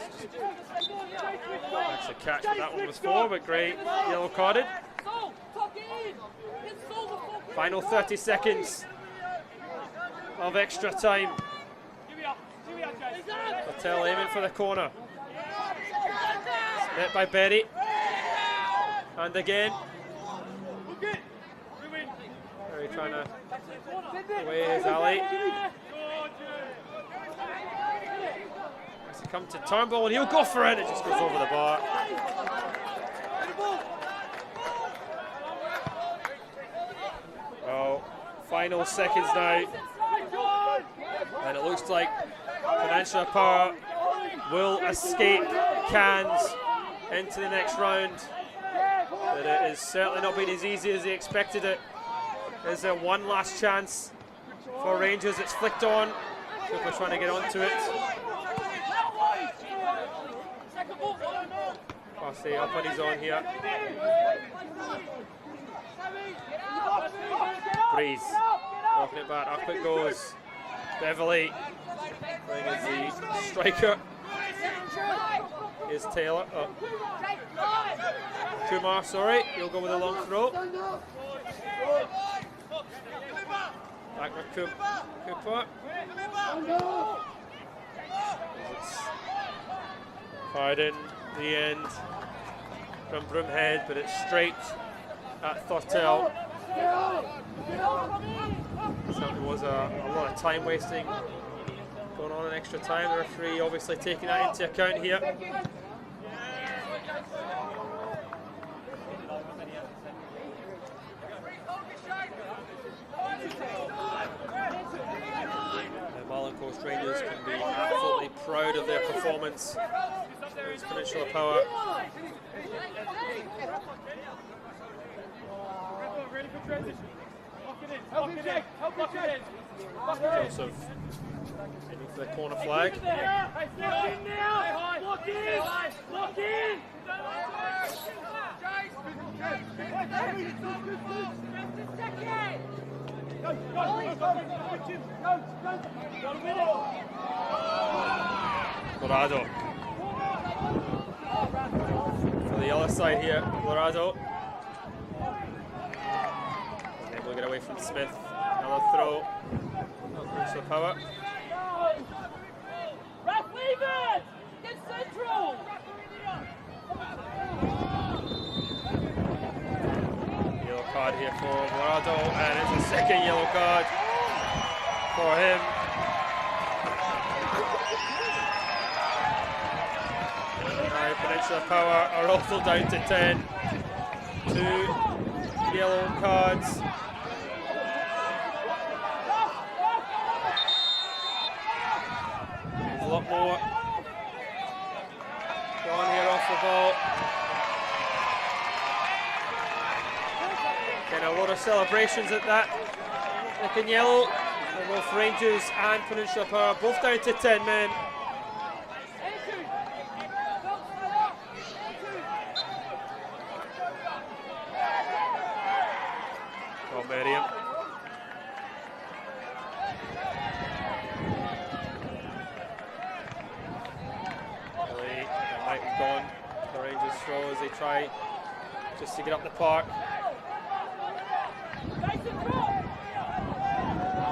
Actually catch what that one was for, but Gray yellow carded. Final 30 seconds of extra time. Patel aiming for the corner. Met by Berry. And again. Berry trying to away his alley. Come to Turnbull and he'll go for it. It just goes over the bar. Well, final seconds now, and it looks like Peninsula Power will escape Cairns into the next round. But it has certainly not been as easy as they expected it. There's a one last chance for Rangers. It's flicked on. People trying to get onto it. Passy up on his own here. Breeze walking it back. Up it goes. Beverly playing as the striker. Here's Taylor. Oh. Kumar, sorry. He'll go with a long throw. Back with Cooper. Pardon the end from Broomhead, but it's straight at Thortel. Certainly was a lot of time wasting going on in extra time. The referee obviously taking that into account here. The Marlin Coast Rangers can be absolutely proud of their performance. There's Peninsula Power. Joseph aiming for the corner flag. Dorado. For the other side here, Dorado. Able to get away from Smith. Another throw. Peninsula Power. Leave it! Get central! Yellow card here for Dorado, and it's a second yellow card for him. Now Peninsula Power are also down to 10. 2 yellow cards. There's a lot more going here off the ball. And a lot of celebrations at that. Looking yellow. Both Rangers and Peninsula Power both down to 10 men. Oh, Merriam. Really, that might have gone. The Rangers throw as they try just to get up the park.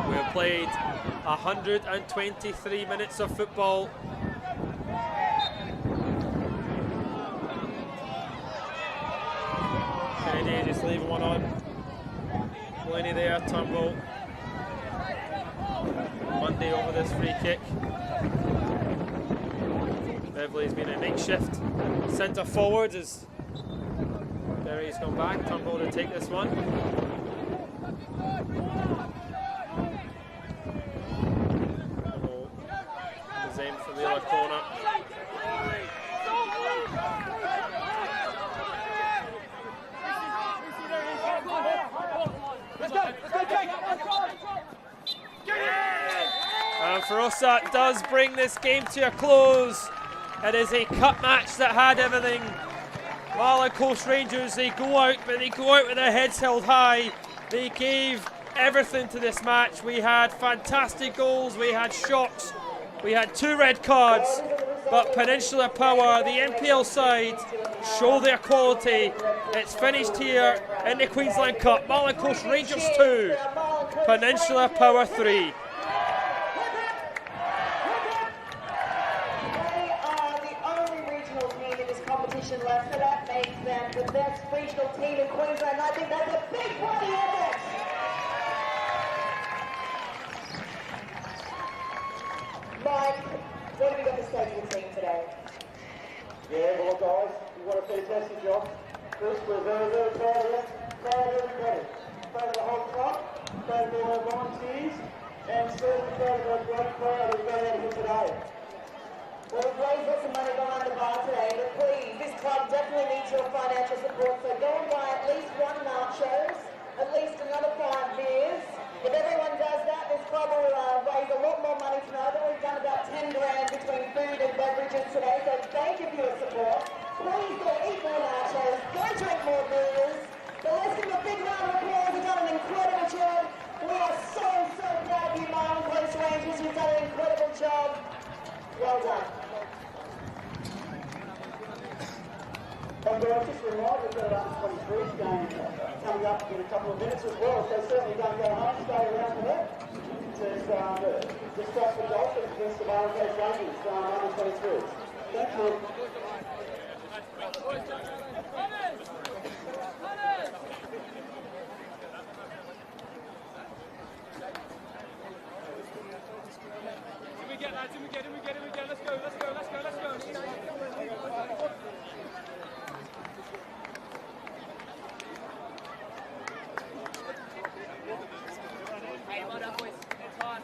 We have played 123 minutes of football. Kennedy just leaving one on. Blaney there, Turnbull. Monday over this free kick. Beverley's been a makeshift centre forward as Berry's gone back. Turnbull to take this one. Zane from the other corner. And for us, that does bring this game to a close. It is a cup match that had everything. Marlin Coast Rangers, they go out, but they go out with their heads held high. They gave everything to this match. We had fantastic goals, we had shocks, we had 2 red cards, but Peninsula Power, the NPL side, show their quality. It's finished here in the Queensland Cup. Marlin Coast Rangers 2, Peninsula Power 3. Left, so that makes them the best regional team in Queensland. I think that's a big bloody effort. Mike, what have we got to say to the team today? Yeah, well, guys, you want a fantastic job. First, we're very, very proud of you. Proud of everybody. Proud of the whole club. Proud of all our volunteers. And certainly proud of our great crowd who's got out here today. Well, we've raised lots of money behind the bar today, but please, this club definitely needs your financial support, so go and buy at least 1 nachos, at least another 5 beers. If everyone does that, this club will raise a lot more money tonight. We've done about 10 grand between food and beverages today, so thank you for your support. Please go eat more nachos, go drink more beers, but let's give a big round of applause. You've done an incredible job. We are so, so proud of you, Marlin Coast Rangers. You've done an incredible job. Well done. And just a reminder, we've got an under-23s game coming up in a couple of minutes as well, so certainly don't go home, stay around for that. Just stop the Dolphins against the Marlin Coast Rangers, under-23s. Thank you. Hey, well done, boys. It's on.